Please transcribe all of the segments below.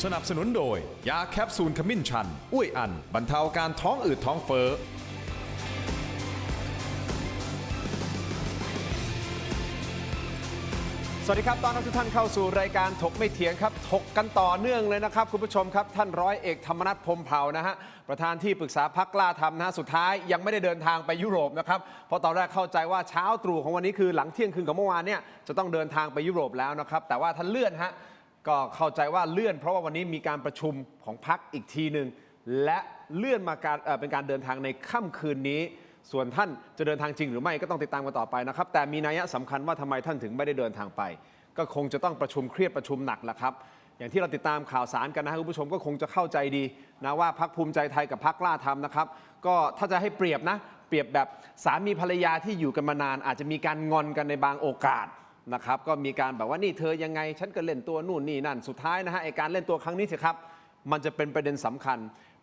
สนับสนุนโดยยาแคปซูลขมิ้นชันอุ้ยอันบรรเทาการท้องอืดท้องเฟ้อสวัสดีครับต้อนรับทุกท่านเข้าสู่รายการถกไม่เถียงครับถกกันต่อเนื่องเลยนะครับคุณผู้ชมครับท่านร้อยเอกธรรมนัส พรหมเผ่านะฮะประธานที่ปรึกษาพรรคกล้าทำนะฮะสุดท้ายยังไม่ได้เดินทางไปยุโรปนะครับเพราะตอนแรกเข้าใจว่าเช้าตรู่ของวันนี้คือหลังเที่ยงคืนของเมื่อวานเนี่ยจะต้องเดินทางไปยุโรปแล้วนะครับแต่ว่าท่านเลื่อนฮะก็เข้าใจว่าเลื่อนเพราะว่าวันนี้มีการประชุมของพรรคอีกทีหนึ่งและเลื่อนมาเป็นการเดินทางในค่ำคืนนี้ส่วนท่านจะเดินทางจริงหรือไม่ก็ต้องติดตามกันต่อไปนะครับแต่มีนัยสำคัญว่าทำไมท่านถึงไม่ได้เดินทางไปก็คงจะต้องประชุมเครียดประชุมหนักแหละครับอย่างที่เราติดตามข่าวสารกันนะครับคุณผู้ชมก็คงจะเข้าใจดีนะว่าพรรคภูมิใจไทยกับพรรคกล้าทำนะครับก็ถ้าจะให้เปรียบนะเปรียบแบบสามีภรรยาที่อยู่กันมานานอาจจะมีการงอนกันในบางโอกาสนะครับก็มีการแบบว่านี่เธอยังไงฉันก็เล่นตัวนู่นนี่นั่นสุดท้ายนะฮะไอการเล่นตัวครั้งนี้สิครับมันจะเป็นประเด็นสำคัญ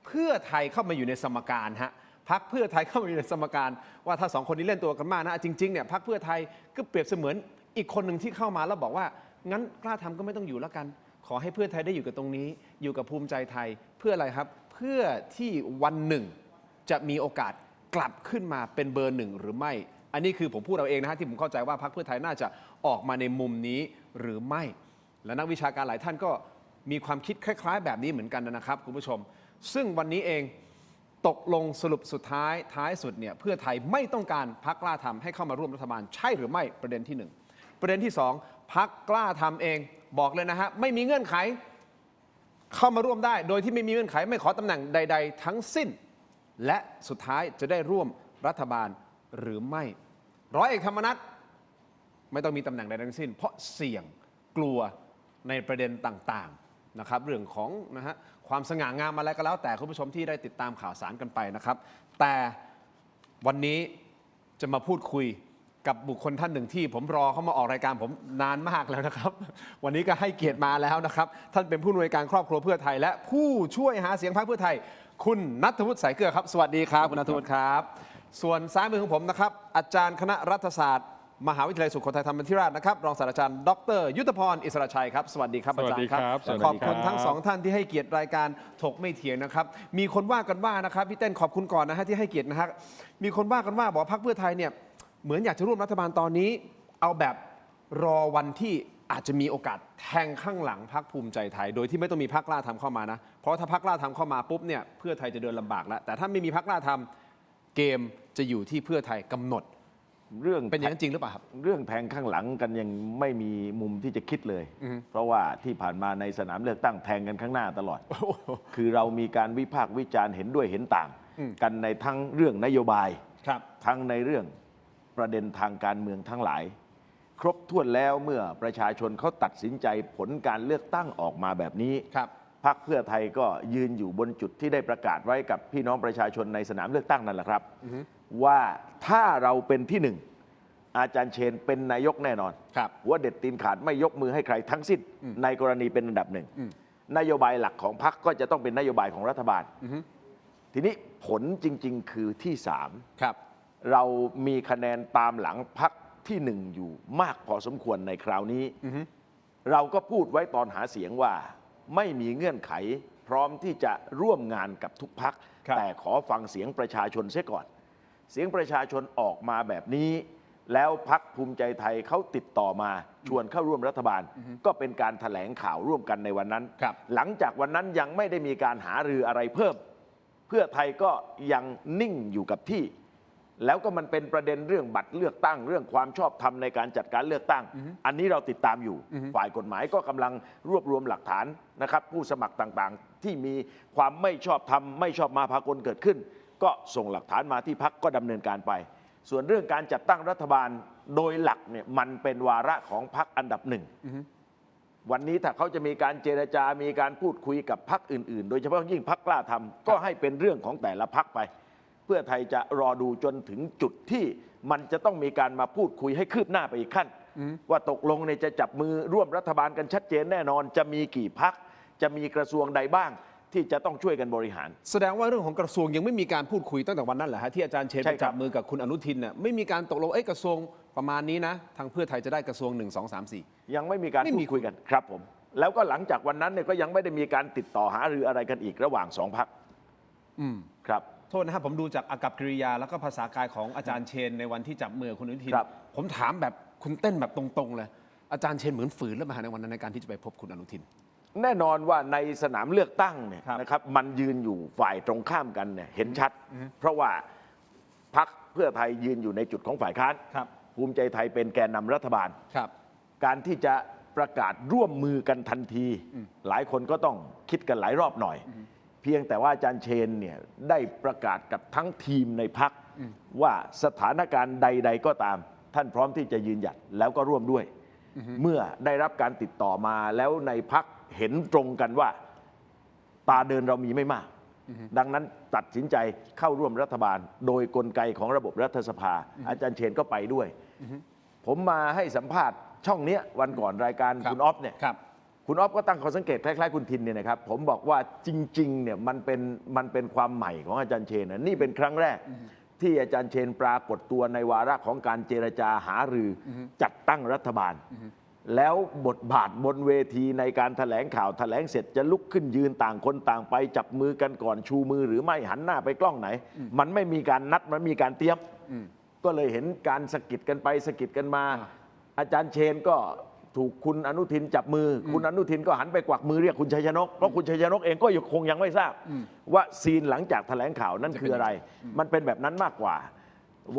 เพื่อไทยเข้ามาอยู่ในสมการฮะพรรคเพื่อไทยเข้ามาอยู่ในสมการว่าถ้าสองคนนี้เล่นตัวกันมากนะจริงๆเนี่ยพรรคเพื่อไทยก็เปรียบเสมือนอีกคนหนึ่งที่เข้ามาแล้วบอกว่างั้นกล้าทำก็ไม่ต้องอยู่แล้วกันขอให้เพื่อไทยได้อยู่กับตรงนี้อยู่กับภูมิใจไทยเพื่ออะไรครับเพื่อที่วันหนึ่งจะมีโอกาสกลับขึ้นมาเป็นเบอร์หนึ่งหรือไม่อันนี้คือผมพูดเอาเองนะฮะที่ผมเข้าใจว่าพรรคเพื่อไทยน่าจะออกมาในมุมนี้หรือไม่และนักวิชาการหลายท่านก็มีความคิดคล้ายๆแบบนี้เหมือนกันนะครับคุณผู้ชมซึ่งวันนี้เองตกลงสรุปสุดท้ายสุดเนี่ยเพื่อไทยไม่ต้องการพรรคกล้าทำให้เข้ามาร่วมรัฐบาลใช่หรือไม่ประเด็นที่หนึ่งประเด็นที่สองพรรคกล้าทำเองบอกเลยนะฮะไม่มีเงื่อนไขเข้ามาร่วมได้โดยที่ไม่มีเงื่อนไขไม่ขอตำแหน่งใดๆทั้งสิ้นและสุดท้ายจะได้ร่วมรัฐบาลหรือไม่ร้อยเอกธรรมนัสไม่ต้องมีตำแหน่งใดทั้งสิ้นเพราะเสี่ยงกลัวในประเด็นต่างๆนะครับเรื่องของนะฮะความสง่างามอะไรก็แล้วแต่คุณผู้ชมที่ได้ติดตามข่าวสารกันไปนะครับแต่วันนี้จะมาพูดคุยกับบุคคลท่านหนึ่งที่ผมรอเขามาออกรายการผมนานมากแล้วนะครับวันนี้ก็ให้เกียรติมาแล้วนะครับท่านเป็นผู้อำนวยการครอบครัวเพื่อไทยและผู้ช่วยหาเสียงพรรคเพื่อไทยคุณณัฐวุฒิ สายเกลือครับสวัสดีครับคุณณัฐวุฒิครับส่วนซ้ายมือของผมนะครับอาจารย์คณะรัฐศาสตร์มหาวิทยาลัยสุโขทัยธรรมธิราชนะครับรองศาสตราจารย์ดร.ยุทธพรอิสระชัยครับสวัสดีครับอาจารย์ครับขอบคุณทั้งสองท่านที่ให้เกียรติรายการถกไม่เถียงนะครับมีคนว่ากันว่านะครับพี่เต้นขอบคุณก่อนนะฮะที่ให้เกียรตินะฮะมีคนว่ากันว่าบอกพรรคเพื่อไทยเนี่ยเหมือนอยากจะร่วมรัฐบาลตอนนี้เอาแบบรอวันที่อาจจะมีโอกาสแทงข้างหลังพรรคภูมิใจไทยโดยที่ไม่ต้องมีพรรคกล้าทำเข้ามานะเพราะถ้าพรรคกล้าทำเข้ามาปุ๊บเนี่ยเพื่อไทยจะเดินลำบากแล้วแต่ถ้าไม่มีพรรคกล้าทำเกมจะอยู่ที่เพื่อไทยกำหนดเรื่องเป็นอย่างนั้นจริงหรือเปล่าครับเรื่องแทงข้างหลังกันยังไม่มีมุมที่จะคิดเลยเพราะว่าที่ผ่านมาในสนามเลือกตั้งแทงกันข้างหน้าตลอดคือเรามีการวิพากษ์วิจารณ์เห็นด้วยเห็นต่างกันในทั้งเรื่องนโยบายทั้งในเรื่องประเด็นทางการเมืองทั้งหลายครบถ้วนแล้วเมื่อประชาชนเขาตัดสินใจผลการเลือกตั้งออกมาแบบนี้พรรคเพื่อไทยก็ยืนอยู่บนจุดที่ได้ประกาศไว้กับพี่น้องประชาชนในสนามเลือกตั้งนั่นแหละครับว่าถ้าเราเป็นที่หนึ่งอาจารย์เชนเป็นนายกแน่นอนว่าเด็ดตีนขาดไม่ยกมือให้ใครทั้งสิ้นในกรณีเป็นอันดับหนึ่งนโยบายหลักของพรรคก็จะต้องเป็นนโยบายของรัฐบาลทีนี้ผลจริงๆคือที่สามเรามีคะแนนตามหลังพรรคที่หนึ่งอยู่มากพอสมควรในคราวนี้เราก็พูดไว้ตอนหาเสียงว่าไม่มีเงื่อนไขพร้อมที่จะร่วมงานกับทุกพรรคแต่ขอฟังเสียงประชาชนเสียก่อนเสียงประชาชนออกมาแบบนี้แล้วพรรคภูมิใจไทยเขาติดต่อมาชวนเข้าร่วมรัฐบาลก็เป็นการแถลงข่าวร่วมกันในวันนั้นหลังจากวันนั้นยังไม่ได้มีการหารืออะไรเพิ่มเพื่อไทยก็ยังนิ่งอยู่กับที่แล้วก็มันเป็นประเด็นเรื่องบัตรเลือกตั้งเรื่องความชอบธรรมในการจัดการเลือกตั้งอันนี้เราติดตามอยู่ฝ่ายกฎหมายก็กำลังรวบรวมหลักฐานนะครับผู้สมัครต่างๆที่มีความไม่ชอบธรรมไม่ชอบมาพากลเกิดขึ้นก็ส่งหลักฐานมาที่พรรคก็ดำเนินการไปส่วนเรื่องการจัดตั้งรัฐบาลโดยหลักเนี่ยมันเป็นวาระของพรรคอันดับหนึ่งวันนี้ถ้าเขาจะมีการเจรจามีการพูดคุยกับพรรคอื่นๆโดยเฉพาะยิ่งพรรคกล้าทำก็ให้เป็นเรื่องของแต่ละพรรคไปเพื่อไทยจะรอดูจนถึงจุดที่มันจะต้องมีการมาพูดคุยให้คืบหน้าไปอีกขั้นว่าตกลงเนี่ยจะจับมือร่วมรัฐบาลกันชัดเจนแน่นอนจะมีกี่พรรคจะมีกระทรวงใดบ้างที่จะต้องช่วยกันบริหารแสดงว่าเรื่องของกระทรวงยังไม่มีการพูดคุยตั้งแต่วันนั้นแหละฮะที่อาจารย์เชนไปจับมือกับคุณอนุทินเนี่ยไม่มีการตกลงกระทรวงประมาณนี้นะทางเพื่อไทยจะได้กระทรวง1 2 3 4ยังไม่มีการพูดคุยกันครับผม แล้วก็หลังจากวันนั้นเนี่ยก็ยังไม่ได้มีการติดต่อหารืออะไรกันอีกระหว่าง2 พรรคครับ โทษนะครับผมดูจากอากัปกิริยาแล้วก็ภาษากายของอาจารย์เชนในวันที่จับมือคุณอนุทิน ครับ ผมถามแบบคุณเต้นแบบตรงๆเลยอาจารย์เชนเหมือนฝืนหรือเปล่าในวันนั้นในการที่จะไปพบคุณอนุทิน แน่นอนว่าในสนามเลือกตั้งเนี่ย ครับ นะครับมันยืนอยู่ฝ่ายตรงข้ามกันเนี่ยเห็นชัด เพราะว่าพรรคเพื่อไทยยืนอยู่ในจุดของฝ่ายค้าน ครับ ภูมิใจไทยเป็นแกนนำรัฐบาล ครับ การที่จะประกาศร่วมมือกันทันที หลายคนก็ต้องคิดกันหลายรอบหน่อย เพียงแต่ว่าอาจารย์เชนเนี่ยได้ประกาศกับทั้งทีมในพรรคว่าสถานการณ์ใด ๆ ก็ตาม ท่านพร้อมที่จะยืนหยัดแล้วก็ร่วมด้วย เมื่อได้รับการติดต่อมาแล้วในพรรคเห็นตรงกันว่าตาเดินเรามีไม่มาก ดังนั้นตัดสินใจเข้าร่วมรัฐบาล โดยกลไกของระบบรัฐสภา อาจารย์เชนก็ไปด้วย ผมมาให้สัมภาษณ์ช่องเนี้ยวันก่อนรายการ ครับ คุณอ๊อฟเนี่ย ครับ คุณอ๊อฟก็ตั้งข้อสังเกตคล้ายๆคุณทินเนี่ยนะครับ ผมบอกว่าจริงๆเนี่ยมันเป็นความใหม่ของอาจารย์เชนนะนี่เป็นครั้งแรกที่อาจารย์เชนปรากฏตัวในวาระของการเจรจาหารือจัดตั้งรัฐบาล แล้วบทบาทบนเวทีในการแถลงข่าวแถลงเสร็จจะลุกขึ้นยืนต่างคนต่างไปจับมือกันก่อนชูมือหรือไม่หันหน้าไปกล้องไหน มันไม่มีการนัดมันมีการเตรียม ก็เลยเห็นการสะกิดกันไปสะกิดกันมา อาจารย์เชนก็ถูกคุณอนุทินจับมืออคุณอนุทินก็หันไปกวักมือเรียกคุณชัยชนกเพราะคุณชัยชนกเองก็คงยังไม่ทราบว่าซีนหลังจากแถลงข่าวนั่นคืออะไร มันเป็นแบบนั้นมากกว่า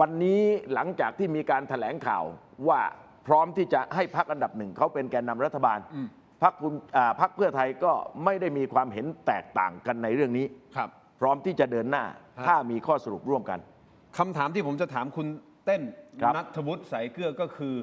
วันนี้หลังจากที่มีการแถลงข่าวว่าพร้อมที่จะให้พรรคอันดับหนึ่งเขาเป็นแกนนำรัฐบาลพรรคเพื่อไทยก็ไม่ได้มีความเห็นแตกต่างกันในเรื่องนี้ ครับ พร้อมที่จะเดินหน้าถ้ามีข้อสรุปร่วมกัน คำถามที่ผมจะถามคุณเต้น ครับ นัทวุฒิสายเกลือก็คือ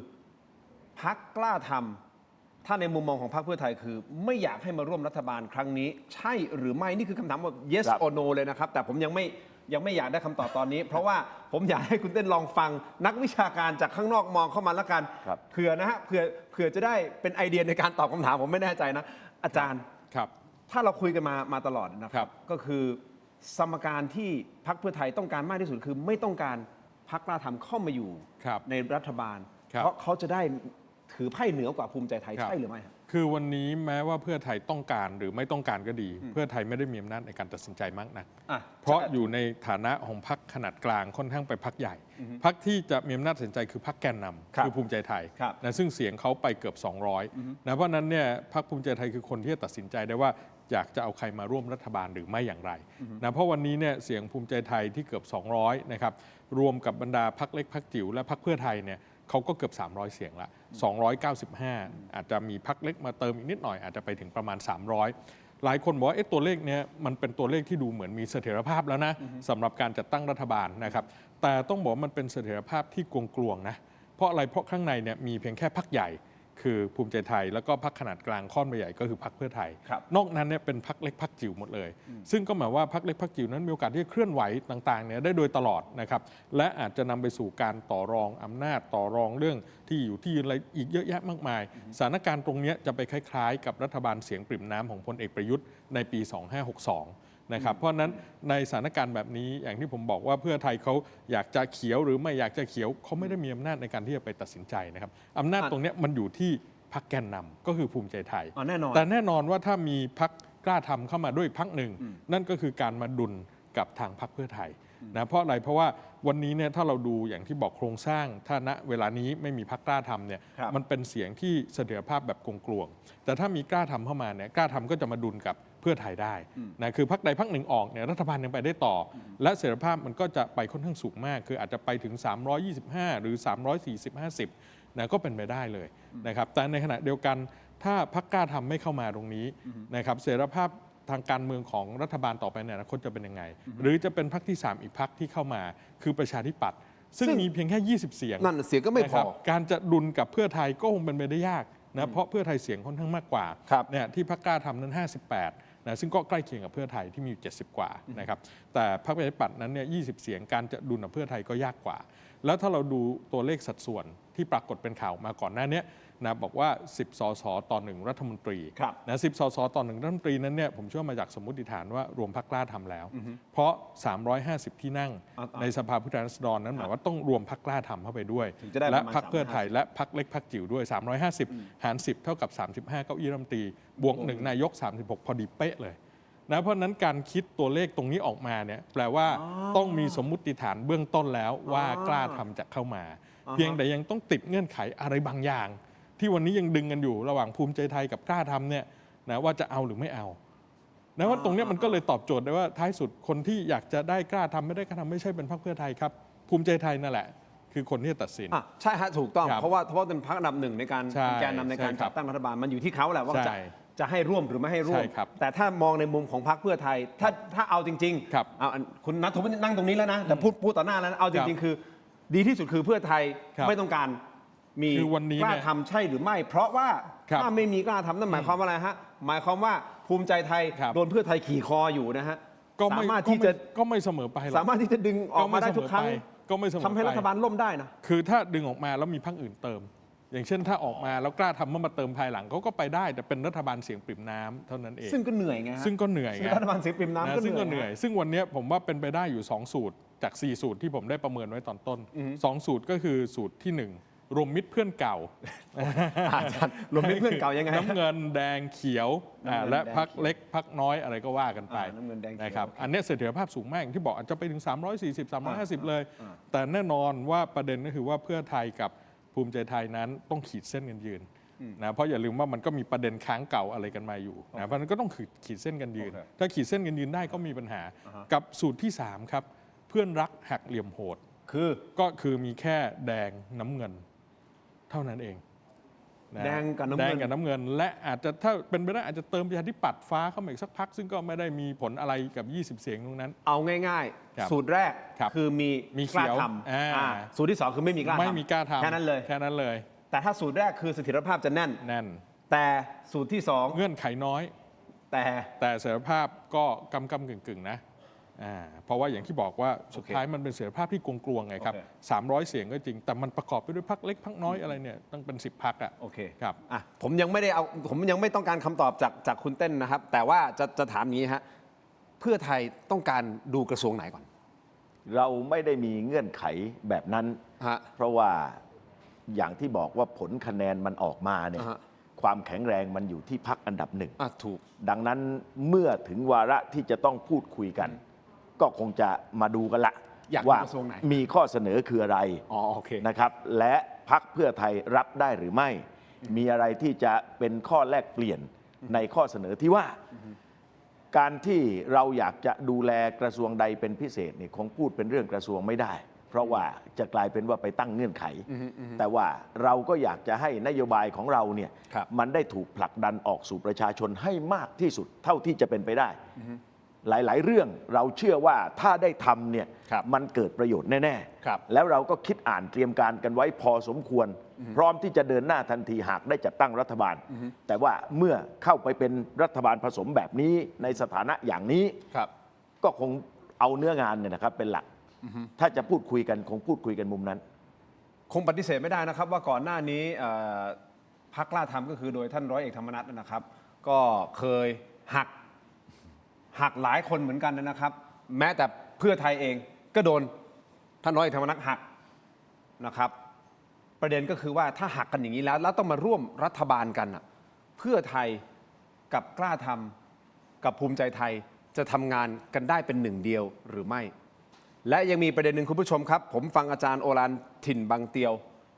พักกล้าทำถ้าในมุมมองของพรรคเพื่อไทยคือ ไม่อยากให้มาร่วมรัฐบาลครั้งนี้ ใช่หรือไม่นี่คือคำถามแบบ yes ครับ or no เลยนะครับ แต่ผมยังไม่อยากได้คำตอบตอนนี้ เพราะว่าผมอยากให้คุณเต้นลองฟังนักวิชาการจากข้างนอกมองเข้ามาแล้วกัน ครับ เผื่อนะฮะเผื่อจะได้เป็นไอเดียในการตอบคำถามผมไม่แน่ใจนะ อาจารย์ ครับ ถ้าเราคุยกันมาตลอดนะค ครั รับ บ ก็คือสมการที่พรรคเพื่อไทยต้องการมากที่สุดคือไม่ต้องการพรรคกล้าทำเข้ามาอยู่ ครับ ในรัฐบาล ครับ เพราะเขาจะได้ถือไพ่เหนือกว่าภูมิใจไทย ครับ ใช่หรือไม่ครับ คือวันนี้แม้ว่าเพื่อไทยต้องการหรือไม่ต้องการก็ดี เพื่อไทยไม่ได้มีอำนาจในการตัดสินใจมากนัก อ่ะ เพราะ ใช่ อยู่ในฐานะของพรรคขนาดกลางค่อนข้างไปพรรคใหญ่พรรคที่จะมีอำนาจตัดสินใจคือพรรคแกนนำ ครับ คือภูมิใจไทย ครับ นะซึ่งเสียงเขาไปเกือบ 200นะเพราะฉะนั้นเนี่ยพรรคภูมิใจไทยคือคนที่จะตัดสินใจได้ว่าอยากจะเอาใครมาร่วมรัฐบาลหรือไม่อย่างไรนะเพราะวันนี้เนี่ยเสียงภูมิใจไทยที่เกือบ 200นะครับรวมกับบรรดาพรรคเล็กพรรคจิ๋วและพรรคเพื่อไทยเนี่ยเขาก็เกือบ 300 เสียงละ 295 อาจจะมีพรรคเล็กมาเติมอีกนิดหน่อยอาจจะไปถึงประมาณ 300 หลายคนบอกว่าตัวเลขเนี้ยมันเป็นตัวเลขที่ดูเหมือนมีเสถียรภาพแล้วนะสำหรับการจัดตั้งรัฐบาลนะครับแต่ต้องบอกว่ามันเป็นเสถียรภาพที่กลวงๆนะเพราะอะไรเพราะข้างในเนี่ยมีเพียงแค่พรรคใหญ่คือภูมิใจไทยแล้วก็พรรคขนาดกลางค่อนใหญ่ก็คือพรรคเพื่อไทย ครับ นอกนั้นเนี่ยเป็นพรรคเล็กพรรคจิ๋วหมดเลย ซึ่งก็หมายว่าพรรคเล็กพรรคจิ๋วนั้นมีโอกาสที่จะเคลื่อนไหวต่างๆเนี่ยได้โดยตลอดนะครับและอาจจะนำไปสู่การต่อรองอำนาจต่อรองเรื่องที่อยู่ที่ยืนอะไรอีกเยอะแยะมากมายสถานการณ์ตรงเนี้ยจะไปคล้ายๆ กับรัฐบาลเสียงปริ่มน้ำของพลเอกประยุทธ์ในปี 2562 นะครับเพราะฉะนั้นในสถานการณ์แบบนี้อย่างที่ผมบอกว่าเพื่อไทยเขาอยากจะเขียวหรือไม่อยากจะเขียวเขาไม่ได้มีอำนาจในการที่จะไปตัดสินใจนะครับอำนาจตรงเนี้ยมันอยู่ที่พรรคแกนนำก็คือภูมิใจไทย อ๋อแน่นอน แต่แน่นอนว่าถ้ามีพรรคกล้าทำเข้ามาด้วยพรรคหนึ่ง นั่นก็คือการมาดุลกับทางพรรคเพื่อไทยนะเพราะอะไรเพราะว่าวันนี้เนี่ยถ้าเราดูอย่างที่บอกโครงสร้างถ้าณเวลานี้ไม่มีพรรคกล้าทำเนี่ย ครับ มันเป็นเสียงที่เสถียรภาพแบบกลวงๆแต่ถ้ามีกล้าทำเข้ามาเนี่ยกล้าทำก็จะมาดุลกับเพื่อไทยได้นะคือพรรคใดพรรคหนึ่งออกเนี่ยรัฐบาลยังไปได้ต่ออและเสถียรภาพมันก็จะไปค่อนข้างสูงมาก คืออาจจะไปถึง 325 หรือ 340-50นะก็เป็นไปได้เลยนะครับแต่ในขณะเดียวกันถ้าพรรคกล้าทำไม่เข้ามาตรงนี้นะครับเสถียรภาพทางการเมืองของรัฐบาลต่อไปในอนาคตจะเป็นยังไง หรือจะเป็นพรรคที่ 3 อีกพรรคที่เข้ามาคือประชาธิปัตย์ซึ่งมีเพียงแค่ 20 เสียง นั่นเสียงก็ไม่พ นะค อ รับการจะดุลกับเพื่อไทยก็คงเป็นไปได้ยากนะเพราะเพื่อไทยเสียงค่อนข้างมากกว่า ครับ เนี่ยที่พรรคกล้าทำนั้น 58นะซึ่งก็ใกล้เคียงกับเพื่อไทยที่มีอยู่70 กว่านะครับแต่พรรคประชาธิปัตย์นั้นเนี่ย20 เสียงการจะดุลกับเพื่อไทยก็ยากกว่า แล้วถ้าเราดูตัวเลขสัดส่วนที่ปรากฏเป็นข่าวมาก่อนหน้านี้นะบอกว่า 10 สสต่อ 1 รัฐมนตรี ครับ นะ10 สสต่อ 1 รัฐมนตรีนั้นเนี่ยผมเชื่อมาจากสมมติฐานว่ารวมพรรคกล้าทำแล้ว เพราะ 350 ที่นั่งในสภาผู้แทนราษฎรนั้นหมายว่าต้องรวมพรรคกล้าทำเข้าไปด้วย ถึงจะได้ประ และ มาณ พรรคเพื่อไทย 350 และพรรคเล็กพรรคจิ๋วด้วย 350 หาร 10 เท่ากับ 35 เก้าอี้รัฐมนตรีบวก1นายก 36 พอดีเป๊ะเลยนะเพราะฉะนั้นการคิดตัวเลขตรงนี้ออกมาเนี่ยแปลว่าต้องมีสมมุติฐานเบื้องต้นแล้วว่ากล้าทำจะเข้ามา เพียงแต่ยังต้องติดเงื่อนไขอะไรบางอย่าง ที่วันนี้ยังดึงกันอยู่ระหว่างภูมิใจไทยกับกล้าทำเนี่ยนะว่าจะเอาหรือไม่เอานะว่าตรงเนี้ยมันก็เลยตอบโจทย์ได้ว่าท้ายสุดคนที่อยากจะได้กล้าทำไม่ได้กล้าทำไม่ใช่เป็นพรรคเพื่อไทยครับภูมิใจไทยนั่นแหละคือคนที่จะตัดสิน ใช่ฮะถูกต้อง ครับ เพราะว่าเป็นพรรคอันดับหนึ่งในการ ใช่ แกนนำในการ ใช่ครับ จัดตั้งรัฐบาลมันอยู่ที่เขาแหละว่า ใช่ จะให้ร่วมหรือไม่ให้ร่วม ใช่ครับ แต่ถ้ามองในมุมของพรรคเพื่อไทยถ้าเอาจริง ครับ เอาคุณนัทธวุฒินั่งตรงนี้แล้วนะแต่พูดต่อหน้าแล้วนะเอาจริงๆคือ ดีที่สุดคือเพื่อไทย ครับ ไม่ต้องการมี คือวันนี้ กล้า เนี่ย ทำใช่หรือไม่ เพราะว่า ครับ ถ้าไม่มีกล้าทำนั่นหมายความว่าอะไรฮะหมายความว่าภูมิใจไทย ครับ โดนเพื่อไทยขี่คออยู่นะฮะ ก็ไม่ สามารถที่จะ ก็ไม่เสมอไปหรอก สามารถที่จะดึงออกมาได้ทุกครั้ง ก็ไม่เสมอไป ทำให้รัฐบาลล่มได้นะ คือถ้าดึงออกมาแล้วมีพรรคอื่นเติม อย่างเช่นถ้าออกมาแล้วกล้าทำเมื่อมาเติมภายหลังเขาก็ไปได้แต่เป็นรัฐบาลเสียงปริ่มน้ำเท่านั้นเอง ซึ่งก็เหนื่อยไงฮะ ซึ่งก็เหนื่อย ซึ่ง ไง รัฐบาลเสียงปริ่มน้ำก็ ซึ่งก็เห เหนื่ นื่ อ อย ย ซึ่งวันนี้ผมว่าเป็นไปได้อยู่ 2 สูตรจาก 4 สูตรที่ผมได้ประเมินไว้ตอนต้น 2 สูตรก็คือสูตรที่ 1 รวมมิตรเพื่อนเก่า อาจารย์รวมมิตรเพื่อนเก่ายังไง น้ำเงินแดงเขียว น้ำเงิน และ แดง พรรค เขียว เล็กพรรคน้อยอะไรก็ว่ากันไป น้ำเงินแดงเขียว นะครับ โอเค อันเนี้ยเสถียรภาพสูงมากอย่างที่บอกอาจจะไปถึง 340 350 เลย แต่แน่นอนว่าประเด็นก็คือว่าเพื่อไทยกับภูมิใจไทยนั้นต้องขีดเส้นกันยืนนะเพราะอย่าลืมว่ามันก็มีประเด็นค้างเก่าอะไรกันมาอยู่นะเพราะฉะนั้นก็ต้องขีดเส้นกันยืน โอเค ถ้าขีดเส้นกันยืนได้ก็มีปัญหา กับสูตรที่ 3 ครับ เพื่อนรักหักเหลี่ยมโหด คือ ก็คือมีแค่แดงน้ำเงิน เท่านั้นเองนะ แดงกับน้ำ แด เงิ ง น กับน้ำเงิน และอาจจะถ้าเป็นไปได้อาจจะเติมประชาธิปัตย์ฟ้าเข้ามาอีกสักพัก ซึ่งก็ไม่ได้มีผลอะไรกับ 20 เสียงตรงนั้น เอาง่าย ครับ ๆ สูตรแรก ครับ คือมี มี กล้า เขียว ท อ่า ำสูตรที่ 2 คือไม่มีกล้าทำ ไม่มีกล้าทำ แค่นั้นเลย แค่นั้นเลย แต่ถ้าสูตรแรกคือเสถียรภาพจะแน่น แน่น แต่สูตรที่ เงื่อนไขน้อย 2 แต่ แต่เสถียรภาพก็กำกึ่งๆนะเพราะว่าอย่างที่บอกว่าสุดท้ายมันเป็นเสถียรภาพที่กลวงๆไงครับ โอเค 300 เสียงก็จริง แต่มันประกอบไปด้วยพรรคเล็กพรรคน้อยอะไรเนี่ยต้องเป็น 10 พรรคอ่ะ โอเค ครับ อ่ะผมยังไม่ต้องการคำตอบจากคุณเต้นนะครับ แต่ว่าจะถามอย่างนี้ฮะเพื่อไทยต้องการดูกระทรวงไหนก่อน เราไม่ได้มีเงื่อนไขแบบนั้น ฮะ เพราะว่าอย่างที่บอกว่าผลคะแนนมันออกมาเนี่ย อ่าฮะ ความแข็งแรงมันอยู่ที่พักอันดับหนึ่ง ถูก ดังนั้นเมื่อถึงวาระที่จะต้องพูดคุยกัน ก็คงจะมาดูกันละ อยากดู ว่าก ระทรวงไหน มีข้อเสนอคืออะไร อ๋อโอเค นะครับ และพักเพื่อไทยรับได้หรือไม่ มีอะไรที่จะเป็นข้อแลกเปลี่ยนในข้อเสนอที่ว่า การที่เราอยากจะดูแลกระทรวงใดเป็นพิเศษเนี่ยคงพูดเป็นเรื่องกระทรวงไม่ได้ เพราะว่าจะกลายเป็นว่าไปตั้งเงื่อนไข แต่ว่าเราก็อยากจะให้นโยบายของเราเนี่ย ครับ มันได้ถูกผลักดันออกสู่ประชาชนให้มากที่สุดเท่าที่จะเป็นไปได้ หลาย ๆ เรื่องเราเชื่อว่าถ้าได้ทำเนี่ย ครับ มันเกิดประโยชน์แน่ ครับ แล้วเราก็คิดอ่านเตรียมการกันไว้พอสมควร พร้อมที่จะเดินหน้าทันทีหากได้จัดตั้งรัฐบาล แต่ว่าเมื่อเข้าไปเป็นรัฐบาลผสมแบบนี้ในสถานะอย่างนี้ ครับ ก็คงเอาเนื้องานเนี่ยนะครับเป็นหลัก ถ้าจะพูดคุยกันคงพูดคุยกันมุมนั้น คงปฏิเสธไม่ได้นะครับว่าก่อนหน้านี้พรรคกล้าทำก็คือโดยท่านร้อยเอกธรรมนัฐนะครับ ก็เคยหักหลายคนเหมือนกันนะครับ แม้แต่เพื่อไทยเองก็โดนท่านร้อยเอกธรรมนัฐหักนะครับ ประเด็นก็คือว่าถ้าหักกันอย่างนี้แล้วต้องมาร่วมรัฐบาลกันน่ะเพื่อไทยกับกล้าทำกับภูมิใจไทยจะทำงานกันได้เป็นหนึ่งเดียวหรือไม่ และยังมีประเด็นหนึ่งคุณผู้ชมครับ ผมฟังอาจารย์โอฬารถิ่นบางเตียว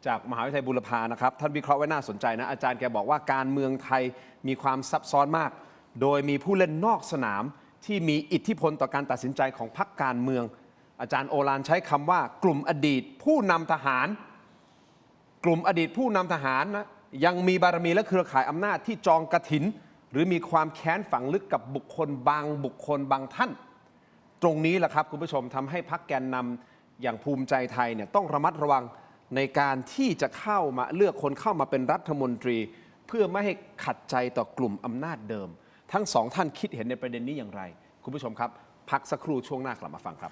จากมหาวิทยาลัยบูรพานะครับท่านวิเคราะห์ไว้น่าสนใจนะอาจารย์แกบอกว่าการเมืองไทยมีความซับซ้อนมาก โดยมีผู้เล่นนอกสนามที่มีอิทธิพลต่อการตัดสินใจของพรรคการเมือง อาจารย์โอฬารใช้คำว่ากลุ่มอดีตผู้นำทหาร กลุ่มอดีตผู้นำทหารนะยังมีบารมีและเครือข่ายอำนาจที่จองกฐิน หรือมีความแค้นฝังลึกกับบุคคลบางท่าน ตรงนี้แหละครับคุณผู้ชมทำให้พรรคแกนนำอย่างภูมิใจไทยเนี่ยต้องระมัดระวังในการที่จะเข้ามาเลือกคนเข้ามาเป็นรัฐมนตรี เพื่อไม่ให้ขัดใจต่อกลุ่มอำนาจเดิม ทั้งสองท่านคิดเห็นในประเด็นนี้อย่างไร คุณผู้ชมครับพักสักครู่ช่วงหน้ากลับมาฟังครับ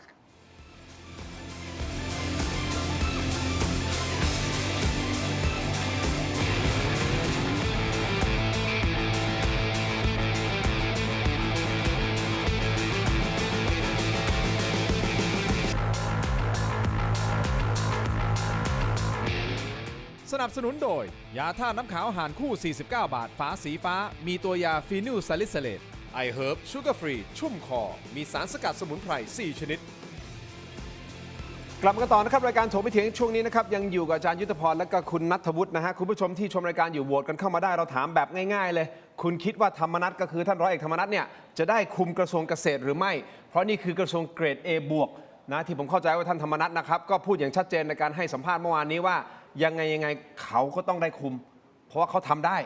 นับสนุนโดยยาท่าน้ำขาวหานคู่ 49 บาทฝาสีฟ้ามีตัวยาฟีนิลซาลิซิเลตไอเฮิร์บชูการ์ฟรีชุ่มคอมีสารสกัดสมุนไพร 4 ชนิด กลับมากันต่อนะครับรายการโถไม่เถียงช่วงนี้นะครับยังอยู่กับอาจารย์ยุทธพรและก็คุณณัฐวุฒินะฮะคุณผู้ชมที่ชมรายการอยู่โหวตกันเข้ามาได้เราถามแบบง่ายๆเลยคุณคิดว่าธรรมนัสก็คือท่านร้อยเอกธรรมนัสเนี่ยจะได้คุมกระทรวงเกษตรหรือไม่เพราะนี่คือกระทรวงเกรด A บวกนะที่ผมเข้าใจว่าท่านธรรมนัสนะครับก็พูดอย่างชัดเจนในการให้สัมภาษณ์เมื่อวานนี้ว่ายังไงเขาก็ต้องได้คุม เพราะว่าเขาทำได้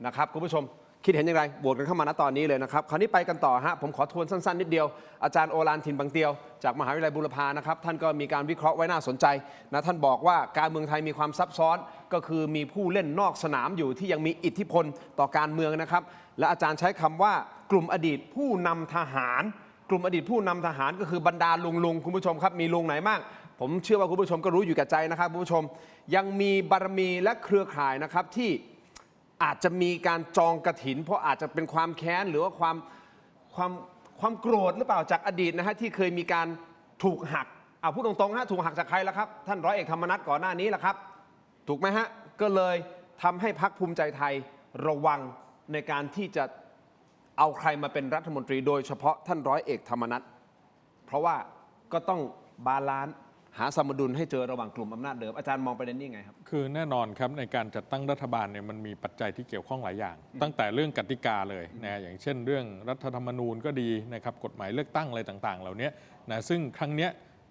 นะครับคุณผู้ชมคิดเห็นอย่างไรโหวตกันเข้ามาณตอนนี้เลยนะครับคราวนี้ไปกันต่อฮะผมขอทวนสั้นๆนิดเดียวอาจารย์โอฬารถิ่นบางเตียวจากมหาวิทยาลัยบูรพานะครับท่านก็มีการวิเคราะห์ไว้น่าสนใจนะท่านบอกว่าการเมืองไทยมีความซับซ้อนก็คือมีผู้เล่นนอกสนามอยู่ที่ยังมีอิทธิพลต่อการเมืองนะครับและอาจารย์ใช้คำว่ากลุ่มอดีตผู้นำทหารกลุ่มอดีตผู้นำทหารก็คือบรรดาลุงคุณผู้ชมครับมีลุงไหนบ้างผมเชื่อว่าคุณผู้ชมก็รู้อยู่แก่ใจนะครับคุณผู้ชมยังมีบารมีและเครือข่ายนะครับที่อาจจะมีการจองกฐินเพราะอาจจะเป็นความแค้นหรือว่าความโกรธหรือเปล่าจากอดีตนะฮะที่เคยมีการถูกหักเอาพูดตรงๆฮะถูกหักจากใครล่ะครับท่านร้อยเอกธรรมนัสก่อนหน้านี้ล่ะครับถูกไหมฮะก็เลยทำให้พรรคภูมิใจไทยระวังในการที่จะเอาใครมาเป็นรัฐมนตรีโดยเฉพาะท่านร้อยเอกธรรมนัสเพราะว่าก็ต้องบาลานซ์หาสมดุลให้เจอระหว่างกลุ่มอำนาจเดิมอาจารย์มองประเด็นนี้ไงครับคือแน่นอนครับในการจัดตั้งรัฐบาลเนี่ยมันมีปัจจัยที่เกี่ยวข้องหลายอย่าง ตั้งแต่เรื่องกติกาเลยนะอย่างเช่นเรื่องรัฐธรรมนูญก็ดีนะครับกฎหมายเลือกตั้งอะไรต่างๆเหล่านี้นะซึ่งครั้งเนี้ย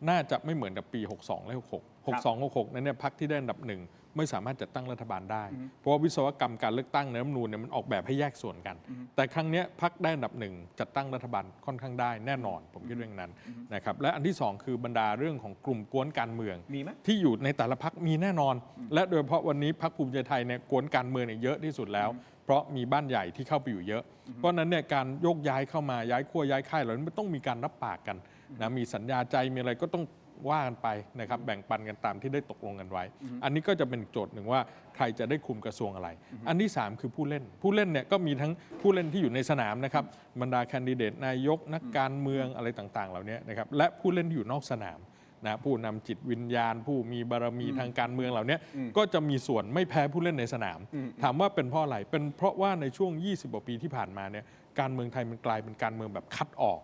น่าจะไม่เหมือนกับปี 62 และ 66 62 66 นั้นเนี่ยพรรคที่ได้อันดับหนึ่งไม่สามารถจัดตั้งรัฐบาลได้เพราะว่าวิศวกรรมการเลือกตั้งในรัฐธรรมนูญเนี่ยมันออกแบบให้แยกส่วนกันแต่ครั้งเนี้ยพรรคได้อันดับหนึ่งจัดตั้งรัฐบาลค่อนข้างได้แน่นอนผมคิดเรื่องนั้นนะครับและอันที่สองคือบรรดาเรื่องของกลุ่มกวนการเมืองมีไหมที่อยู่ในแต่ละพรรคมีแน่นอนและโดยเฉพาะวันนี้พรรคภูมิใจไทยเนี่ยกวนการเมืองเนี่ยเยอะที่สุดแล้วเพราะมีบ้านใหญ่ที่เข้าไปอยู่เยอะเพราะนั้นเนี่ยการโยกย้ายเข้ามาย้ายขั้วย้ายค่ายเหล่านี้มันต้องมีการรับปากกันนะมีสัญญาใจมีอะไรก็ต้องว่ากันไปนะครับแบ่งปันกันตามที่ได้ตกลงกันไว้อันนี้ก็จะเป็นโจทย์หนึ่งว่าใครจะได้คุมกระทรวงอะไรอันที่3คือผู้เล่นเนี่ยก็มีทั้งผู้เล่นที่อยู่ในสนามนะครับบรรดาแคนดิเดตนายกนักการเมืองอะไรต่างๆเหล่านี้นะครับและผู้เล่นที่อยู่นอกสนามนะผู้นำจิตวิญญาณผู้มีบารมีทางการเมืองเหล่านี้ก็จะมีส่วนไม่แพ้ผู้เล่นในสนามถามว่าเป็นเพราะอะไรเป็นเพราะว่าในช่วง20กว่าปีที่ผ่านมาเนี่ยการเมืองไทยมันกลายเป็นการเมืองแบบคัดออก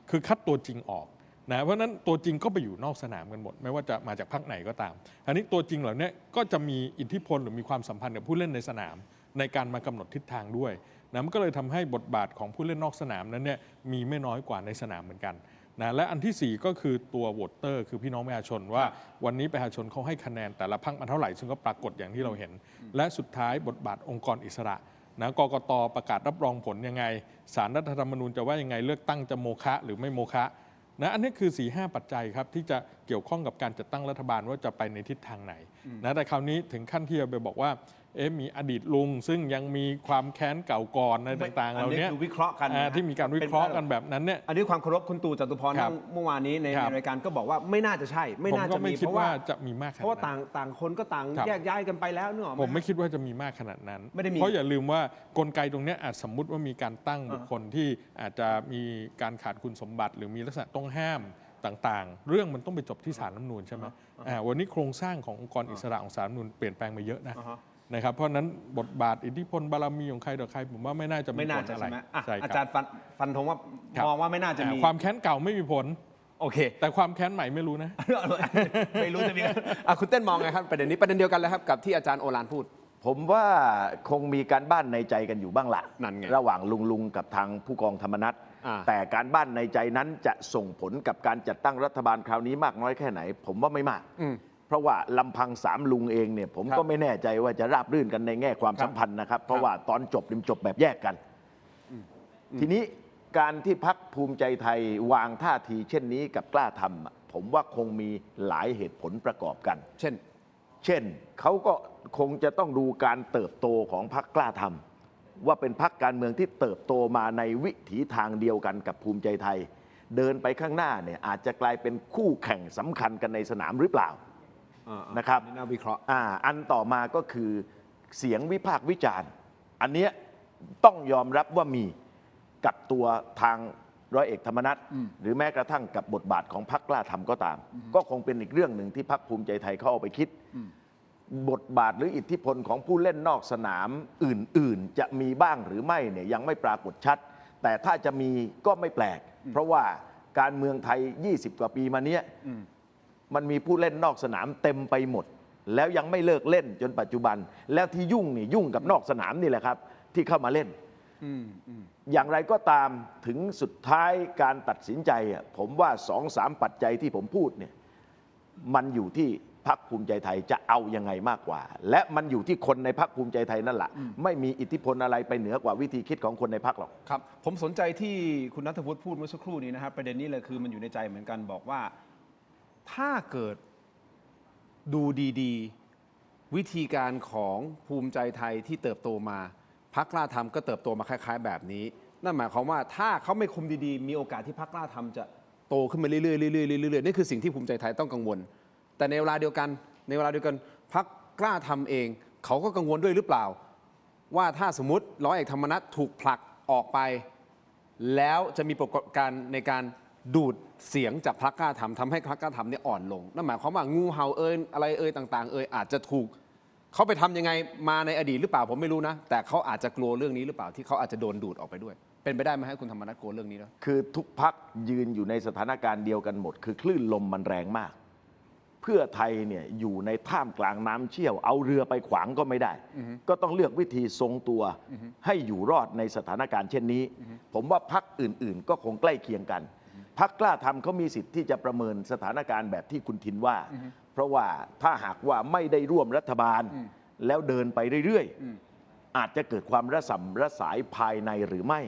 คือคัดตัวจริงออกนะเพราะนั้นตัวจริงก็ไปอยู่นอกสนามกันหมดไม่ว่าจะมาจากพรรคไหนก็ตามอันนี้ตัวจริงเหล่านี้ก็จะมีอิทธิพลหรือมีความสัมพันธ์กับผู้เล่นในสนามในการมากำหนดทิศทางด้วยนะมันก็เลยทำให้บทบาทของผู้เล่นนอกสนามนั้นเนี่ยมีไม่น้อยกว่าในสนามเหมือนกันนะและอันที่4ก็คือตัวโหวตเตอร์คือพี่น้องประชาชนว่าวันนี้ประชาชนเขาให้คะแนนแต่ละพรรคมาเท่าไหร่ซึ่งก็ปรากฏอย่างที่เราเห็นและสุดท้ายบทบาทองค์กรอิสระนะกกต.ประกาศรับรองผลยังไงศาลรัฐธรรมนูญจะว่ายังไงเลือกตั้งจะโมฆะหรือไม่โมฆะนะอันนี้คือ 4-5 ปัจจัยครับที่จะเกี่ยวข้องกับการจัดตั้งรัฐบาลว่าจะไปในทิศทางไหนนะแต่คราวนี้ถึงขั้นที่จะไปบอกว่ามีอดีตลุงซึ่งยังมีความแค้นเก่าก่อนอะไรต่างๆเหล่านี้ คือวิเคราะห์กันที่มีการวิเคราะห์กันแบบนั้นเนี่ยอันนี้ความเคารพคุณตู่จตุพรเมื่อวานนี้ในรายการก็บอกว่าไม่น่าจะใช่ไม่น่าจะมีเพราะว่าจะมีมากเพราะว่าต่างคนก็ต่างแยกย้ายกันไปแล้วเนอะผมไม่คิดว่าจะมีมากขนาดนั้นไม่ได้มีเพราะอย่าลืมว่ากลไกตรงนี้อาจสมมุติว่ามีการตั้งบุคคลที่อาจจะมีการขาดคุณสมบัติหรือมีลักษณะต้องห้ามต่างๆเรื่องมันต้องไปจบที่ศาลรัฐธรรมนูญใช่ไหมวันนี้โครงสร้างขององค์กรอิสระของศาลรัฐธรรมนูญเปลี่ยนแปลงมาเยอะนะครับเพราะนั้นบทบาทอิทธิพลบารมีของใครต่อใครผมว่าไม่น่าจะมีผลอะไรอาจารย์ฟันธงว่ามองว่าไม่น่าจะมีความแค้นเก่าไม่มีผลโอเคแต่ความแค้นใหม่ไม่รู้นะ ไม่รู้จะมีคุณเต้นมองไงครับประเด็นนี้ประเด็นเดียวกันเลยครับกับที่อาจารย์โอฬารพูดผมว่าคงมีการบ้านในใจกันอยู่บ้างละนั่นไงระหว่างลุงกับทางผู้กองธรรมนัสแต่การบ้านในใจนั้นจะส่งผลกับการจัดตั้งรัฐบาลคราวนี้มากน้อยแค่ไหนผมว่าไม่มากเพราะว่าลำพัง3ลุงเองเนี่ยผมก็ไม่แน่ใจว่าจะราบรื่นกันในแง่ความสัมพันธ์นะครับเพราะว่าตอนจบจบแบบแยกกันทีนี้การที่พรรคภูมิใจไทยวางท่าทีเช่นนี้กับกล้าทำผมว่าคงมีหลายเหตุผลประกอบกันเช่นเขาก็คงจะต้องดูการเติบโตของพรรคกล้าทำว่าเป็นพรรคการเมืองที่เติบโตมาในวิถีทางเดียวกันกับภูมิใจไทยเดินไปข้างหน้าเนี่ยอาจจะกลายเป็นคู่แข่งสำคัญกันในสนามหรือเปล่านะครับน่าวิเคราะห์อันต่อมาก็คือเสียงวิพากษ์วิจารณ์อันเนี้ยต้องยอมรับว่ามีกับตัวทางร้อยเอกธรรมนัสหรือแม้กระทั่งกับบทบาทของพรรคกล้าทำก็ตามก็คงเป็นอีกเรื่องหนึ่งที่พรรคภูมิใจไทยเขาเอาไปคิด บทบาทหรืออิทธิพลของผู้เล่นนอกสนามอื่นๆ จะมีบ้างหรือไม่เนี่ยยังไม่ปรากฏชัด แต่ถ้าจะมีก็ไม่แปลก เพราะว่าการเมืองไทย 20 กว่าปีมาเนี้ยมันมีผู้เล่นนอกสนามเต็มไปหมด แล้วยังไม่เลิกเล่นจนปัจจุบัน แล้วที่ยุ่งนี่ยุ่งกับนอกสนามนี่แหละครับ ที่เข้ามาเล่น อย่างไรก็ตามถึงสุดท้ายการตัดสินใจผมว่า2-3 ปัจจัยที่ผมพูดเนี่ยมันอยู่ที่พรรคภูมิใจไทยจะเอายังไงมากกว่า และมันอยู่ที่คนในพรรคภูมิใจไทยนั่นแหละไม่มีอิทธิพลอะไรไปเหนือกว่าวิธีคิดของคนในพรรคหรอก ครับผมสนใจที่คุณณัฐวุฒิพูดเมื่อสักครู่นี้นะครับประเด็นนี้เลยคือมันอยู่ในใจเหมือนกันบอกว่าถ้าเกิดดูดีๆ วิธีการของภูมิใจไทยที่เติบโตมาพรรคกล้าทำก็เติบโตมาคล้ายๆแบบนี้นั่นหมายความว่าถ้าเขาไม่คุมดีๆมีโอกาสที่พรรคกล้าทำจะโตขึ้นมาเรื่อยๆเรื่อยๆเรื่อยๆนี่คือสิ่งที่ภูมิใจไทยต้องกังวลแต่ในเวลาเดียวกันพรรคกล้าทำเองเขาก็กังวลด้วยหรือเปล่าว่าถ้าสมมติร้อยเอกธรรมนัสถูกผลักออกไปแล้วจะมีปรากฏการณ์ในการดูดเสียงจากพรรคกล้าทำให้พรรคกล้าทำเนี่ยอ่อนลงนั่นหมายความว่างูเห่าอะไรต่างๆอาจจะถูกเขาไปทำยังไงมาในอดีตหรือเปล่าผมไม่รู้นะแต่เขาอาจจะกลัวเรื่องนี้หรือเปล่าที่เขาอาจจะโดนดูดออกไปด้วยเป็นไปได้ไหมให้คุณธรรมนัสกลัวเรื่องนี้แล้วคือทุกพรรคยืนอยู่ในสถานการณ์เดียวกันหมด คือคลื่นลมมันแรงมาก เพื่อไทยเนี่ยอยู่ในท่ามกลางน้ำเชี่ยวเอาเรือไปขวางก็ไม่ได้ ก็ต้องเลือกวิธีทรงตัวให้อยู่รอดในสถานการณ์เช่นนี้ ผมว่าพรรคอื่นๆ ก็คงใกล้เคียงกันพรรคกล้าทำเขามีสิทธิ์ที่จะประเมินสถานการณ์แบบที่คุณทินว่า เพราะว่าถ้าหากว่าไม่ได้ร่วมรัฐบาลแล้วเดินไปเรื่อยๆอาจจะเกิดความระส่ำระสายภายในหรือไม่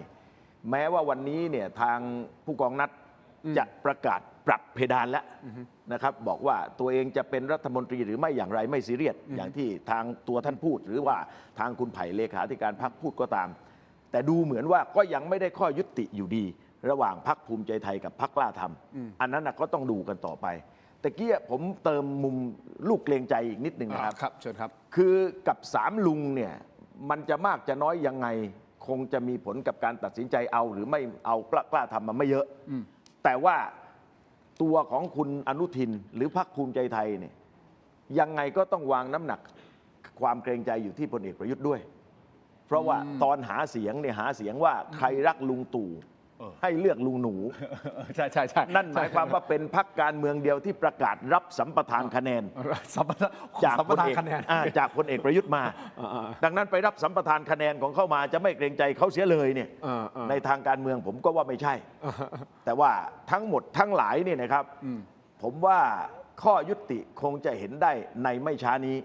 แม้ว่าวันนี้เนี่ยทางผู้กองนัดจะประกาศปรับเพดานแล้วนะครับบอกว่าตัวเองจะเป็นรัฐมนตรีหรือไม่อย่างไรไม่ซีเรียสอย่างที่ทางตัวท่านพูด หรือว่าทางคุณไผ่เลขาธิการพรรคพูดก็ตาม แต่ดูเหมือนว่าก็ยังไม่ได้ข้อยุติอยู่ดี ระหว่างพรรคภูมิใจไทยกับพรรคกล้าทำอันนั้นก็ต้องดูกันต่อไปแต่กี้ผมเติมมุมลูกเกรงใจอีกนิดหนึ่งนะครับครับเชิญครับคือกับ3 ลุงเนี่ยมันจะมากจะน้อยยังไงคงจะมีผลกับการตัดสินใจเอาหรือไม่เอากล้าทำมันไม่เยอะแต่ว่าตัวของคุณอนุทินหรือพรรคภูมิใจไทยเนี่ยยังไงก็ต้องวางน้ำหนักความเกรงใจอยู่ที่พลเอกประยุทธ์ด้วย เพราะว่าตอนหาเสียงเนี่ยหาเสียงว่าใครรักลุงตู่ให้เลือกลุงหนูใช่ใช่ใช่นั่นหมายความว่าเป็นพรรคการเมืองเดียวที่ประกาศรับสัมปทานคะแนนจากพลเอกจากพลเอกประยุทธ์มาดังนั้นไปรับสัมปทานคะแนนของเข้ามาจะไม่เกรงใจเขาเสียเลยเนี่ยในทางการเมืองผมก็ว่าไม่ใช่แต่ว่าทั้งหมดทั้งหลายเนี่ยนะครับผมว่าข้อยุติคงจะเห็นได้ในไม่ช้านี้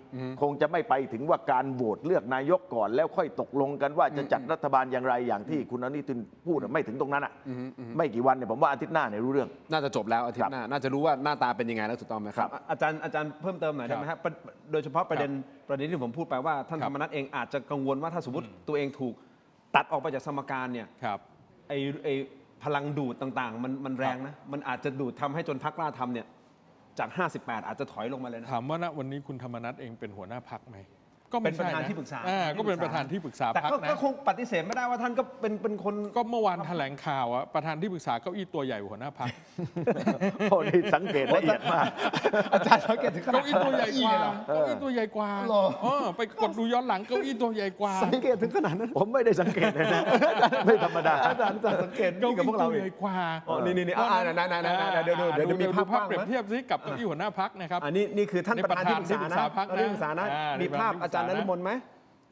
คงจะไม่ไปถึงว่าการโหวตเลือกนายกก่อนแล้วค่อยตกลงกันว่าจะจัดรัฐบาลอย่างไรอย่างที่คุณอนุทินพูดไม่ถึงตรงนั้นไม่กี่วันเนี่ยผมว่าอาทิตย์หน้าเนี่ยรู้เรื่องน่าจะจบแล้วอาทิตย์หน้าน่าจะรู้ว่าหน้าตาเป็นยังไงแล้วถูกต้องไหมครับอาจารย์เพิ่มเติมหน่อยได้ไหมครับโดยเฉพาะประเด็นที่ผมพูดไปว่าท่านธรรมนัสเองอาจจะกังวลว่าถ้าสมมติตัวเองถูกตัดออกไปจากสมการเนี่ยไอพลังดูดต่างๆมันแรงนะมันอาจจะดูดทำให้จนพรรคกล้าทำเนี่ยจาก58อาจจะถอยลงมาเลยนะถามว่าณวันนี้คุณธรรมนัสเองเป็นหัวหน้าพรรคไหมก็เป็นประธานที่ปรึกษาก็เป็นประธานที่ปรึกษาพรรคนะแต่ก็คงปฏิเสธไม่ได้ว่าท่านก็เป็นคนก็เมื่อวานแถลงข่าวประธานที่ปรึกษาเก้าอี้ตัวใหญ่หัวหน้าพรรคโอ้นี่สังเกตละเอียดมากอาจารย์สังเกตถึงเก้าอี้ตัวใหญ่กว่าเก้าอี้ตัวใหญ่กว่าไปกดดูย้อนหลังเก้าอี้ตัวใหญ่กว่าสังเกตถึงขนาดนั้นผมไม่ได้สังเกตเลยนะไม่ธรรมดาอาจารย์สังเกตเก้าอี้ตัวใหญ่กว่านี่เดี๋ยวมีภาพเปรียบเทียบซิกับเก้าอี้หัวหน้าพรรคนะครับนี่คือท่านประธานที่ปรึกษาพรรคนะมีภาพอาจารย์นฤมลไหม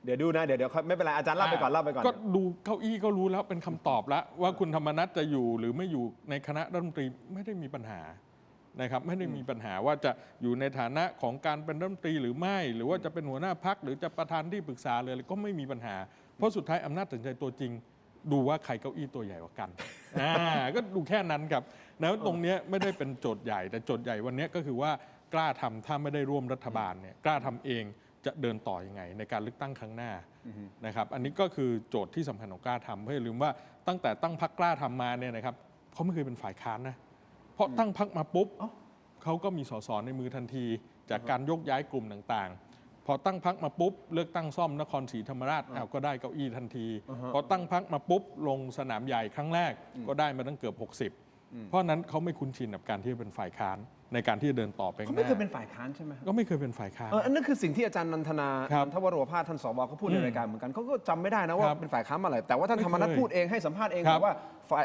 เดี๋ยวดูนะเดี๋ยวไม่เป็นไรอาจารย์เล่าไปก่อนก็ดูเก้าอี้ก็รู้แล้วเป็นคำตอบแล้วว่าคุณธรรมนัสจะอยู่หรือไม่อยู่ในคณะรัฐมนตรีไม่ได้มีปัญหานะครับไม่ได้มีปัญหาว่าจะอยู่ในฐานะของการเป็นรัฐมนตรีหรือไม่หรือว่าจะเป็นหัวหน้าพรรคหรือจะประธานที่ปรึกษาเลยก็ไม่มีปัญหาเพราะสุดท้ายอำนาจตัดสินใจตัวจริงดูว่าใครเก้าอี้ตัวใหญ่กว่ากันก็ดูแค่นั้นครับแล้วตรงนี้ไม่ได้เป็นโจทย์ใหญ่แต่โจทย์ใหญ่วันนี้ก็คือว่ากล้าทำถ้าไม่ได้ร่วมรัฐบาลเนี่ยกล้าทำเองจะเดินต่อยังไงในการเลือกตั้งครั้งหน้านะครับอันนี้ก็คือโจทย์ที่สำคัญของกล้าทำเพื่อลืมว่าตั้งแต่ตั้งพรรคกล้าทำมาเนี่ยนะครับเขาไม่เคยเป็นฝ่ายค้านนะเพราะตั้งพรรคมาปุ๊บเขาก็มีสสในมือทันทีจากการยกย้ายกลุ่มต่างๆพอตั้งพรรคมาปุ๊บเลือกตั้งซ่อมนครศรีธรรมราชก็ได้เก้าอี้ทันทีพอตั้งพรรคมาปุ๊บลงสนามใหญ่ครั้งแรกก็ได้มาตั้งเกือบ60 เพราะนั้นเขาไม่คุ้นชินกับการที่จะเป็นฝ่ายค้านในการที่จะเดินต่อไปข้างห เขา น้า ไม่เคยเป็นฝ่ายค้านใช่ไหมครับ ก็ไม่เคยเป็นฝ่ายค้าน อันนั้นคือสิ่งที่อาจารย์นันทนา ครับ ทวโรภาสท่านสวเขาพูดในรายการเหมือนกันเขาก็จำไม่ได้นะว่า ครับ เป็นฝ่ายค้านมาอะไรแต่ว่าท่าน ไม่ ธรรมนัฐ เคย พูดเองให้สัมภาษณ์เอง ครับ บอกว่าฝ่าย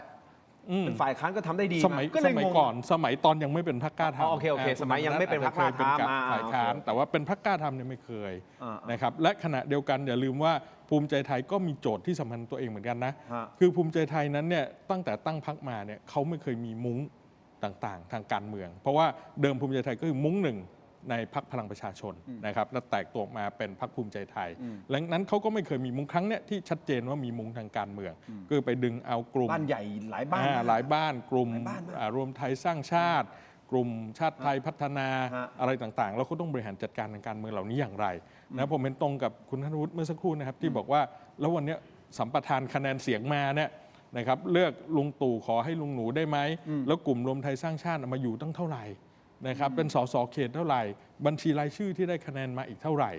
อืม เป็นฝ่ายค้านก็ทำได้ดี สมัย ก็เลย สมัย งง ก่อนสมัยตอนยังไม่เป็นพรรคกล้า อ๋อ ทำ โอเคโอเคสมัยยังไม่เป็นพรรคกล้าทำ อจจะเคยเป็นฝ่ายค้าน โอเค แต่ว่าเป็นพรรคกล้าทำเนี่ยไม่เคย อ่า นะครับและขณะเดียวกันอย่าลืมว่าภูมิใจไทยก็มีโจทย์ที่สำคัญตัวเองเหมือนกันนะ ฮะ คือภูมิใจไทยนั้นเนี่ยตั้งแต่ตั้งพรรคมาเนี่ยเขาไม่เคยมีมุ้งต่างๆ ทางการเมือง เพราะว่าเดิมภูมิใจไทยก็คือมุ้งหนึ่งในพรรคพลังประชาชนนะครับแล้วแตกตัวออกมาเป็นพรรคภูมิใจไทยหลังนั้นเขาก็ไม่เคยมีมุ้งครั้งเนี้ยที่ชัดเจนว่ามีมุ้งทางการเมืองก็ไปดึงเอากลุ่ม บ้านใหญ่หลายบ้าน หลายบ้านกลุ่ม หลายบ้านมาก รวมไทยสร้างชาติ กลุ่มชาติไทยพัฒนา ฮะ อะไรต่างๆ แล้วก็ต้องบริหารจัดการทางการเมืองเหล่านี้อย่างไรนะผมเห็นตรงกับคุณธนวุฒิเมื่อสักครู่นะครับที่บอกว่าแล้ววันเนี้ยสัมปทานคะแนนเสียงมาเนี่ยนะครับเลือกลุงตู่ขอให้ลุงหนูได้ไหมแล้วกลุ่มรวมไทยสร้างชาติมาอยู่ตั้งเท่าไหร่นะครับเป็นสสเขตเท่าไหร่ บัญชีรายชื่อที่ได้คะแนนมาอีกเท่าไหร่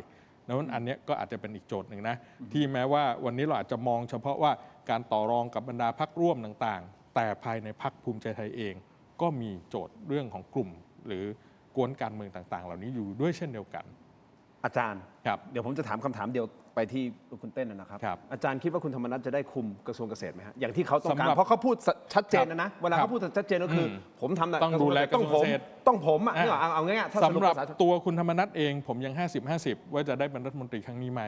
แล้วอันเนี้ยก็อาจจะเป็นอีกโจทย์หนึ่งนะที่แม้ว่าวันนี้เราอาจจะมองเฉพาะว่าการต่อรองกับบรรดาพรรคร่วมต่างๆ แต่ภายในพรรคภูมิใจไทยเอง ก็มีโจทย์เรื่องของกลุ่ม หรือกวนการเมืองต่างๆ เหล่านี้อยู่ด้วยเช่นเดียวกัน อาจารย์ ครับ เดี๋ยวผมจะถามคำถามเดียวไปที่คุณเต้นนะครับ ครับ อาจารย์คิดว่าคุณธรรมนัฐจะได้คุมกระทรวงเกษตรไหมฮะอย่างที่เขาต้องการ สำหรับ เพราะเขาพูดชัดเจนนะเวลา ครับ เขาพูดชัดเจนก็คืออผมทำ ต้องดูแลกระทรวงเกษตร ต้องผมอ่ะนี่เอาง่ายๆถ้า สำหรับ ภาษา ตัวคุณธรรมนัฐเองผมยัง 50-50 ว่าจะได้เป็นรัฐมนตรีครั้งนี้ไหม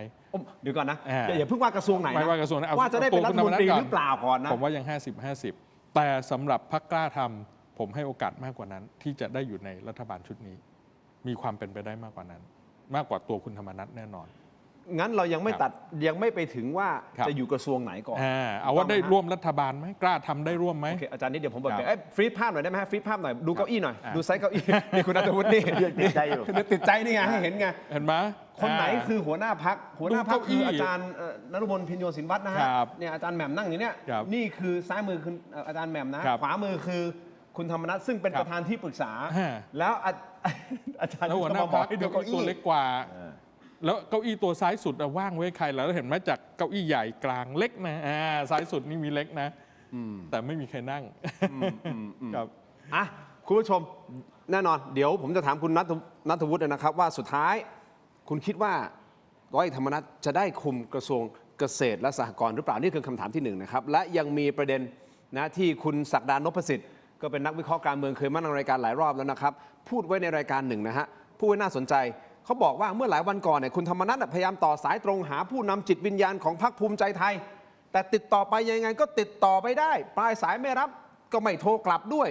เดี๋ยวก่อนนะ อ่า อย่าเพิ่งว่ากระทรวงไหนนะ ไม่ว่ากระทรวงไหนเอา ว่าจะได้เป็นรัฐมนตรี ตัวคุณธรรมนัสก่อน หรือเปล่าก่อนนะ ผมว่ายัง 50-50 แต่สำหรับพรรคกล้าทำผมให้โอกาสมากกว่านั้น ที่จะได้อยู่ในรัฐบาลชุดนี้ มีความเป็นไปได้มากกว่านั้น มากกว่าตัวคุณธรรมนัฐแน่นอน งั้นเรายังไม่ ครับ ตัดยังไม่ไปถึงว่า ครับ จะอยู่กระทรวงไหนก่อน เอาว่าได้ร่วมรัฐบาลไหมกล้าทำได้ร่วมไหม โอเคอาจารย์นี่เดี๋ยวผมบอก ครับ ฟรีดภาพหน่อยได้ไหมฮะฟรีดภาพหน่อยดูเก้าอี้หน่อย อ่า ดูไซส์เก้าอี้ นี่คุณนัทวุฒินี่ ติดใจอยู่ ติดใจนี่ไงให้เห็นไง เห็นไหม คนไหนคือหัวหน้าพักหัวหน้าพัก ดูเก้าอี้ คืออาจารย์นฤมลพิญโยศินวัฒน์นะฮะ ครับ เนี่ยอาจารย์แหม่มนั่งอยู่เนี่ย ครับ นี่คือซ้ายมือคืออาจารย์แหม่มนะครับ ขวามือคือคุณธรรมนัฐซึ่งเป็น ครับ ประธานที่ปรึกษา ฮะ แล้วอาจารย์ แล้วหัวหน้า ก็ม พร บ ร อก ค ให้ดู เก้า เก้า อี้ตัว อี้ เล็กกว่า แล้วเก้าอี้ตัวซ้ายสุดอะว่างไว้ใครแล้วเห็นไหมจากเก้าอี้ใหญ่กลางเล็กนะซ้ายสุดนี่มีเล็กนะแต่ไม่มีใครนั่งครับ อ่ะคุณผู้ชมแน่นอน เดี๋ยวผมจะถามคุณนัทวุฒินะครับ ว่าสุดท้ายคุณคิดว่าร้อยเอกธรรมนัฐจะได้คุมกระทรวงเกษตรและสหกรณ์หรือเปล่านี่คือคำถามที่หนึ่งนะครับและยังมีประเด็นนะที่คุณศักดานพสิทธิ์ก็เป็นนักวิเคราะห์การเมืองเคยมาในรายการหลายรอบแล้วนะครับพูดไว้ในรายการหนึ่งนะฮะพูดไว้น่าสนใจเขาบอกว่าเมื่อหลายวันก่อนเนี่ยคุณธรรมนัฐพยายามต่อสายตรงหาผู้นำจิตวิญญาณของพรรคภูมิใจไทย แต่ติดต่อไปยังไงก็ติดต่อไปได้ ปลายสายไม่รับก็ไม่โทรกลับด้วย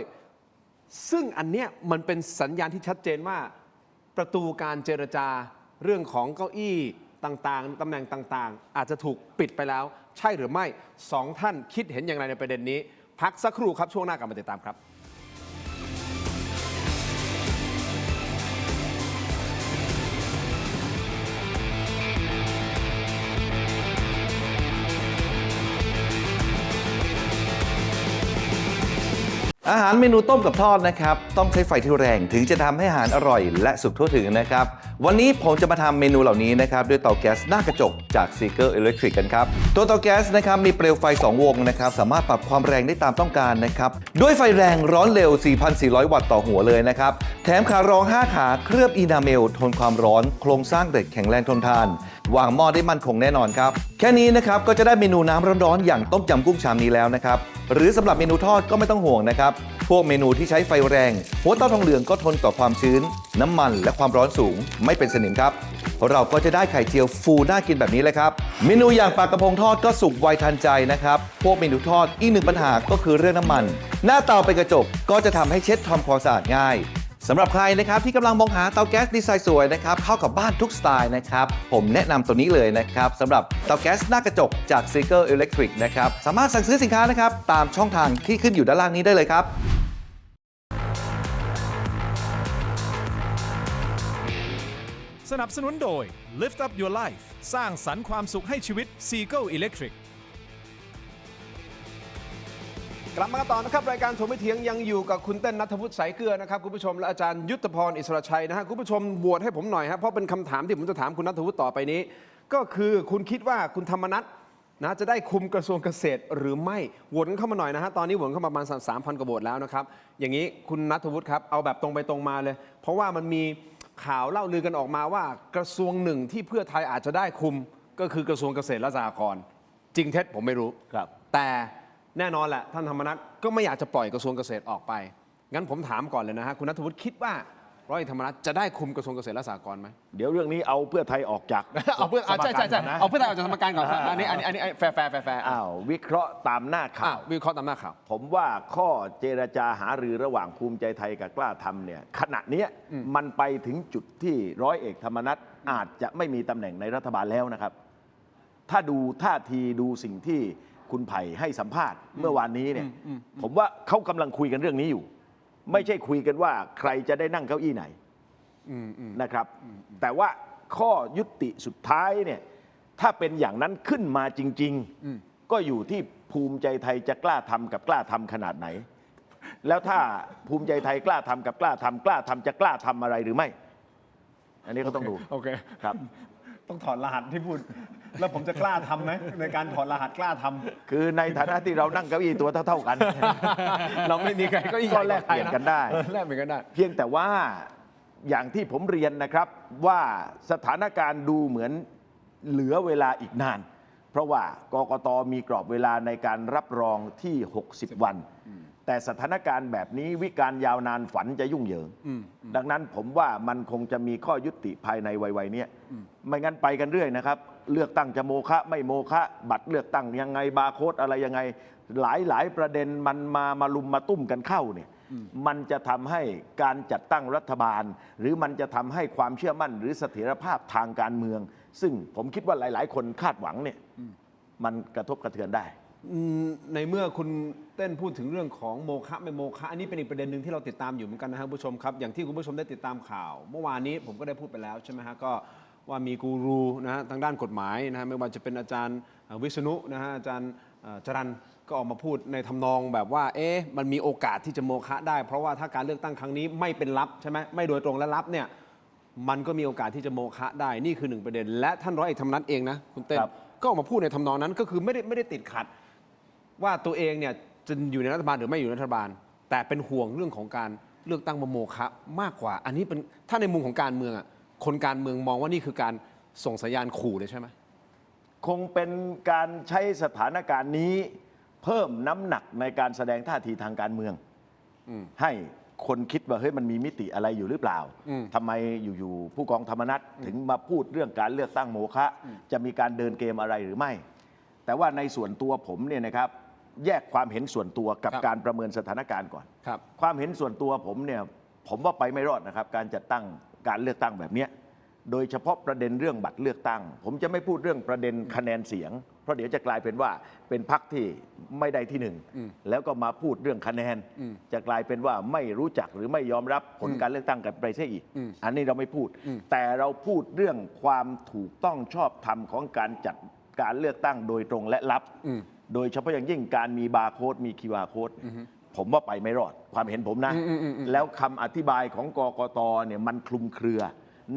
ซึ่งอันเนี้ยมันเป็นสัญญาณที่ชัดเจนว่า ประตูการเจรจาเรื่องของเก้าอี้ต่างๆตำแหน่งต่างๆ อาจจะถูกปิดไปแล้ว ใช่หรือไม่สองท่านคิดเห็นอย่างไรในประเด็นนี้ พักสักครู่ครับช่วงหน้ากลับมาติดตามครับ อาหารเมนูต้มกับทอดนะครับต้องใช้ไฟที่แรงถึงจะทำให้อาหารอร่อยและสุกทั่วถึงนะครับวันนี้ผมจะมาทำเมนูเหล่านี้นะครับด้วยเตาแก๊สหน้ากระจกจาก Seeker Electric กันครับตัวเตาแก๊สนะครับมีเปลวไฟ2วงนะครับสามารถปรับความแรงได้ตามต้องการนะครับด้วยไฟแรงร้อนเร็ว 4,400 วัตต์ต่อหัวเลยนะครับแถมขารอง5ขาเคลือบอีนาเมลทนความร้อนโครงสร้างเหล็กแข็งแรงทนทานวางหม้อได้มั่นคงแน่นอนครับแค่นี้นะครับก็จะได้เมนูน้ำร้อนๆอย่างต้มยำกุ้งชามนี้แล้วนะครับหรือสำหรับเมนูทอดก็ไม่ต้องห่วงนะครับพวกเมนูที่ใช้ไฟแรงหัวเตาทองเหลืองก็ทนต่อความชื้นน้ำมันและความร้อนสูงไม่เป็นสนิมครับเราก็จะได้ไข่เจียวฟูน่ากินแบบนี้เลยครับเมนูอย่างปลากระพงทอดก็สุกไวทันใจนะครับพวกเมนูทอดอีกหนึ่งปัญหาก็คือเรื่องน้ำมันหน้าเตาเป็นกระจกก็จะทำให้เช็ดทำความสะอาดง่ายสำหรับใครนะครับที่กำลังมองหาเตาแก๊สดีไซน์สวยนะครับเข้ากับบ้านทุกสไตล์นะครับผมแนะนำตัวนี้เลยนะครับสำหรับเตาแก๊สหน้ากระจกจาก Seeker Electric นะครับสามารถสั่งซื้อสินค้านะครับตามช่องทางที่ขึ้นอยู่ด้านล่างนี้ได้เลยครับ สนับสนุนโดย Lift Up Your Life สร้างสรรค์ความสุขให้ชีวิต Seagull Electric กลับมาต่อนะครับรายการถกไม่เถียงยังอยู่กับคุณเต้นณัฐวุฒิสายเกลือนะครับคุณผู้ชมและอาจารย์ยุทธพรอิสระชัยนะฮะคุณผู้ชมบวชให้ผมหน่อยฮะเพราะเป็นคำถามที่ผมจะถามคุณณัฐวุฒิต่อไปนี้ ก็คือคุณคิดว่าคุณธรรมนัฐ นะจะได้คุมกระทรวงเกษตรหรือไม่โหวตกันเข้ามาหน่อยนะฮะตอนนี้โหวตเข้ามาประมาณ 3,000 กว่าโหวตแล้วนะครับอย่างนี้คุณณัฐวุฒิครับเอาแบบตรงไปตรงมาเลย เพราะว่ามันมีข่าวเล่าลือกันออกมาว่ากระทรวงหนึ่งที่เพื่อไทยอาจจะได้คุมก็คือกระทรวงเกษตรและสหกรณ์จริงเท็จผมไม่รู้ ครับ แต่แน่นอนแหละท่านธรรมนัสก็ไม่อยากจะปล่อยกระทรวงเกษตรออกไปงั้นผมถามก่อนเลยนะฮะคุณณัฐวุฒิคิดว่าร้อยเอกธรรมนัสจะได้คุมกระทรวงเกษตรและสหกรณ์ไหม เดี๋ยวเรื่องนี้เอาเพื่อไทยออกจาก เอาเพื่อใช่นะ เอาเพื่อไทยออกจากสมการก่อนอันนี้แฟร์อ้าววิเคราะห์ตามหน้าข่าว วิเคราะห์ตามหน้าข่าว ผมว่าข้อเจรจาหารือระหว่างภูมิใจไทยกับกล้าทำเนี่ยขณะเนี้ยมันไปถึงจุดที่ร้อยเอกธรรมนัฐอาจจะไม่มีตำแหน่งในรัฐบาลแล้วนะครับ ถ้าดูท่าทีดูสิ่งที่คุณไผ่ให้สัมภาษณ์เมื่อวานนี้เนี่ยผมว่าเขากำลังคุยกันเรื่องนี้อยู่ ไม่ใช่คุยกันว่าใครจะได้นั่งเก้าอี้ไหนนะครับ แต่ว่าข้อยุติสุดท้ายเนี่ยถ้าเป็นอย่างนั้นขึ้นมาจริงๆก็อยู่ที่ภูมิใจไทยจะกล้าทำกับกล้าทำขนาดไหน แล้วถ้าภูมิใจไทยกล้าทำกับกล้าทำกล้าทำจะกล้าทำอะไรหรือไม่ อันนี้ก็ต้องดู โอเค ครับ ต้องถอดรหัสที่พูด แล้วผมจะกล้าทำไหมในการถอดรหัสกล้าทำ คือในฐานะที่เรานั่งเก้าอี้ตัวเท่าๆกัน เราไม่มีใครก็อีก ก็แลกเปลี่ยนกันได้ แลกเปลี่ยนกันได้ เพียงแต่ว่าอย่างที่ผมเรียนนะครับว่าสถานการณ์ดูเหมือนเหลือเวลาอีกนาน เพราะว่ากกตมีกรอบเวลาในการรับรองที่ 60 วัน แต่สถานการณ์แบบนี้วิการยาวนานฝันจะยุ่งเหยิง ดังนั้นผมว่ามันคงจะมีข้อยุติภายในวัยๆเนี้ยไม่งั้นไปกันเรื่อยนะครับ เลือกตั้งจะโมฆะไม่โมฆะบัตรเลือกตั้งยังไงบาร์โค้ดอะไรยังไงหลายประเด็นมันมาลุมมาตุ้มกันเข้าเนี่ยมันจะทำให้การจัดตั้งรัฐบาล หรือมันจะทำให้ความเชื่อมั่นหรือเสถียรภาพทางการเมือง ซึ่งผมคิดว่าหลายๆ คนคาดหวังเนี่ยมันกระทบกระเทือนได้ ในเมื่อคุณเต้นพูดถึงเรื่องของโมฆะไม่โมฆะอันนี้เป็นอีกประเด็นหนึ่งที่เราติดตามอยู่เหมือนกันนะครับคุณผู้ชมครับอย่างที่คุณผู้ชมได้ติดตามข่าว เมื่อวานนี้ผมก็ได้พูดไปแล้วใช่ไหมฮะก็ว่ามีกูรูนะฮะทางด้านกฎหมายนะฮะไม่ว่าจะเป็นอาจารย์วิษณุนะฮะอาจารย์จรัญก็ออกมาพูดในทำนองแบบว่ามันมีโอกาสที่จะโมฆะได้ เพราะว่าถ้าการเลือกตั้งครั้งนี้ไม่เป็นลับใช่ไหมไม่โดยตรงและลับเนี่ยมันก็มีโอกาสที่จะโมฆะได้นี่คือหนึ่งประเด็นและท่านร้อยเอกธรรมนัสเองนะคุณเต้นก็ออกมาพูดในทำนองนั้นก็คือไม่ได้ติดขัดว่าตัวเองเนี่ยจะอยู่ในรัฐบาลหรือไม่อยู่ในรัฐบาลแต่เป็นห่วงเรื่องของการเลือกตั้งโมฆะมากกว่าอันนี้เป็นถ้าในมุมของการเมืองอ่ะคนการเมืองมองว่านี่คือการส่งสัญญาณขู่เลยใช่ไหมคงเป็นการใช้สถานการณ์นี้เพิ่มน้ำหนักในการแสดงท่าทีทางการเมืองให้คนคิดว่าเฮ้ยมันมีมิติอะไรอยู่หรือเปล่าทำไมอยู่ๆผู้กองธรรมนัสถึงมาพูดเรื่องการเลือกตั้งโมฆะจะมีการเดินเกมอะไรหรือไม่แต่ว่าในส่วนตัวผมเนี่ยนะครับแยกความเห็นส่วนตัวกับการประเมินสถานการณ์ก่อนความเห็นส่วนตัวผมเนี่ยผมว่าไปไม่รอดนะครับการจัดตั้งการเลือกตั้งแบบนี้โดยเฉพาะประเด็นเรื่องบัตรเลือกตั้งผมจะไม่พูดเรื่องประเด็นคะแนนเสียงเพราะเดี๋ยวจะกลายเป็นว่าเป็นพรรคที่ไม่ได้ที่หนึ่งแล้วก็มาพูดเรื่องคะแนนจะกลายเป็นว่าไม่รู้จักหรือไม่ยอมรับผลการเลือกตั้งกันไปเสียอีกอันนี้เราไม่พูดแต่เราพูดเรื่องความถูกต้องชอบธรรมของการจัดการเลือกตั้งโดยตรงและลับโดยเฉพาะอย่างยิ่งการมีบาร์โค้ดมี QR โค้ดผมว่าไปไม่รอดความเห็นผมนะแล้วคำอธิบายของกกตเนี่ยมันคลุมเครือ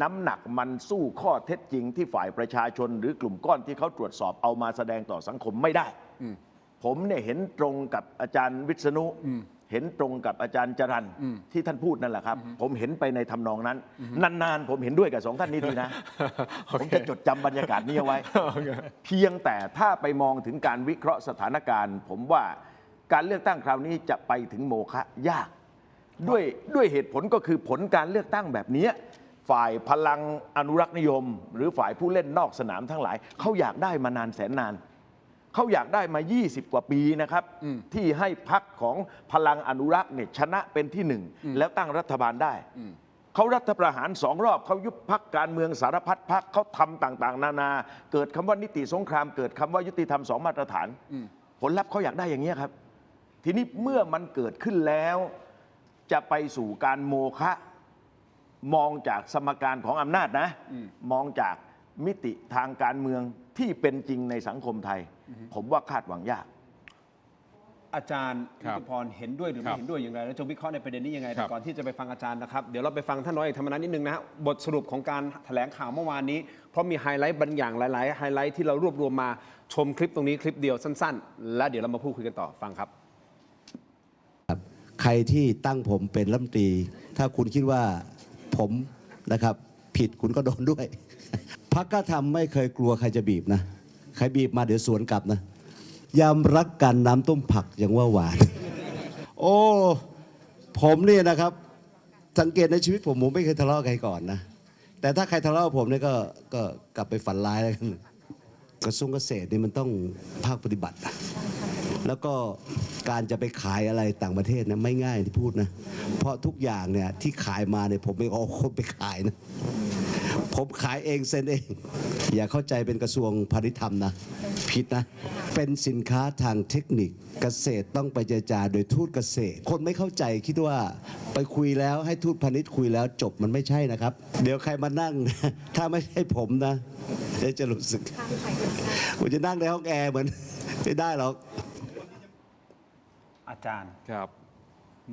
น้ำหนักมันสู้ข้อเท็จจริงที่ฝ่ายประชาชนหรือกลุ่มก้อนที่เขาตรวจสอบเอามาแสดงต่อสังคมไม่ได้ผมเนี่ยเห็นตรงกับอาจารย์วิษณุเห็นตรงกับอาจารย์จรัญที่ท่านพูดนั่นแหละครับผมเห็นไปในทำนองนั้นนานๆผมเห็นด้วยกับสองท่านนี้ทีนะ ผมจะจดจำบรรยากาศนี้เอาไว้ เพียงแต่ถ้าไปมองถึงการวิเคราะห์สถานการณ์ผมว่าการเลือกตั้งคราวนี้จะไปถึงโมฆะยากด้วยเหตุผลก็คือผลการเลือกตั้งแบบนี้ฝ่ายพลังอนุรักษ์นิยมหรือฝ่ายผู้เล่นนอกสนามทั้งหลายเขาอยากได้มานานแสนนานเขาอยากได้มา20 กว่าปีนะครับที่ให้พรรคของพลังอนุรักษ์เนี่ยชนะเป็นที่หนึ่งแล้วตั้งรัฐบาลได้เขารัฐประหาร2 รอบเขายุบพรรคการเมืองสารพัดพรรคเขาทำต่างๆนานาเกิดคำว่านิติสงครามเกิดคำว่ายุติธรรม2 มาตรฐานผลลัพธ์เขาอยากได้อย่างนี้ครับทีนี้เมื่อมันเกิดขึ้นแล้วจะไปสู่การโมฆะมองจากสมการของอำนาจนะมองจากมิติทางการเมืองที่เป็นจริงในสังคมไทยผมว่าคาดหวังยาก อาจารย์ ครั ยุ บ ทธพรเห็นด้วยหรือ ครั ไม่ บ เห็นด้วยอย่างไรแล้วจะวิเคราะห์ในประเด็นนี้ยังไง ครั แต่ บ ก่อนที่จะไปฟังอาจารย์นะครับเดี๋ยวเราไปฟังท่านร้อยเอกธรรมนัสนิดนึงนะฮะบทสรุปของการแถลงข่าวเมื่อวานนี้เพราะมีไฮไลท์บางอย่างหลายๆไฮไลท์ที่เรารวบรวมมาชมคลิปตรงนี้คลิปเดียวสั้นๆ และเดี๋ยวเรามาพูดคุยกันต่อฟังครับ ใครที่ตั้งผมเป็นรัฐมนตรี ถ้าคุณคิดว่าผมนะครับผิดคุณก็โดนด้วย พรรคกล้าทำไม่เคยกลัวใครจะบีบนะ ใครบีบมาเดี๋ยวสวนกลับนะยำรักกันน้ำต้มผักยังว่าหวาน โอ้ผมเนี่ยนะครับ สังเกตในชีวิตผมไม่เคยทะเลาะกับใครก่อนนะ แต่ถ้าใครทะเลาะกับผมเนี่ยก็กลับไปฝันร้ายแล้วกันกระทรวงเกษตรนี่มันต้องภาคปฏิบัตินะแล้วก็การจะไปขายอะไรต่างประเทศนะไม่ง่ายที่พูดนะ เพราะทุกอย่างเนี่ยที่ขายมาเนี่ยผมไม่เอาคนไปขายนะ ผมขายเองเซ็นเอง อย่าเข้าใจเป็นกระทรวงพาณิชย์ธรรมนะ ผิดนะ เป็นสินค้าทางเทคนิคเกษตรต้องไปเจรจาโดยทูตเกษตร คนไม่เข้าใจคิดว่าไปคุยแล้วให้ทูตพาณิชย์คุยแล้วจบมันไม่ใช่นะครับ เดี๋ยวใครมานั่ง ถ้าไม่ใช่ผมนะเดี๋ยวจะรู้สึกผมจะนั่งในห้องแอร์เหมือน ไม่ได้หรอก อาจารย์ ครับ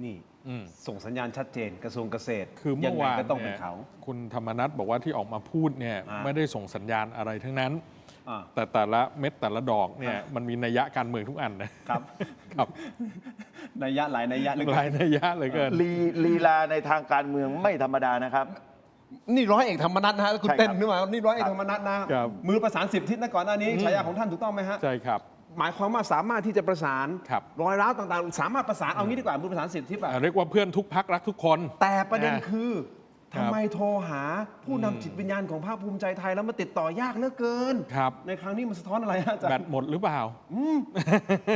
นี่ อืม ส่งสัญญาณชัดเจนกระทรวงเกษตร คือ ยั เมื่อ ไง วาน ก็ต้องเป็ เนี่ น ย เขา คุณธรรมนัฐบอกว่าที่ออกมาพูดเนี่ย อ่า ไม่ได้ส่งสัญญาณอะไรทั้งนั้น อ่า แต่แต่ละเม็ดแต่ละดอกเนี่ย อ่ามั มันมีนัยยะการเมืองทุกอันนะครับ ครับ นัยยะหลายนัยยะเหลย หลายนัยยะเหลยเกิน ลีลาในทางการเมืองไม่ธรรมดานะครับ นี่ร้อยเอกธรรมนัฐนะฮะคุณ ใช่ครับ เต้นนึกว่านี่ร้อยเอกธรรมนัฐนะครับ มือประสาน10 ทิศนะก่อนหน้านี้ฉายาของท่านถูกต้องไหมฮะ ใช่ครับ หมายความว่าสามารถที่จะประสาน ครับ รอยร้าวต่างๆ สามารถประสานเอางี้ดีกว่ามือประสาน10 ทิศอะ เรียกว่าเพื่อนทุกพักรักทุกคน แต่ประเด็นคือ ครั ทำ บ ไมโทรหาผู้นำจิตวิญญาณของภาคภูมิใจไทยแล้วมาติดต่อยากเหลือเกิน ครับ ในครั้งนี้มันสะท้อนอะไรฮะอาจาร แบต ย์ หมดหรือเปล่า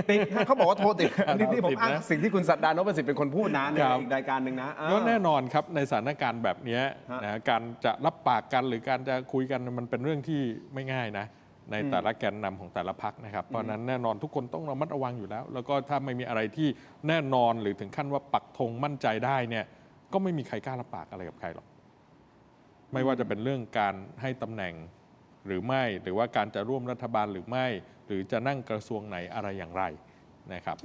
ติดฮะเขาบอกว่าโทรติดนี่ผม ติดนะ อ้างสิ่งที่คุณสัตดานพประสิทธิ์เป็นคนพูดนะใน ครับ อีกรายการหนึ่งนะ ก็แน่นอนครับในสถานการณ์แบบเนี้ย ฮะ นะการจะรับปากกันหรือการจะคุยกันมันเป็นเรื่องที่ไม่ง่ายนะ ในแต่ละแกนนำของแต่ละพักนะครับเพราะฉะนั้นแน่นอนทุกคนต้องระมัดระวังอยู่แล้ว แล้วก็ถ้าไม่มีอะไรที่แน่นอนหรือถึงขั้นว่าปักธงมั่นใจได้เนี่ยก็ไม่มีใครกล้ารับปากอะไรกับใครหรอกไม่ว่าจะเป็นเรื่องการให้ตำแหน่งหรือไม่หรือว่าการจะร่วมรัฐบาลหรือไม่ หรือจะนั่งกระทรวงไหนอะไรอย่างไรนะครับ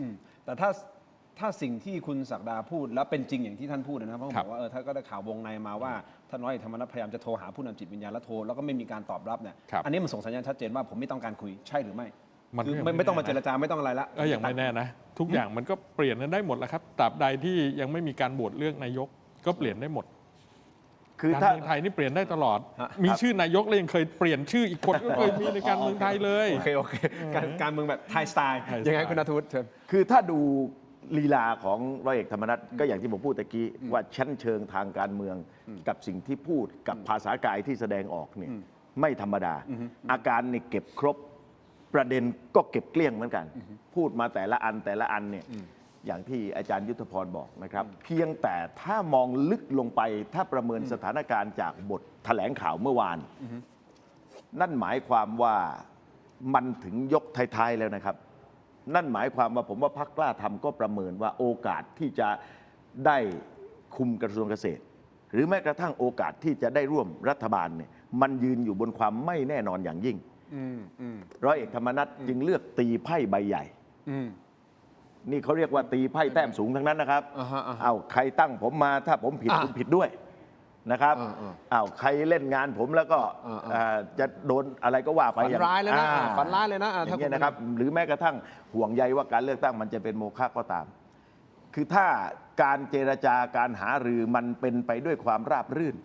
แต่ถ้าสิ่งที่คุณศักดาพูดแล้วเป็นจริงอย่างที่ท่านพูดนะครับเพราะผม ครับ บอกว่าท่านก็ได้ข่าววงในมาว่าท่านร้อยเอกธรรมนัฐพยายามจะโทรหาผู้นำจิตวิญญาณแล้วโทรแล้วก็ไม่มีการตอบรับเนี่ย ครับ อันนี้มันส่งสัญญาณชัดเจนว่าผมไม่ต้องการคุยใช่หรือไม่ มัน คือ ก็ยัง ไม่ต้องมา แน่นะ เจรจาไม่ต้องอะไรละ ก็ยังไม่แน่นะ ทุกอย่างมันก็เปลี่ยนกันได้หมดแล้วครับตราบใดที่ยังไม่มีการโหวตเลือกนายกก็เปลี่ยนได้หมด คือ การ ถ้า เมืองไทยนี่เปลี่ยนได้ตลอด มีชื่อนายกแล้วยังเคยเปลี่ยนชื่ออีกคนก็เคยมีในการเมืองไทยเลย โอเคการเมืองแบบไทยสไตล์ ไทยสไตล์ ยังไงคุณนัทวุฒิเชิญ คือถ้าดูลีลาของร้อยเอกธรรมนัฐก็อย่างที่ผมพูดตะกี้ว่าชั้นเชิงทางการเมืองกับสิ่งที่พูดกับภาษากายที่แสดงออกเนี่ยไม่ธรรมดา อาการเนี่ยเก็บครบประเด็นก็เก็บเกลี้ยงเหมือนกัน พูดมาแต่ละอันเนี่ยอย่างที่อาจารย์ยุทธพรบอกนะครับ เพียงแต่ถ้ามองลึกลงไปถ้าประเมินสถานการณ์จากบทแถลงข่าวเมื่อวาน นั่นหมายความว่ามันถึงยกท้ายๆแล้วนะครับ นั่นหมายความว่าผมว่าพรรคกล้าทำก็ประเมินว่าโอกาสที่จะได้คุมกระทรวงเกษตร หรือแม้กระทั่งโอกาสที่จะได้ร่วมรัฐบาลเนี่ยมันยืนอยู่บนความไม่แน่นอนอย่างยิ่งร้อยเอกธรรมนัฐจึงเลือกตีไพ่ใบใหญ่นี่เขาเรียกว่าตีไพ่แต้มสูงทั้งนั้นนะครับ อ่าฮะ เอาใครตั้งผมมาถ้าผมผิด อ่ะ คุณผิดด้วยนะครับ เอาใครเล่นงานผมแล้วก็จะโดนอะไรก็ว่าไป ฝันร้ายเลยนะฝันร้ายเลยนะ อ ถ้า ย่างเงี้ย คุณ นะครับ หรือแม้กระทั่งห่วงใยว่าการเลือกตั้งมันจะเป็นโมฆะก็ตาม คือถ้าการเจรจาการหารือมันเป็นไปด้วยความราบรื่น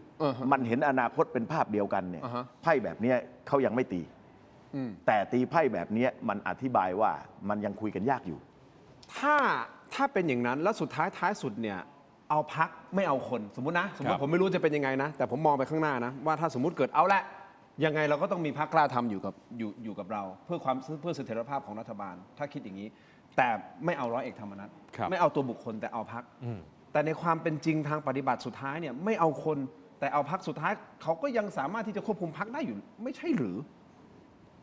มันเห็นอนาคตเป็นภาพเดียวกันเนี่ยไพ่แบบเนี้ยเขายังไม่ตี แต่ตีไพ่แบบเนี้ยมันอธิบายว่ามันยังคุยกันยากอยู่ ถ้าเป็นอย่างนั้นแล้วสุดท้ายสุดเนี่ยเอาพักไม่เอาคนสมมตินะสมม ครั ติ บ ผมไม่รู้จะเป็นยังไงนะ แต่ผมมองไปข้างหน้านะว่าถ้าสมมติเกิดเอาละยังไงเราก็ต้องมีพักกล้าทำอยู่กับเรา เพื่อเสถียรภาพของรัฐบาล ถ้าคิดอย่างนี้ แต่ไม่เอาร้อยเอกธรรมนัฐ ครับ ไม่เอาตัวบุคคลแต่เอาพัก แต่ในความเป็นจริงทางปฏิบัติสุดท้ายเนี่ยไม่เอาคนแต่เอาพักสุดท้ายเขาก็ยังสามารถที่จะควบคุมพักได้อยู่ไม่ใช่หรือ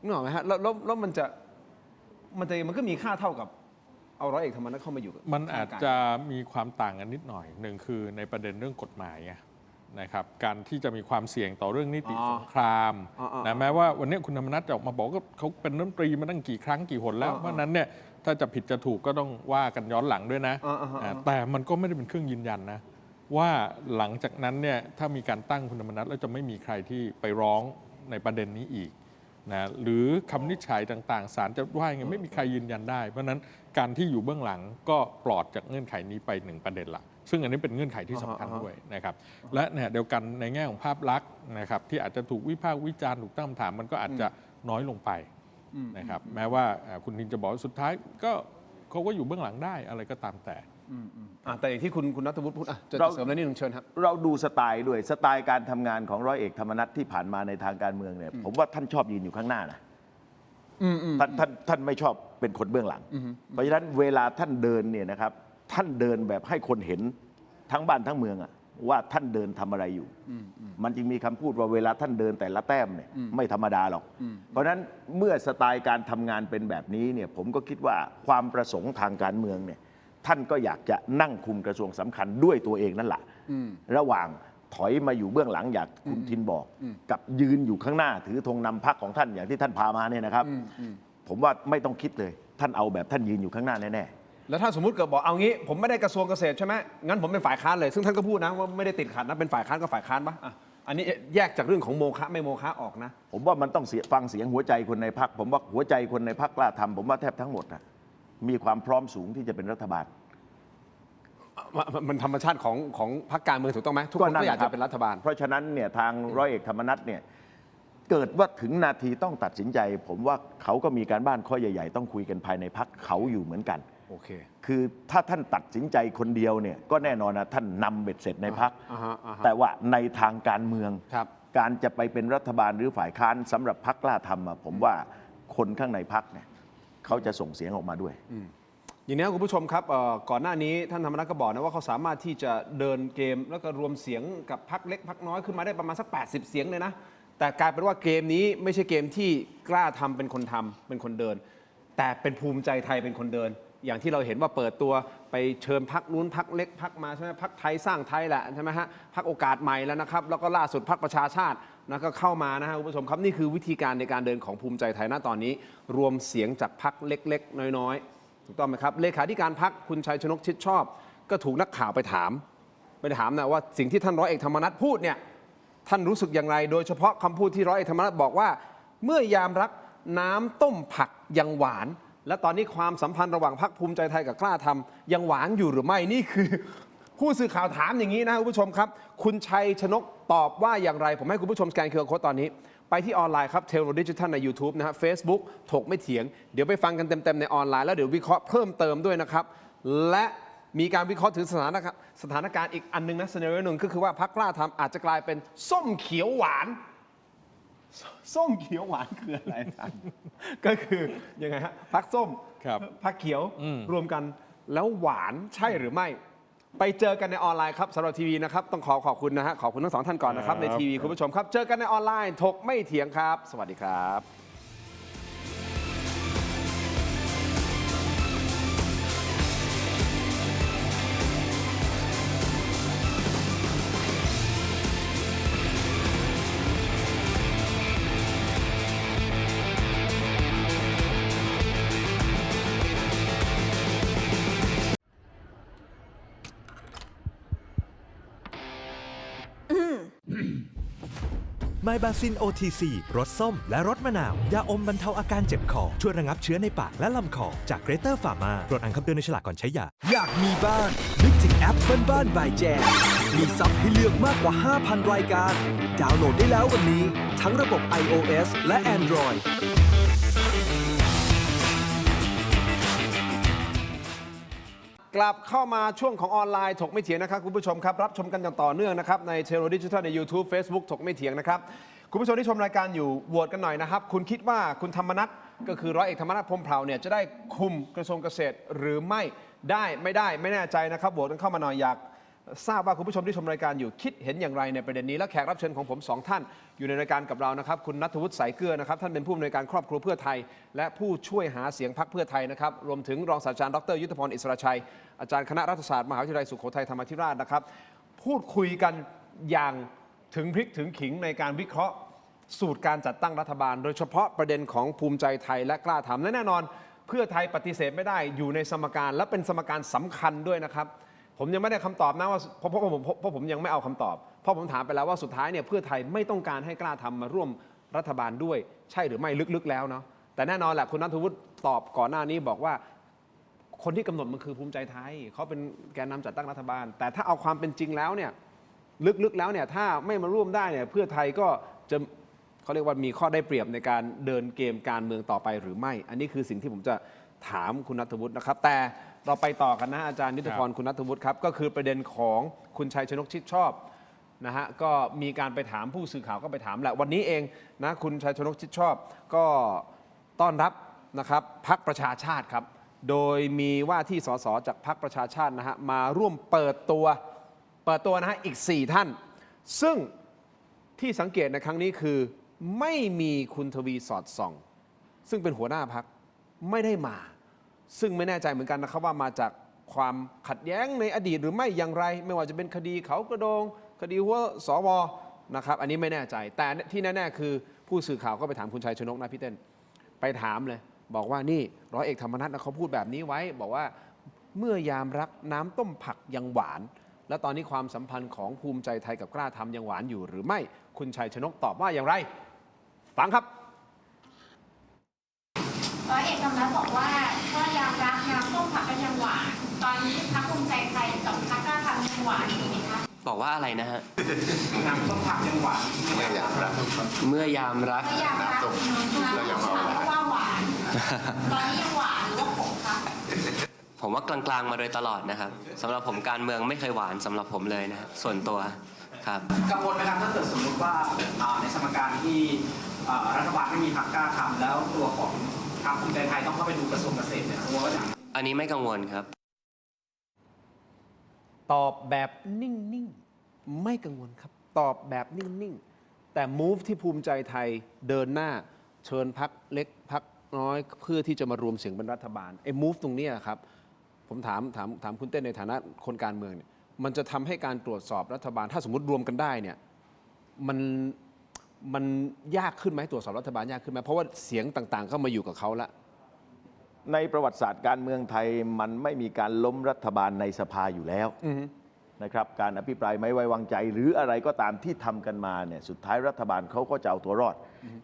นึกออกไหมฮะแล้วมันก็มีค่าเท่ากับเอาร้อยเอกธรรมนัฐเข้ามาอยู่กับ มันอาจจะมีความต่างกันนิดหน่อยหนึ่งคือในประเด็นเรื่องกฎหมายไง นะครับการที่จะมีความเสี่ยงต่อเรื่องนิติ อ๋อ สงคราม อ๋อ นะแม้ว่าวันนี้คุณธรรมนัฐจะออกมาบอกว่าเขาเป็นรัฐมนตรีมาตั้งกี่ครั้งกี่หนแล้ว เพราะฉะนั้นเนี่ยถ้าจะผิดจะถูกก็ต้องว่ากันย้อนหลังด้วยนะแต่มันก็ไม่ได้เป็นเครื่องยืนยันนะว่าหลังจากนั้นเนี่ยถ้ามีการตั้งคุณธรรมนัฐแล้วจะไม่มีใครที่ไปร้องในประเด็นนี้อีกนะหรือคำวินิจฉัยต่างๆศาลจะว่ายังไงไม่มีใครยืนยันได้ เพราะฉะนั้นการที่อยู่เบื้องหลังก็ปลอดจากเงื่อนไขนี้ไป1ประเด็นละซึ่งอันนี้เป็นเงื่อนไขที่สำคัญด้วยนะครับและเนี่ยเดียวกันในแง่ของภาพลักษณ์นะครับที่อาจจะถูกวิพากษ์วิจารณ์ถูกตั้งคำถามมันก็อาจจะน้อยลงไปนะครับแม้ว่าคุณทินจะบอกว่าสุดท้ายก็เขาก็อยู่เบื้องหลังได้อะไรก็ตามแต่ แต่อย่างที่คุณนัทวุฒิพูดจะเสริมอะไรนิดนึงเชิญครับ เราดูสไตล์ด้วยสไตล์การทำงานของร้อยเอกธรรมนัฐที่ผ่านมาในทางการเมืองเนี่ยผมว่าท่านชอบยืนอยู่ข้างหน้านะท่านไม่ชอบเป็นคนเบื้องหลัง เพราะฉะนั้นเวลาท่านเดินเนี่ยนะครับท่านเดินแบบให้คนเห็นทั้งบ้านทั้งเมืองอะว่าท่านเดินทำอะไรอยู่ มันจึงมีคำพูดว่าเวลาท่านเดินแต่ละแต้มเนี่ยไม่ธรรมดาหรอก เพราะฉะนั้นเมื่อสไตล์การทำงานเป็นแบบนี้เนี่ยผมก็คิดว่าความประสงค์ทางการเมืองเนี่ยท่านก็อยากจะนั่งคุมกระทรวงสำคัญด้วยตัวเองนั่นแหละระหว่างถอยมาอยู่เบื้องหลังอย่างคุณทินบอก กับยืนอยู่ข้างหน้าถือธงนำพรรคของท่านอย่างที่ท่านพามาเนี่ยนะครับ ผมว่าไม่ต้องคิดเลยท่านเอาแบบท่านยืนอยู่ข้างหน้าแน่ๆ แล้วถ้าสมมติเกิดบอกเอางี้ผมไม่ได้กระทรวงเกษตรใช่ไหมงั้นผมเป็นฝ่ายค้านเลยซึ่งท่านก็พูดนะว่าไม่ได้ติดขัดนะเป็นฝ่ายค้านก็ฝ่ายค้านปะอันนี้แยกจากเรื่องของโมฆะไม่โมฆะออกนะ ผมว่ามันต้องฟังเสียงหัวใจคนในพรรคผมว่าหัวใจคนในพรรคกล้าทำผมว่าแทบทั้งหมดนะมีความพร้อมสูงที่จะเป็นรัฐบาล มันธรรมชาติของพรรคการเมืองถูกต้องไหมทุกคนก็อยากจะเป็นรัฐบาล เพราะฉะนั้นเนี่ยทางร้อยเอกธรรมนัฐเนี่ยเกิดว่าถึงนาทีต้องตัดสินใจ ผมว่าเขาก็มีการบ้านข้อใหญ่ๆต้องคุยกันภายในพรรคเขาอยู่เหมือนกัน โอเค คือถ้าท่านตัดสินใจคนเดียวเนี่ยก็แน่นอนนะท่านนำเบ็ดเสร็จในพรรค อ่าฮะ แต่ว่าในทางการเมือง ครับ การจะไปเป็นรัฐบาลหรือฝ่ายค้านสำหรับพรรคกล้าทำอะผมว่าคนข้างในพรรคเนี่ยเขาจะส่งเสียงออกมาด้วย อย่างนี้คุณผู้ชมครับก่อนหน้านี้ท่านธรรมนัฐก็บอกนะว่าเขาสามารถที่จะเดินเกมแล้วก็รวมเสียงกับพรรคเล็กพรรคน้อยขึ้นมาได้ประมาณสัก80เสียงเลยนะแต่กลายเป็นว่าเกมนี้ไม่ใช่เกมที่กล้าทำเป็นคนทำเป็นคนเดิน แต่เป็นภูมิใจไทยเป็นคนเดิน อย่างที่เราเห็นว่าเปิดตัวไปเชิญพรรคนู้นพรรคเล็กพรรคมาใช่ไหมพรรคไทยสร้างไทยแหละใช่ไหมฮะพรรคโอกาสใหม่แล้วนะครับแล้วก็ล่าสุดพรรคประชาชาตินะก็เข้ามานะฮะคุณผู้ชมครับนี่คือวิธีการในการเดินของภูมิใจไทยณตอนนี้ รวมเสียงจากพรรคเล็กๆน้อยๆถูกต้องไหมครับเลขาธิการพรรคคุณชัยชนกชิดชอบ ก็ถูกนักข่าวไปถามนะว่าสิ่งที่ท่านร้อยเอกธรรมนัฐพูดเนี่ยท่านรู้สึกอย่างไรโดยเฉพาะคำพูดที่ร้อยเอกธรรมนัฐบอกว่าเมื่อยามรักน้ำต้มผักยังหวานและตอนนี้ความสัมพันธ์ระหว่างพรรคภูมิใจไทยกับกล้าทำยังหวานอยู่หรือไม่นี่คือ ผู้สื่อข่าวถามอย่างนี้นะคุณผู้ชมครับคุณชัยชนกตอบว่าอย่างไรผมให้คุณผู้ชมสแกน QR Code ตอนนี้ไปที่ออนไลน์ครับเทโรดิจิทัลใน YouTube นะฮะ Facebook ถกไม่เถียงเดี๋ยวไปฟังกันเต็มๆในออนไลน์แล้วเดี๋ยววิเคราะห์เพิ่มเติมด้วยนะครับและมีการวิเคราะห์ถึงสถานการณ์อีกอันนึงนะซีนาริโอหนึ่งก็คือว่าพรรคกล้าทำอาจจะกลายเป็นส้มเขียวหวานส้มเขียวหวานคืออะไรท่านก็คือยังไงฮะพรรคส้ม ครับ พรรคเขียวรวมกันแล้วหวานใช่หรือไม่ ไปเจอกันในออนไลน์ครับสำหรับทีวีนะครับต้องขอบคุณนะฮะขอบคุณทั้งสองท่านก่อนนะครับในทีวีคุณผู้ชมครับเจอกันในออนไลน์ถกไม่เถียงครับสวัสดีครับไมบาซิน OTC รสส้มและรสมะนาว ยาอมบรรเทาอาการเจ็บคอ ช่วยระงับเชื้อในปากและลำคอ จากเกรเตอร์ฟาร์มาตรวจอ่านคำเตือนในฉลากก่อนใช้ยา อยากมีบ้าน นึกถึงแอปบ้านบายแจมมีซับให้เลือกมากกว่า 5,000 รายการ ดาวน์โหลดได้แล้ววันนี้ ทั้งระบบ iOS และ Androidกลับเข้ามาช่วงของออนไลน์ถกไม่เถียงนะครับคุณผู้ชมครับรับชมกันอย่างต่อเนื่องนะครับในเทโรดิจิทัลใน YouTube Facebook ถกไม่เถียงนะครับคุณผู้ชมที่ชมรายการอยู่โหวตกันหน่อยนะครับคุณคิดว่าคุณธรรมนัฐก็คือร้อยเอกธรรมนัฐพรหมเผ่าเนี่ยจะได้คุมกระทรวงเกษตรหรือไม่ได้ไม่แน่ใจนะครับโหวตกันเข้ามาหน่อยอยากทราบว่าคุณผู้ชมที่ชมรายการอยู่คิดเห็นอย่างไรในประเด็นนี้และแขกรับเชิญของผม2ท่านอยู่ในรายการกับเรานะครับคุณณัฐวุฒิสายเกลือนะครับท่านเป็นผู้อำนวยการครอบครัวเพื่อไทยและผู้ช่วยหาเสียงพรรคเพื่อไทยนะครับรวมถึงรองศาสตราจารย์ดร.ยุทธพรอิสระชัยอาจารย์คณะรัฐศาสตร์มหาวิทยาลัยสุโขทัยธรรมาธิราชนะครับพูดคุยกัน อย่างถึงพริกถึงขิงในการวิเคราะห์สูตรการจัดตั้งรัฐบาล โดยเฉพาะประเด็นของภูมิใจไทยและกล้าทำและแน่นอนเพื่อไทยปฏิเสธไม่ได้อยู่ในสมการและเป็นสมการสำคัญด้วยนะครับผมยังไม่ได้คำตอบนะว่าเพราะผมยังไม่เอาคำตอบเพราะผมถามไปแล้วว่าสุดท้ายเนี่ยเพื่อไทยไม่ต้องการให้กล้าทำมาร่วมรัฐบาลด้วยใช่หรือไม่ลึกๆแล้วเนาะแต่แน่นอนแหละคุณณัฐวุฒิตอบก่อนหน้านี้บอกว่าคนที่กำหนดมันคือภูมิใจไทยเขาเป็นแกนนำจัดตั้งรัฐบาลแต่ถ้าเอาความเป็นจริงแล้วเนี่ยลึกๆแล้วเนี่ยถ้าไม่มาร่วมได้เนี่ยเพื่อไทยก็จะเขาเรียกว่ามีข้อได้เปรียบในการเดินเกมการเมืองต่อไปหรือไม่ อันนี้คือสิ่งที่ผมจะถามคุณณัฐวุฒินะครับแต่เราไปต่อกันนะอาจารย์นิติพรคุณณัฐวุฒิครับก็คือประเด็นของคุณชัยชนกชิดชอบนะฮะก็มีการไปถามผู้สื่อข่าวก็ไปถามแหละวันนี้เองนะคุณชัยชนกชิดชอบก็ต้อนรับนะครับพรรคประชาชาติครับโดยมีว่าที่สสจากพรรคประชาชาตินะฮะมาร่วมเปิดตัวนะฮะอีก 4 ท่านซึ่งที่สังเกตในครั้งนี้คือไม่มีคุณทวีสอดส่องซึ่งเป็นหัวหน้าพรรคไม่ได้มาซึ่งไม่แน่ใจเหมือนกันนะครับว่ามาจากความขัดแย้งในอดีตหรือไม่อย่างไรไม่ว่าจะเป็นคดีเขากระโดงคดีหัวสวนะครับอันนี้ไม่แน่ใจแต่ที่แน่ๆคือผู้สื่อข่าวก็ไปถามคุณชัยชนกนะพี่เต้นไปถามเลยบอกว่านี่ร้อยเอกธรรมนัสเขาพูดแบบนี้ไว้บอกว่าเมื่อยามรักน้ำต้มผักยังหวานแล้วตอนนี้ความสัมพันธ์ของภูมิใจไทยกับกล้าทำยังหวานอยู่หรือไม่คุณชัยชนกตอบว่าอย่างไรฟังครับร้อยเอกธรรมนัสบอกว่าเมื่อยามรักน้ำต้มผักก็ยังหวานตอนนี้พรรคภูมิใจไทยกับพรรคกล้าทำยังหวานอยู่ไหมคะบอกว่าอะไรนะฮะ น้ำต้มผักยังหวานเมื่อยามรัก เมื่อยามรัก น้ำต้มผักก็ว่าหวานตอนนี้ยังหวานหรือว่าขมคะผมว่ากลางๆมาโดยตลอดนะครับสำหรับผมการเมืองไม่เคยหวานสำหรับผมเลยนะส่วนตัวครับกังวลไหมครับถ้าเกิดสมมติว่าในสมการที่รัฐบาลไม่มีพรรคกล้าทำแล้วตัวของพรรคภูมิใจไทยต้องเข้าไปดูกระทรวงเกษตรเนี่ยกังวลว่าอย่างอันนี้ไม่กังวลครับตอบแบบนิ่งๆไม่กังวลครับตอบแบบนิ่งๆแต่ move ที่ภูมิใจไทยเดินหน้าเชิญพรรคเล็กพรรคน้อยเพื่อที่จะมารวมเสียงเป็นรัฐบาลไอ้ move ตรงนี้ครับผมถามคุณเต้นในฐานะคนการเมืองเนี่ยมันจะทำให้การตรวจสอบรัฐบาลถ้าสมมติรวมกันได้เนี่ยมันยากขึ้นไหมตรวจสอบรัฐบาลยากขึ้นไหมเพราะว่าเสียงต่างๆเข้ามาอยู่กับเขาละในประวัติศาสตร์การเมืองไทยมันไม่มีการล้มรัฐบาลในสภาอยู่แล้วนะครับการอภิปรายไม่ไว้วางใจหรืออะไรก็ตามที่ทำกันมาเนี่ยสุดท้ายรัฐบาลเขาก็จะเอาตัวรอด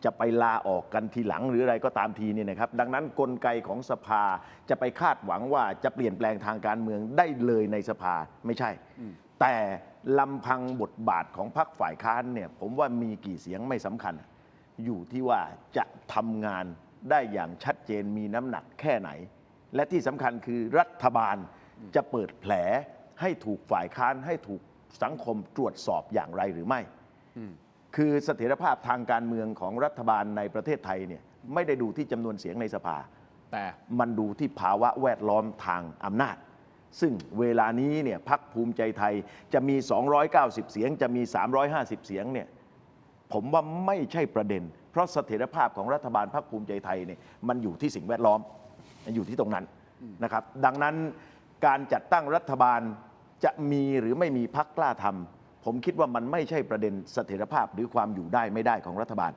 จะไปลาออกกันทีหลังหรืออะไรก็ตามทีเนี่ยนะครับดังนั้นกลไกของสภาจะไปคาดหวังว่าจะเปลี่ยนแปลงทางการเมืองได้เลยในสภาไม่ใช่แต่ลำพังบทบาทของพรรคฝ่ายค้านเนี่ยผมว่ามีกี่เสียงไม่สำคัญอยู่ที่ว่าจะทำงานได้อย่างชัดเจนมีน้ำหนักแค่ไหนและที่สำคัญคือรัฐบาลจะเปิดแผลให้ถูกฝ่ายค้านให้ถูกสังคมตรวจสอบอย่างไรหรือไม่คือเสถียรภาพทางการเมืองของรัฐบาลในประเทศไทยเนี่ยไม่ได้ดูที่จำนวนเสียงในสภาแต่มันดูที่ภาวะแวดล้อมทางอำนาจซึ่งเวลานี้เนี่ยพรรคภูมิใจไทยจะมี290เสียงจะมี350เสียงเนี่ยผมว่าไม่ใช่ประเด็นเพราะเสถียรภาพของรัฐบาลพรรคภูมิใจไทยเนี่ยมันอยู่ที่สิ่งแวดล้อมอยู่ที่ตรงนั้นนะครับดังนั้นการจัดตั้งรัฐบาลจะมีหรือไม่มีพรรคกล้าทำผมคิดว่ามันไม่ใช่ประเด็นเสถียรภาพหรือความอยู่ได้ไม่ได้ของรัฐบาล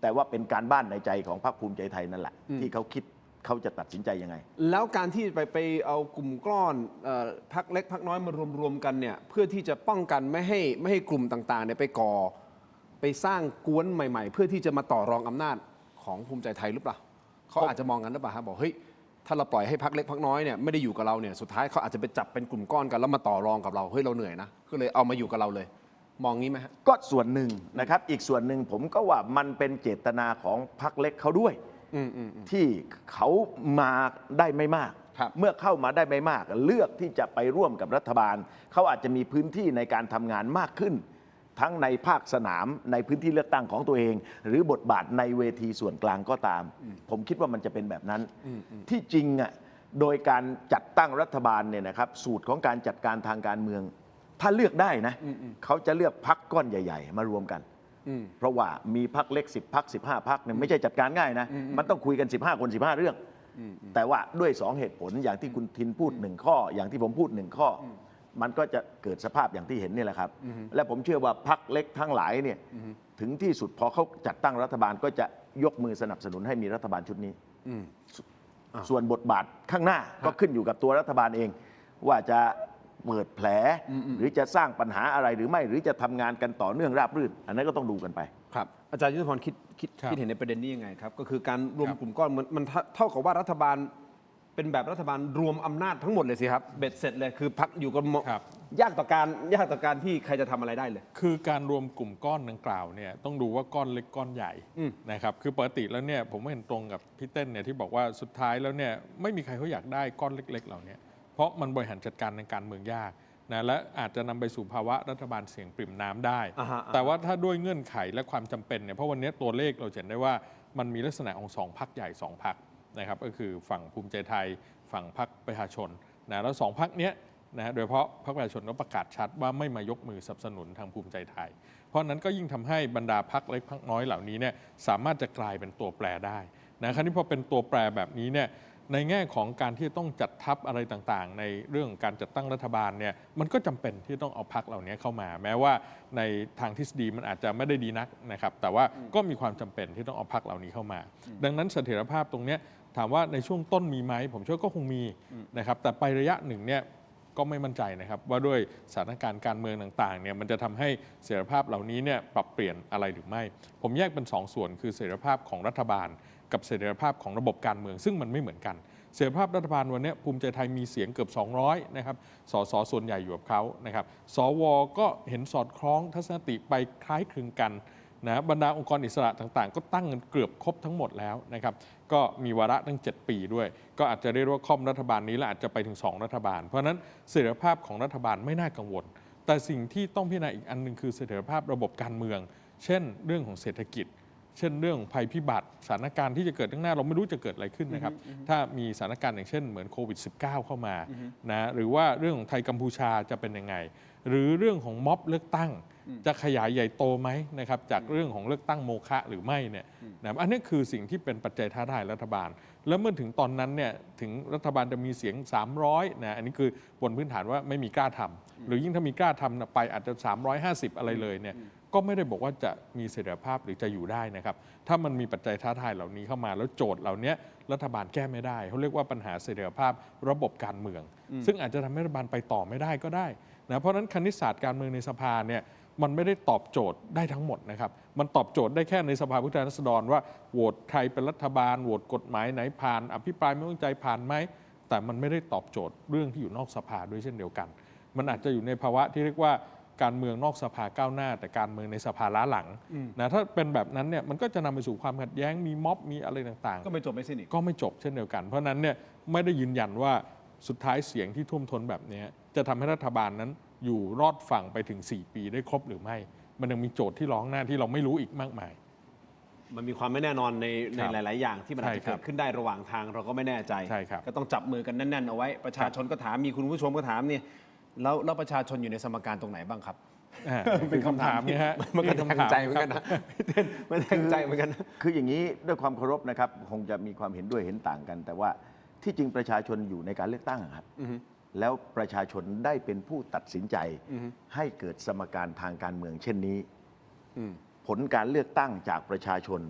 แต่ว่าเป็นการบ้านในใจของพรรคภูมิใจไทยนั่นแหละที่เขาคิดเขาจะตัดสินใจยังไงแล้วการที่ไปเอากลุ่มก้อนพรรคเล็กพรรคน้อยมารวมกันเนี่ยเพื่อที่จะป้องกันไม่ให้กลุ่มต่างๆเนี่ยไปสร้างกวนใหม่ๆเพื่อที่จะมาต่อรองอำนาจของภูมิใจไทยหรือเปล่าเขาอาจจะมองกันหรือเปล่าครับบอกเฮ้ยถ้าเราปล่อยให้พรรคเล็กพรรคน้อยเนี่ยไม่ได้อยู่กับเราเนี่ยสุดท้ายเขาอาจจะไปจับเป็นกลุ่มก้อนกันแล้วมาต่อรองกับเราเฮ้ยเราเหนื่อยนะก็เลยเอามาอยู่กับเราเลยมองงี้ไหมฮะก็ส่วนหนึ่งนะครับอีกส่วนหนึ่งผมก็ว่ามันเป็นเจตนาของพรรคเล็กเขาด้วยที่เขามาได้ไม่มากเมื่อเข้ามาได้ไม่มากเลือกที่จะไปร่วมกับรัฐบาลเขาอาจจะมีพื้นที่ในการทำงานมากขึ้นทั้งในภาคสนามในพื้นที่เลือกตั้งของตัวเองหรือบทบาทในเวทีส่วนกลางก็ตามผมคิดว่ามันจะเป็นแบบนั้นที่จริงอ่ะโดยการจัดตั้งรัฐบาลเนี่ยนะครับสูตรของการจัดการทางการเมืองถ้าเลือกได้นะเขาจะเลือกพรรคก้อนใหญ่ๆมารวมกันเพราะว่ามีพรรคเล็ก10พรรค15พรรคเนี่ยไม่ใช่จัดการง่ายนะมันต้องคุยกัน15คน15เรื่องแต่ว่าด้วย2เหตุผลอย่างที่คุณทินพูด1ข้ออย่างที่ผมพูด1ข้อ มันก็จะเกิดสภาพอย่างที่เห็นนี่แหละครับ และผมเชื่อว่าพรรคเล็กทั้งหลายเนี่ยถึงที่สุดพอเขาจัดตั้งรัฐบาลก็จะยกมือสนับสนุนให้มีรัฐบาลชุดนี้ส่วนบทบาทข้างหน้าก็ขึ้นอยู่กับตัวรัฐบาลเอง ว่าจะเปิดแผลหรือจะสร้างปัญหาอะไรหรือไม่หรือจะทำงานกันต่อเนื่องราบรื่น อันนั้นก็ต้องดูกันไป ครับอาจารย์ยุทธพรคิดเห็นในประเด็นนี้ยังไงครับก็คือการรวมกลุ่มก้อนมันเท่ากับว่ารัฐบาลเป็นแบบรัฐบาลรวมอำนาจทั้งหมดเลยสิครับเบ็ดเสร็จเลยคือพรรคอยู่กันยากต่อการที่ใครจะทำอะไรได้เลย คือการรวมกลุ่มก้อนดังกล่าวเนี่ยต้องดูว่าก้อนเล็กก้อนใหญ่นะครับคือปกติแล้วเนี่ยผมเห็นตรงกับพี่เต้นเนี่ยที่บอกว่าสุดท้ายแล้วเนี่ยไม่มีใครเขาอยากได้ก้อนเล็กๆเหล่านี้เพราะมันบริหารจัดการในการเมืองยากนะและอาจจะนำไปสู่ภาวะรัฐบาลเสียงปริ่มน้ำได้ แต่ว่าถ้าด้วยเงื่อนไขและความจำเป็นเนี่ยเพราะวันนี้ตัวเลขเราเห็นได้ว่ามันมีลักษณะของ2 พรรคใหญ่2 พรรคนะครับก็คือฝั่งภูมิใจไทยฝั่งพรรคประชาชนนะแล้ว2 พรรคเนี้ยนะโดยเฉพาะพรรคประชาชนก็ประกาศชัดว่าไม่มายกมือสนับสนุนทางภูมิใจไทยเพราะนั้นก็ยิ่งทำให้บรรดาพรรคเล็กพรรคน้อยเหล่านี้เนี่ยสามารถจะกลายเป็นตัวแปรได้นะคราวนี้พอเป็นตัวแปรแบบนี้เนี่ยในแง่ของการที่ต้องจัดทัพอะไรต่างๆในเรื่องการจัดตั้งรัฐบาลเนี่ยมันก็จำเป็นที่ต้องเอาพรรคเหล่านี้เข้ามาแม้ว่าในทางทฤษฎีมันอาจจะไม่ได้ดีนักนะครับแต่ว่าก็มีความจำเป็นที่ต้องเอาพรรคเหล่านี้เข้ามาดังนั้นเสถียรภาพตรงนี้ถามว่าในช่วงต้นมีไหมผมเชื่อก็คงมีนะครับแต่ไประยะหนึ่งเนี่ยก็ไม่มั่นใจนะครับว่าด้วยสถานการณ์การเมืองต่างๆเนี่ยมันจะทำให้เสถียรภาพเหล่านี้เนี่ยปรับเปลี่ยนอะไรหรือไม่ผมแยกเป็น2 ส่วนคือเสถียรภาพของรัฐบาลกับเสถียรภาพของระบบการเมืองซึ่งมันไม่เหมือนกันเสถียรภาพรัฐบาลวันนี้ภูมิใจไทยมีเสียงเกือบ200นะครับสสส่วนใหญ่อยู่กับเขานะครับสวก็เห็นสอดคล้องทัศนคติไปคล้ายคลึงกันนะบรรดาองค์กรอิสระต่างๆก็ตั้งกันเกือบครบทั้งหมดแล้วนะครับก็มีวาระตั้ง7 ปีด้วยก็อาจจะเรียกว่าค่อมรัฐบาลนี้และอาจจะไปถึง2 รัฐบาลเพราะฉะนั้นเสถียรภาพของรัฐบาลไม่น่ากังวลแต่สิ่งที่ต้องพิจารณาอีกอันนึงคือเสถียรภาพระบบการเมืองเช่นเรื่องของเศรษฐกิจเช่นเรื่องภัยพิบัติสถานการณ์ที่จะเกิดข้างหน้าเราไม่รู้จะเกิดอะไรขึ้นนะครับถ้ามีสถานการณ์อย่างเช่นเหมือนโควิด -19 เข้ามานะหรือว่าเรื่องของไทยกัมพูชาจะเป็นยังไงหรือเรื่องของม็อบเลือกตั้งจะขยายใหญ่โตไหมนะครับจากเรื่องของเลือกตั้งโมฆะหรือไม่เนี่ยนะอันนี้คือสิ่งที่เป็นปัจจัยท้าทายรัฐบาลแล้วเมื่อถึงตอนนั้นเนี่ยถึงรัฐบาลจะมีเสียง300นะอันนี้คือบนพื้นฐานว่าไม่มีกล้าทำหรือยิ่งถ้ามีกล้าทำไปอาจจะ350อะไรเลยเนี่ยก็ไม่ได้บอกว่าจะมีเสถียรภาพหรือจะอยู่ได้นะครับถ้ามันมีปัจจัยท้าทายเหล่านี้เข้ามาแล้วโจทย์เหล่านี้รัฐบาลแก้ไม่ได้เขาเรียกว่าปัญหาเสถียรภาพระบบการเมืองซึ่งอาจจะทำให้รัฐบาลไปต่อไม่ได้ก็ได้นะเพราะฉะนั้นคณิตศาสตร์การเมืองในสภาเนี่ยมันไม่ได้ตอบโจทย์ได้ทั้งหมดนะครับมันตอบโจทย์ได้แค่ในสภาผู้แทนราษฎรว่าโหวตใครเป็นรัฐบาลโหวตกฎหมายไหนผ่านอภิปรายไม่ไว้วางใจผ่านไหมแต่มันไม่ได้ตอบโจทย์เรื่องที่อยู่นอกสภาด้วยเช่นเดียวกันมันอาจจะอยู่ในภาวะที่เรียกว่าการเมืองนอกสภาก้าวหน้าแต่การเมืองในสภาล้าหลังนะถ้าเป็นแบบนั้นเนี่ยมันก็จะนำไปสู่ความขัดแย้งมีม็อบมีอะไรต่างๆก็ไม่จบไม่สิ้นอีกก็ไม่จบเช่นเดียวกันเพราะนั้นเนี่ยไม่ได้ยืนยันว่าสุดท้ายเสียงที่ท่วมท้นแบบนี้จะทำให้รัฐบาลนั้นอยู่รอดฝั่งไปถึง4 ปีได้ครบหรือไม่มันยังมีโจทย์ที่ร้องหน้าที่เราไม่รู้อีกมากมายมันมีความไม่แน่นอนในหลาย ๆ อย่างที่มันอาจจะเกิดขึ้นได้ระหว่างทางเราก็ไม่แน่ใจก็ต้องจับมือกันแน่น ๆ เอาไว้ประชาชนก็ถามมีคุณผู้ชมก็ถามเนี่ยแล้วประชาชนอยู่ในสมการตรงไหนบ้างครับเป็นคำถามนี่ฮะมันก็แทงใจเหมือนกันนะมันแทงใจเหมือนกันคืออย่างนี้ด้วยความเคารพนะครับคงจะมีความเห็นด้วยเห็นต่างกันแต่ว่าที่จริงประชาชนอยู่ในการเลือกตั้งครับแล้วประชาชนได้เป็นผู้ตัดสินใจให้เกิดสมการทางการเมืองเช่นนี้ผลการเลือกตั้งจากประชาชน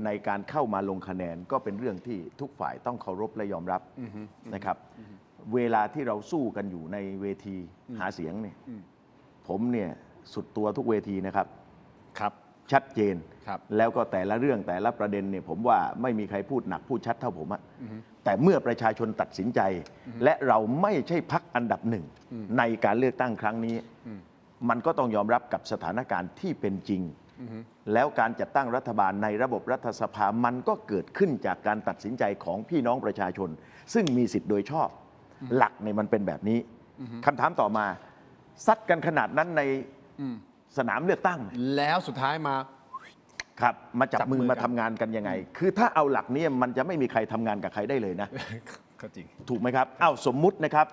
ในการเข้ามาลงคะแนนก็เป็นเรื่องที่ทุกฝ่ายต้องเคารพและยอมรับนะครับเวลาที่เราสู้กันอยู่ในเวทีหาเสียงเนี่ยผมเนี่ยสุดตัวทุกเวทีนะครับชัดเจนแล้วก็แต่ละเรื่องแต่ละประเด็นเนี่ยผมว่าไม่มีใครพูดหนักพูดชัดเท่าผมอะแต่เมื่อประชาชนตัดสินใจและเราไม่ใช่พรรคอันดับ1ในการเลือกตั้งครั้งนี้มันก็ต้องยอมรับกับสถานการณ์ที่เป็นจริงแล้วการจัดตั้งรัฐบาลในระบบรัฐสภามันก็เกิดขึ้นจากการตัดสินใจของพี่น้องประชาชนซึ่งมีสิทธิ์โดยชอบหลักในมันเป็นแบบนี้คำถามต่อมาซัดกันขนาดนั้นในสนามเลือกตั้งแล้วสุดท้ายมาจับมือมาทำงานกันยังไงคือถ้าเอาหลักนี้มันจะไม่มีใครทำงานกับใครได้เลยนะก็จริงถูกไหมครับสมมุตินะครับ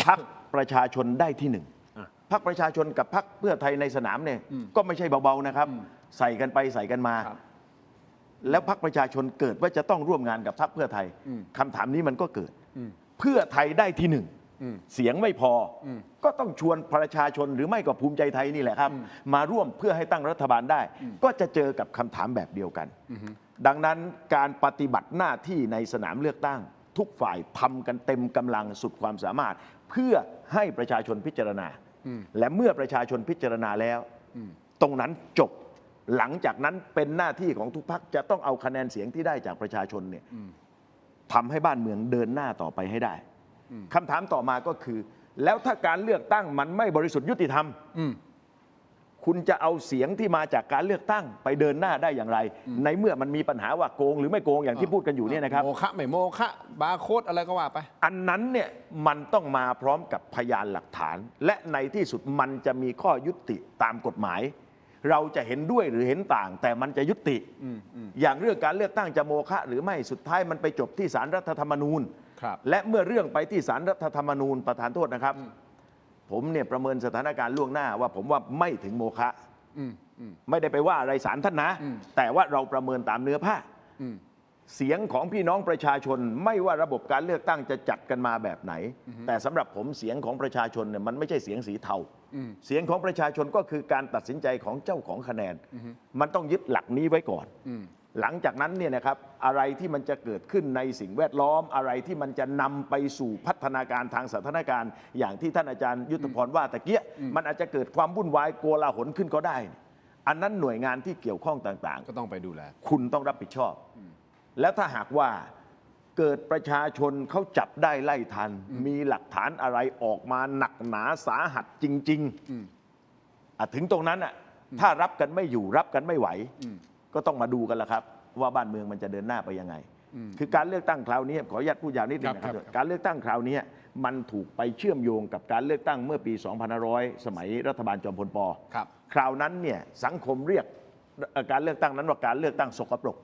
พรรคประชาชนได้ที่1พรรคประชาชนกับพรรคเพื่อไทยในสนามเนี่ยก็ไม่ใช่เบาๆนะครับใส่กันไปใส่กันมาแล้วพรรคประชาชนเกิดว่าจะต้องร่วมงานกับพรรคเพื่อไทยคำถามนี้มันก็เกิดเพื่อไทยได้ที่ เสียงไม่พออก็ต้องชวนประชาชนหรือไม่ก็ภูมิใจไทยนี่แหละครับ มาร่วมเพื่อให้ตั้งรัฐบาลได้ ก็จะเจอกับคำถามแบบเดียวกัน ดังนั้นการปฏิบัติหน้าที่ในสนามเลือกตั้ง ทุกฝ่ายทำกันเต็มกำลังสุดความสามารถ เพื่อให้ประชาชนพิจารณา และเมื่อประชาชนพิจารณาแล้ว ตรงนั้นจบหลังจากนั้นเป็นหน้าที่ของทุกพรรคจะต้องเอาคะแนนเสียงที่ได้จากประชาชนเนี่ยทำให้บ้านเมืองเดินหน้าต่อไปให้ได้คำถามต่อมาก็คือ แล้วถ้าการเลือกตั้งมันไม่บริสุทธิ์ยุติธรรมคุณจะเอาเสียงที่มาจากการเลือกตั้งไปเดินหน้าได้อย่างไร ในเมื่อมันมีปัญหาว่าโกงหรือไม่โกงอย่างที่พูดกันอยู่เนี่ยนะครับ โมฆะไม่โมฆะบาร์โค้ดอะไรก็ว่าไป อันนั้นเนี่ยมันต้องมาพร้อมกับพยานหลักฐาน และในที่สุดมันจะมีข้อยุติตามกฎหมาย เราจะเห็นด้วยหรือเห็นต่าง แต่มันจะยุติอย่างเรื่องการเลือกตั้งจะโมฆะหรือไม่สุดท้ายมันไปจบที่ศาลรัฐธรรมนูญและเมื่อเรื่องไปที่ศาลรัฐธรรมนูญประธานโทษนะครับ ผมเนี่ยประเมินสถานการณ์ล่วงหน้าว่าผมว่าไม่ถึงโมฆะไม่ได้ไปว่าอะไรศาลท่านนะ แต่ว่าเราประเมินตามเนื้อผ้าเสียงของพี่น้องประชาชนไม่ว่าระบบการเลือกตั้งจะจัดกันมาแบบไหน แต่สำหรับผมเสียงของประชาชนเนี่ยมันไม่ใช่เสียงสีเทาเสียงของประชาชนก็คือการตัดสินใจของเจ้าของคะแนนมันต้องยึดหลักนี้ไว้ก่อนหลังจากนั้นเนี่ยนะครับอะไรที่มันจะเกิดขึ้นในสิ่งแวดล้อมอะไรที่มันจะนำไปสู่พัฒนาการทางสถานการณ์อย่างที่ท่านอาจารย์ยุทธพรว่าตะเกียมันอาจจะเกิดความวุ่นวายโกลาหลขึ้นก็ได้อันนั้นหน่วยงานที่เกี่ยวข้องต่างๆก็ต้องไปดูแลคุณต้องรับผิดชอบแล้วถ้าหากว่าเกิดประชาชนเขาจับได้ไล่ทันมีหลักฐานอะไรออกมาหนักหนาสาหัสจริงๆถึงตรงนั้นถ้ารับกันไม่อยู่รับกันไม่ไหวก็ต้องมาดูกันละครับว่าบ้านเมืองมันจะเดินหน้าไปยังไงคือการเลือกตั้งคราวนี้ขออนุญาตพูดยาวนิดนึงนะครับการเลือกตั้งคราวนี้มันถูกไปเชื่อมโยงกับการเลือกตั้งเมื่อปี2500สมัยรัฐบาลจอมพลป.คราวนั้นเนี่ยสังคมเรียกการเลือกตั้งนั้นว่าการเลือกตั้งสกปรก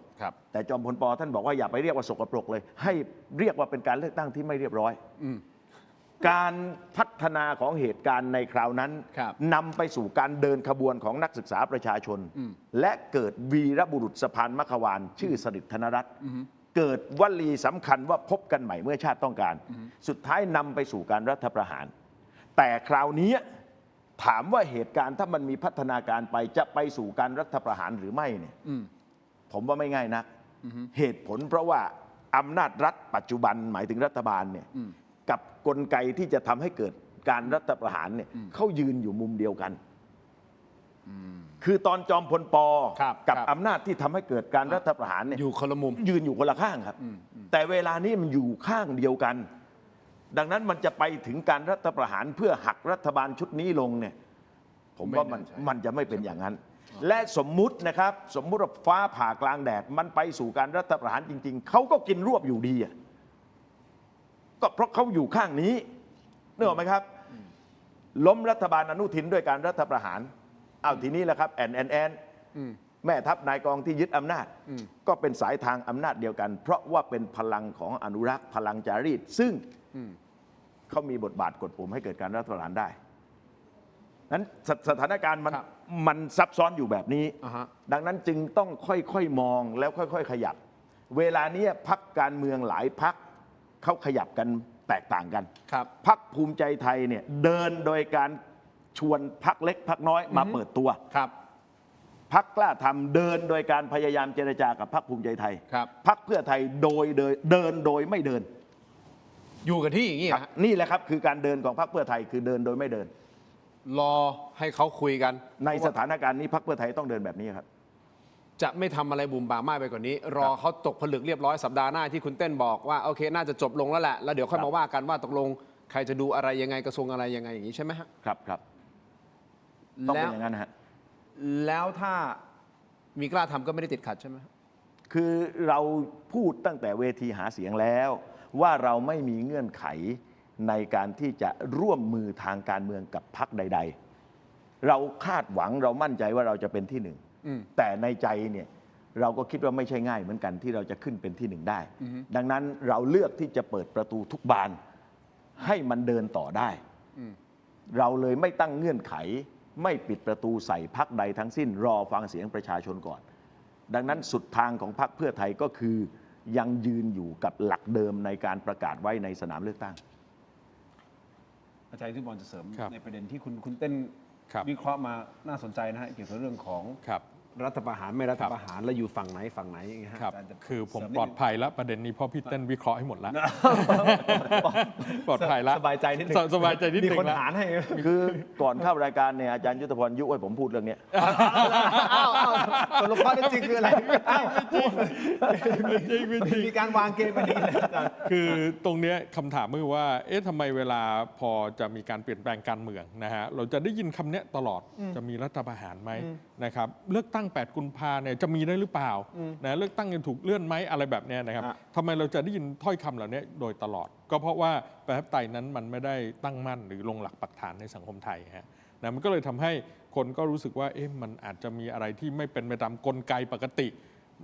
แต่จอมพลป.ท่านบอกว่าอย่าไปเรียกว่าสกปรกเลยให้เรียกว่าเป็นการเลือกตั้งที่ไม่เรียบร้อยการพัฒนาของเหตุการณ์ในคราวนั้นนำไปสู่การเดินขบวนของนักศึกษาประชาชนและเกิดวีรบุรุษสะพานมัขวานชื่อสฤษดิ์ธนรัตน์เกิดวลีสำคัญว่าพบกันใหม่เมื่อชาติต้องการสุดท้ายนำไปสู่การรัฐประหารแต่คราวนี้ถามว่าเหตุการณ์ถ้ามันมีพัฒนาการไปจะไปสู่การรัฐประหารหรือไม่เนี่ยผมว่าไม่ง่ายนักเหตุผลเพราะว่าอำนาจรัฐปัจจุบันหมายถึงรัฐบาลเนี่ยกับกลไกที่จะทำให้เกิดการรัฐประหารเนี่ยเขายืนอยู่มุมเดียวกันคือตอนจอมพลป.กับอำนาจที่ทำให้เกิดการรัฐประหารเนี่ยอยู่คนละมุมยืนอยู่คนละข้างครับแต่เวลานี้มันอยู่ข้างเดียวกันดังนั้นมันจะไปถึงการรัฐประหารเพื่อหักรัฐบาลชุดนี้ลงเนี่ยผมว่ามันจะไม่เป็นอย่างนั้นและสมมุตินะครับสมมุติว่าฟ้าผ่ากลางแดดมันไปสู่การรัฐประหารจริงๆเขาก็กินรวบอยู่ดีก็เพราะเขาอยู่ข้างนี้นึกออกไหมครับล้มรัฐบาลอนุทินด้วยการรัฐประหารทีนี้แหละครับแอนแม่ทัพนายกองที่ยึดอำนาจก็เป็นสายทางอำนาจเดียวกันเพราะว่าเป็นพลังของอนุรักษ์พลังจารีตซึ่งเขามีบทบาทกดปุ่มให้เกิดการรัฐประหารได้นั้นสถานการณ์มันซับซ้อนอยู่แบบนี้ดังนั้นจึงต้องค่อยๆมองแล้วค่อยๆขยับเวลานี้พรรคการเมืองหลายพรรคเขาขยับกันแตกต่างกันพรรคภูมิใจไทยเนี่ยเดินโดยการชวนพรรคเล็กพรรคน้อยมาเปิดตัวพรรคกล้าทำเดินโดยการพยายามเจรจากับพรรคภูมิใจไทยพรรคเพื่อไทยเดินโดยไม่เดินอยู่กันที่อย่างนี้นี่แหละครับคือการเดินของพรรคเพื่อไทยคือเดินโดยไม่เดินรอให้เขาคุยกันในสถานการณ์นี้พรรคเพื่อไทยต้องเดินแบบนี้ครับจะไม่ทำอะไรบุ่มบ่ามมากไปกว่านี้รอเขาตกผลึกเรียบร้อยสัปดาห์หน้าที่คุณเต้นบอกว่าโอเคน่าจะจบลงแล้วแหละแล้วเดี๋ยวค่อยมาว่ากันว่าตกลงใครจะดูอะไรยังไงกระทรวงอะไรยังไงอย่างนี้ใช่ไหมฮะครับต้องเป็นอย่างนั้นฮะแล้วถ้ามีกล้าทำก็ไม่ได้ติดขัดใช่ไหมคือเราพูดตั้งแต่เวทีหาเสียงแล้วว่าเราไม่มีเงื่อนไขในการที่จะร่วมมือทางการเมืองกับพรรคใดๆเราคาดหวังเรามั่นใจว่าเราจะเป็นที่หนึ่งแต่ในใจเนี่ยเราก็คิดว่าไม่ใช่ง่ายเหมือนกันที่เราจะขึ้นเป็นที่หนึ่งได้ดังนั้นเราเลือกที่จะเปิดประตูทุกบานให้มันเดินต่อได้เราเลยไม่ตั้งเงื่อนไขไม่ปิดประตูใส่พรรคใดทั้งสิ้นรอฟังเสียงประชาชนก่อนดังนั้นสุดทางของพรรคเพื่อไทยก็คือยังยืนอยู่กับหลักเดิมในการประกาศไว้ในสนามเลือกตั้ง อาจารย์ที่บอลจะเสริม ครับ ในประเด็นที่คุณเต้น ครับ วิเคราะห์มาน่าสนใจนะฮะเกี่ยวกับเรื่องของ ครับ รัฐประหารไม่รัฐประหารแล้วอยู่ฝั่งไหนอย่างเงี้ยฮะ ครับ าจารย์จะ คือผม เสรินิ ปลอด นึง ภัยแล้วประเด็นนี้เพราะพี่เต้นวิเคราะห์ให้หมดแล้ว ปลอดภัยแล้ว สบายใจนิดนึง สบายใจนิดนึง มีคน แล้ว หารให้ คือก่อนเข้ารายการเนี่ยอาจารย์ยุทธพรยุให้ผมพูดเรื่องเนี้ย อ้าวตกลงข้อเท็จจริงคืออะไรอ้าว ไม่จริง มีการวางเกมมาดีเลยอาจารย์ คือตรงเนี้ยคำถามคือว่า เอ๊ะทำไมเวลาพอจะมีการเปลี่ยนแปลงการเมืองนะฮะ เราจะได้ยินคำเนี้ยตลอด จะมีรัฐประหารไหมนะครับ เลือกตั้ง 8 กุมภาเนี่ยจะมีได้หรือเปล่านะเลือกตั้งจะถูกเลื่อนไหมอะไรแบบเนี้ยนะครับ อ่ะ ทำไมเราจะได้ยินถ้อยคำเหล่านี้โดยตลอด ก็เพราะว่าประชาธิปไตยนั้นมันไม่ได้ตั้งมั่นหรือลงหลักปักฐานในสังคมไทยฮะนะมันก็เลยทำให้คนก็รู้สึกว่า เอ๊ะ มันอาจจะมีอะไรที่ไม่เป็นไปตามกลไกปกติ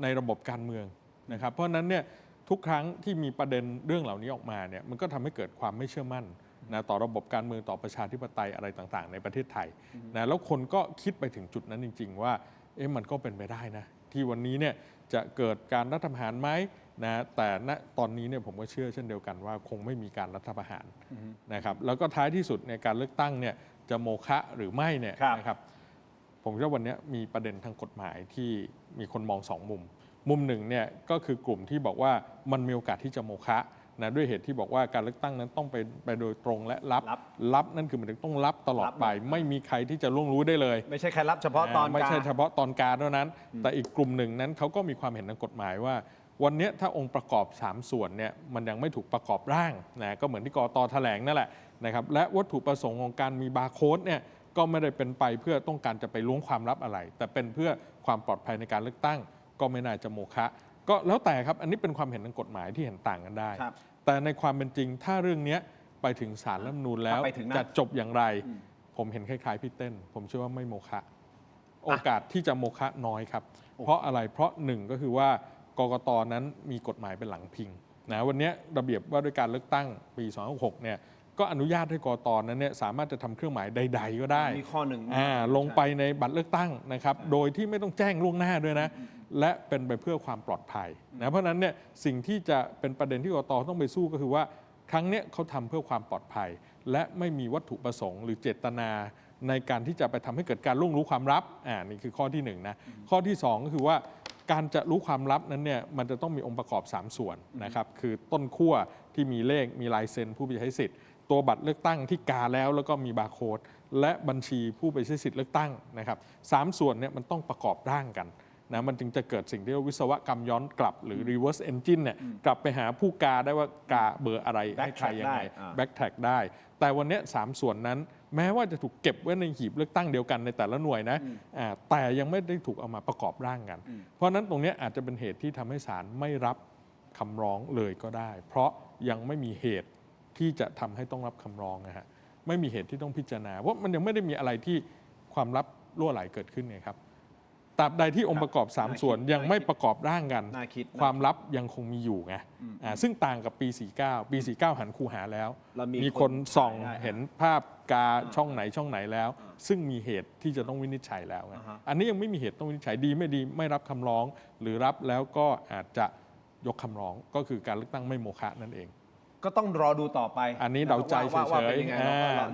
ในระบบการเมืองนะครับ เพราะฉะนั้นเนี่ยทุกครั้งที่มีประเด็นเรื่องเหล่านี้ออกมาเนี่ยมันก็ทำให้เกิดความไม่เชื่อมั่นนะต่อระบบการเมืองต่อประชาธิปไตยอะไรต่างๆ ในประเทศไทยนะแล้วคนก็คิดไปถึงจุดนั้นจริง ๆ ว่าเอ๊ะมันก็เป็นไปได้นะที่วันนี้เนี่ยจะเกิดการรัฐประหารไหมนะแต่ณตอนนี้เนี่ยผมก็เชื่อเช่นเดียวกันว่าคงไม่มีการรัฐประหารนะครับแล้วก็ท้ายที่สุดในการเลือกตั้งเนี่ยจะโมฆะหรือไม่เนี่ย ครับ นะครับผมคิดว่าวันนี้มีประเด็นทางกฎหมายที่มีคนมองสองมุม มุมหนึ่งเนี่ยก็คือกลุ่มที่บอกว่ามันมีโอกาสที่จะโมฆะนะด้วยเหตุที่บอกว่าการเลือกตั้งนั้นต้องไปโดยตรงและรับนั่นคือหมายถึงต้องรับตลอดไป ไม่มีใครที่จะล่วงรู้ได้เลย ไม่ใช่แค่รับเฉพาะตอน ไม่ใช่ การ เฉพาะตอนการเท่านั้น แต่อีกกลุ่มหนึ่งนั้นเขาก็มีความเห็นทางกฎหมายว่า วันนี้ถ้าองค์ประกอบ 3 ส่วนเนี่ยมันยังไม่ถูกประกอบร่างนะก็เหมือนที่กต.แถลงนั่นแหละนะครับและวัตถุประสงค์ของการมีบาร์โค้ดเนี่ยก็ไม่ได้เป็นไปเพื่อต้องการจะไปล้วงความลับอะไร แต่เป็นเพื่อความปลอดภัยในการเลือกตั้ง ก็ไม่น่าจะโมฆะก็แล้วแต่ครับอันนี้เป็นความเห็นทางกฎหมายที่เห็นต่างกันได้ ครับ แต่ในความเป็นจริงถ้าเรื่องนี้ไปถึงศาลรัฐธรรมนูญแล้ว ถ้าไปถึงนั้น จะจบอย่างไร ผมเห็นคล้ายๆพี่เต้น ผมเชื่อว่าไม่โมฆะโอกาสที่จะโมฆะน้อยครับ เพราะอะไรเพราะหนึ่งก็คือว่ากกตนั้นมีกฎหมายเป็นหลังพิงนะวันนี้ระเบียบว่าด้วยการเลือกตั้งปี2006เนี่ยก็อนุญาตให้กกตนั้นเนี่ยสามารถจะทำเครื่องหมายใด ๆ ก็ได้ มีข้อหนึ่ง ลงไปในบัตรเลือกตั้งนะครับโดยที่ไม่ต้องแจ้งล่วงหน้าด้วยนะและเป็นไปเพื่อความปลอดภัยนะเพราะฉะนั้นเนี่ยสิ่งที่จะเป็นประเด็นที่กกตต้องไปสู้ก็คือว่าครั้งเนี้ยเขาทำเพื่อความปลอดภัย และไม่มีวัตถุประสงค์หรือเจตนาในการที่จะไปทำให้เกิดการล่วงรู้ความลับนี่คือข้อที่1นะข้อที่2ก็คือว่าการจะรู้ความลับนั้นเนี่ยมันจะต้องมีองค์ประกอบ3ส่วนนะครับคือต้นขั้วที่มีเลขมีลายเซ็นผู้ไปใช้สิทธิ์ตัวบัตรเลือกตั้งที่กาแล้วก็มีบาร์โค้ดและบัญชีผู้ไปใช้สิทธิ์เลือกตั้งนะครับ3ส่วนเนี่ยมันต้องประกอบร่างกันนะมันจึงจะเกิดสิ่งที่เรียกว่าวิศวกรรมย้อนกลับหรือ reverse engine เนี่ยกลับไปหาผู้กาได้ว่ากาเบอร์อะไรให้ใครยังไง backtrack ได้แต่วันนี้3ส่วนนั้นแม้ว่าจะถูกเก็บไว้ในหีบเลือกตั้งเดียวกันในแต่ละหน่วยนะแต่ยังไม่ได้ถูกเอามาประกอบร่างกัน เพราะฉะนั้นตรงนี้อาจจะเป็นเหตุที่ทำให้ศาลไม่รับคำร้องเลยก็ได้ เพราะยังไม่มีเหตุที่จะทำให้ต้องรับคำร้องนะฮะไม่มีเหตุที่ต้องพิจารณาเพราะมันยังไม่ได้มีอะไรที่ความลับรั่วไหลเกิดขึ้นไงครับตราบใดที่องค์ประกอบ3ส่วนยังไม่ประกอบร่างกัน น่าคิด ความลับยังคงมีอยู่ไงซึ่งต่างกับปี 49 ปี 49 หันคูหาแล้ว แล้วมี มีคนส่อง ได้ เห็นภาพกาช่องไหนช่องไหนแล้ว ซึ่งมีเหตุที่จะต้องวินิจฉัยแล้วไงอันนี้ยังไม่มีเหตุต้องวินิจฉัยดีไม่ดีไม่รับคำร้อง หรือรับแล้วก็อาจจะยกคำร้องก็คือการเลือกตั้งไม่โมฆะนั่นเอง ก็ต้องรอดูต่อไป อันนี้เดาใจเฉยๆ ว่าเป็นยังไง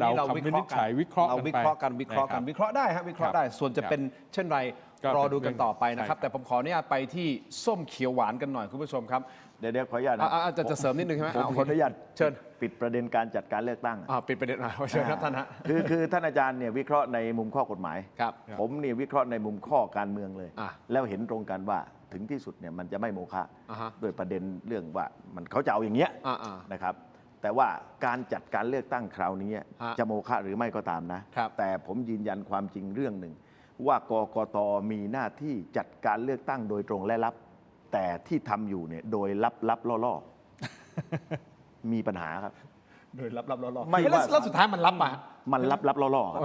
เดาคำวินิจฉัยวิเคราะห์ เรา กัน วิ ไป เคราะห์กันวิเคราะห์กัน นะครับ วิเคราะห์ได้ครับวิเคราะห์ได้ส่วนจะเป็นเช่นไร ก็ รอดูกันต่อไปนะครับ ใช่ครับ แต่ผมขออนุญาตไปที่ส้มเขียวหวานกันหน่อยคุณผู้ชมครับ เดี๋ยวขออนุญาตนะ จะเสริมนิดนึงใช่ไหม ผมขออนุญาต เชิญ ปิดประเด็นการจัดการเลือกตั้ง ปิดประเด็นเชิญครับท่านฮะ คือท่านอาจารย์เนี่ยวิเคราะห์ในมุมข้อกฎหมาย ครับ ผมนี่วิเคราะห์ในมุมข้อการเมืองเลย อ่ะ แล้วเห็นตรงกันว่าถึงที่สุดเนี่ยมันจะไม่โมฆะ อ่าฮะ ด้วยประเด็นเรื่องว่ามันเขาจะเอาอย่างเงี้ย อ่า นะครับ แต่ว่าการจัดการเลือกตั้งคราวนี้ ฮะ จะโมฆะหรือไม่ก็ตามนะ ครับ แต่ผมยืนยันความจริงเรื่องหนึ่ง ว่ากกตมีหน้าที่จัดการเลือกตั้งโดยตรงและลับ แต่ที่ทำอยู่เนี่ยโดยลับล่อๆ มีปัญหาครับ โดยรับรอ ไม่ว่า แล้วสุดท้ายมันรับมา มันลับล่อๆครับ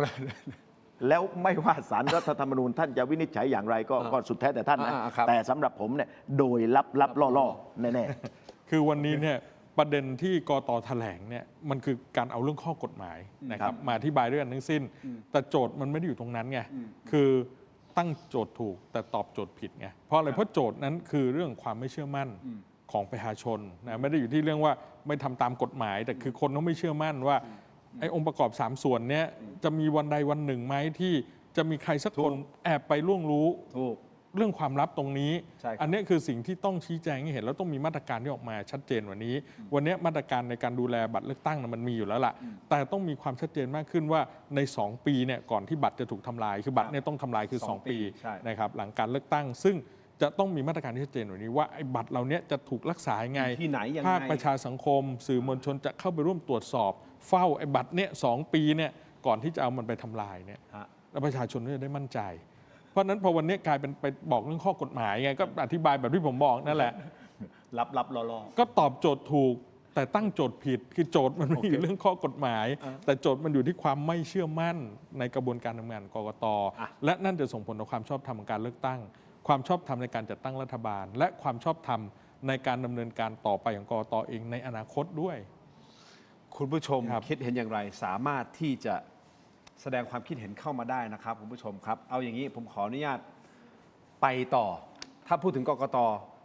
แล้วไม่ว่าศาลรัฐธรรมนูญท่านจะวินิจฉัยอย่างไรก็สุดแท้แต่ท่านนะ ครับ แต่สำหรับผมเนี่ยโดยลับล่อๆแน่ คือวันนี้เนี่ยประเด็นที่กต.แถลงเนี่ยมันคือการเอาเรื่องข้อกฎหมายนะครับมาอธิบายด้วยกันทั้งสิ้น แต่โจทย์มันไม่ได้อยู่ตรงนั้นไงคือตั้งโจทย์ถูกแต่ตอบโจทย์ผิดไงเพราะอะไรเพราะโจทย์นั้นคือเรื่องความไม่เชื่อมั่นของประชาชนนะไม่ได้อยู่ที่เรื่องว่าไม่ทำตามกฎหมาย แต่คือคนเขาไม่เชื่อมั่นว่า ไอ้องค์ประกอบ 3 ส่วนเนี้ยจะมีวันใดวันหนึ่งไหมที่จะมีใครสักคนแอบไปล่วงรู้ ถูก เรื่องความลับตรงนี้ ใช่ครับ อันนี้คือสิ่งที่ต้องชี้แจงให้เห็นแล้วต้องมีมาตรการที่ออกมาชัดเจนกว่านี้ วันนี้มาตรการในการดูแลบัตรเลือกตั้งมันมีอยู่แล้วล่ะ แต่ต้องมีความชัดเจนมากขึ้นว่าใน 2 ปีเนี่ยก่อนที่บัตรจะถูกทำลายคือบัตรเนี่ยต้องทำลายคือ 2 ปี ใช่ นะครับหลังการเลือกตั้ง ซึ่งจะต้องมีมาตรการที่ชัดเจนกว่านี้ว่าไอ้บัตรเราเนี้ยจะถูกรักษายังไง ที่ไหนยังไง ภาคประชาสังคม สื่อมวลชนจะเข้าไปร่วมตรวจสอบ เฝ้าไอ้บัตรเนี่ย2 ปีเนี่ยก่อนที่จะเอามันไปทำลายเนี่ย ฮะ แล้วประชาชนก็จะได้มั่นใจ เพราะฉะนั้นพอวันนี้กลายเป็นไปบอกเรื่องข้อกฎหมายไงก็อธิบายแบบที่ผมบอกนั่นแหละ รับรอ ก็ตอบโจทย์ถูกแต่ตั้งโจทย์ผิด คือโจทย์มันไม่อยู่เรื่องข้อกฎหมาย แต่โจทย์มันอยู่ที่ความไม่เชื่อมั่นในกระบวนการทำงานกกต และนั่นจะส่งผลต่อความชอบธรรมของการเลือกตั้ง ความชอบธรรมในการจัดตั้งรัฐบาล และความชอบธรรมในการดำเนินการต่อไปของกกตเองในอนาคตด้วย คุณผู้ชม ครับ คิดเห็นอย่างไรสามารถที่จะแสดงความคิดเห็นเข้ามาได้นะครับคุณผู้ชมครับ เอาอย่างนี้ผมขออนุญาตไปต่อ ถ้าพูดถึงกกต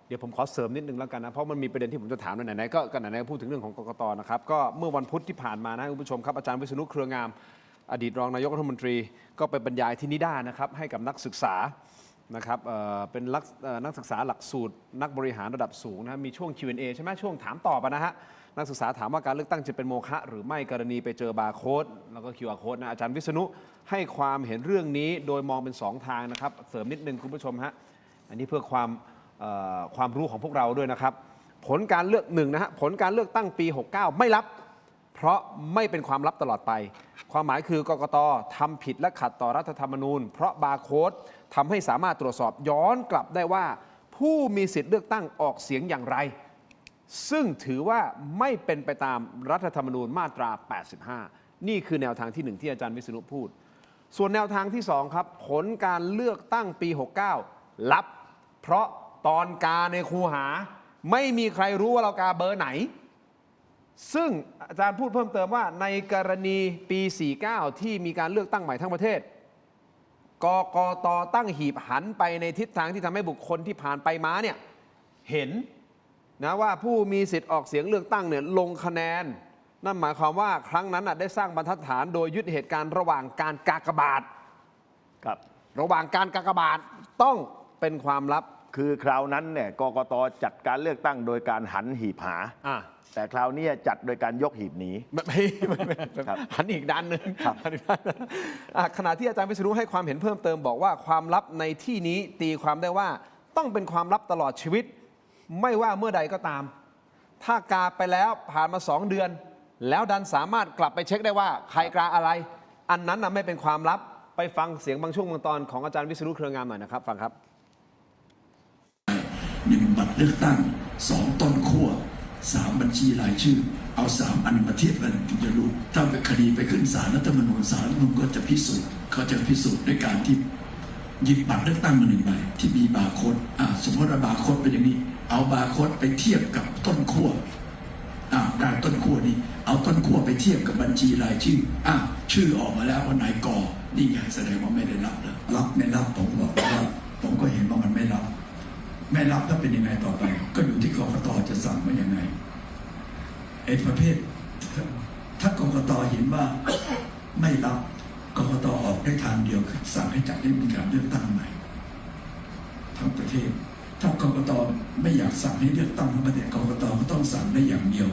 เดี๋ยวผมขอเสริมนิดนึงแล้วกันนะเพราะมันมีประเด็นที่ผมจะถามไหนๆก็ไหนๆพูดถึงเรื่องของกกตนะครับก็เมื่อวันพุธที่ผ่านมานะคุณผู้ชมครับอาจารย์วิษณุเครืองาม อดีตรองนายกรัฐมนตรีก็ไปบรรยายที่นิด้านะครับให้กับนักศึกษานะครับเป็นนักศึกษาหลักสูตร นักบริหารระดับสูงนะมีช่วง Q&A ใช่ไหมช่วงถามตอบนะฮะนักศึกษาถามว่าการเลือกตั้งจะเป็นโมฆะหรือไม่กรณีไปเจอบาร์โค้ดแล้วก็ QR โค้ดนะอาจารย์วิษณุให้ความเห็นเรื่องนี้โดยมองเป็น2ทางนะครับเสริมนิดนึงคุณผู้ชมฮะอันนี้เพื่อความรู้ของพวกเราด้วยนะครับผลการเลือกนะฮะผลการเลือกตั้งปี 69 ไม่รับเพราะไม่เป็นความลับตลอดไปความหมายคือกกตทำผิดและขัดต่อรัฐธรรมนูญเพราะบาร์โค้ดทำให้สามารถตรวจสอบย้อนกลับได้ว่าผู้มีสิทธิ์เลือกตั้งออกเสียงอย่างไรซึ่งถือว่าไม่เป็นไปตามรัฐธรรมนูญมาตรา 85 นี่คือแนวทางที่ 1 ที่อาจารย์วิษณุพูดส่วนแนวทางที่ 2 ครับผลการเลือกตั้งปี 69 ลับเพราะตอนกาในคูหาไม่มีใครรู้ว่าเรากาเบอร์ไหนซึ่งอาจารย์พูดเพิ่มเติมว่าในกรณีปี 49 ที่มีการเลือกตั้งใหม่ทั้งประเทศกกตตั้งหีบหันไปในทิศทางที่ทำให้บุคคลที่ผ่านไปมาเนี่ยเห็นนะว่าผู้มีสิทธิ์ออกเสียงเลือกตั้งเนี่ยลงคะแนนนั่นหมายความว่าครั้งนั้นได้สร้างบรรทัดฐานโดยยึดเหตุการณ์ระหว่างการกากบาท ครับ ระหว่างการกากบาทต้องเป็นความลับ คือคราวนั้นเนี่ยกกตจัดการเลือกตั้งโดยการหันหีบหา แต่คราวนี้จัดโดยการยกหีบหนี ครับ หันอีกด้านหนึ่ง ครับ หันอีกด้านหนึ่งขณะที่อาจารย์วิษณุให้ความเห็นเพิ่มเติมบอกว่าความลับในที่นี้ตีความได้ว่าต้องเป็นความลับตลอดชีวิต ไม่ว่าเมื่อใดก็ตาม ถ้ากาไปแล้วผ่านมา2 เดือน แล้วดันสามารถกลับไปเช็คได้ว่าใครกาอะไร อันนั้นไม่เป็นความลับไปฟังเสียงบางช่วงบางตอนของอาจารย์วิษณุเครืองามหน่อยนะครับฟังครับ 1 บัตรเลือกตั้ง 2 ต้นขั้ว 3 บัญชีรายชื่อ เอา 3 อันมาเทียบกันถึงจะรู้ถ้าเป็นคดีไปขึ้นศาลรัฐธรรมนูญศาลรัฐธรรมนูญก็จะพิสูจน์เขาจะพิสูจน์ด้วยการที่หยิบบัตรเลือกตั้งมา1 ใบที่มีบาร์โค้ดสมมติว่าบาร์โค้ดเป็นอย่างนี้เอาบาร์โค้ดไปเทียบกับต้นขั้วได้ต้นขั้วนี้เอาต้นขั้วไปเทียบกับบัญชีรายชื่อชื่อออกมาแล้วว่านายกนี่ไงแสดงว่าไม่ได้รับแล้วรับไม่รับผมบอกว่าผมก็เห็นว่ามันไม่รับถ้าเป็นยังไงต่อไปก็อยู่ที่กกตจะสั่งว่ายังไงไอ้ประเภทถ้ากกตเห็นว่าไม่รับกกตออกได้ทางเดียวคือสั่งให้จัดให้มีการเลือกตั้งใหม่ทั้งประเทศถ้ากกตไม่อยากสั่งให้เลือกตั้งทั้งประเทศกกตก็ต้องสั่งได้อย่างเดียว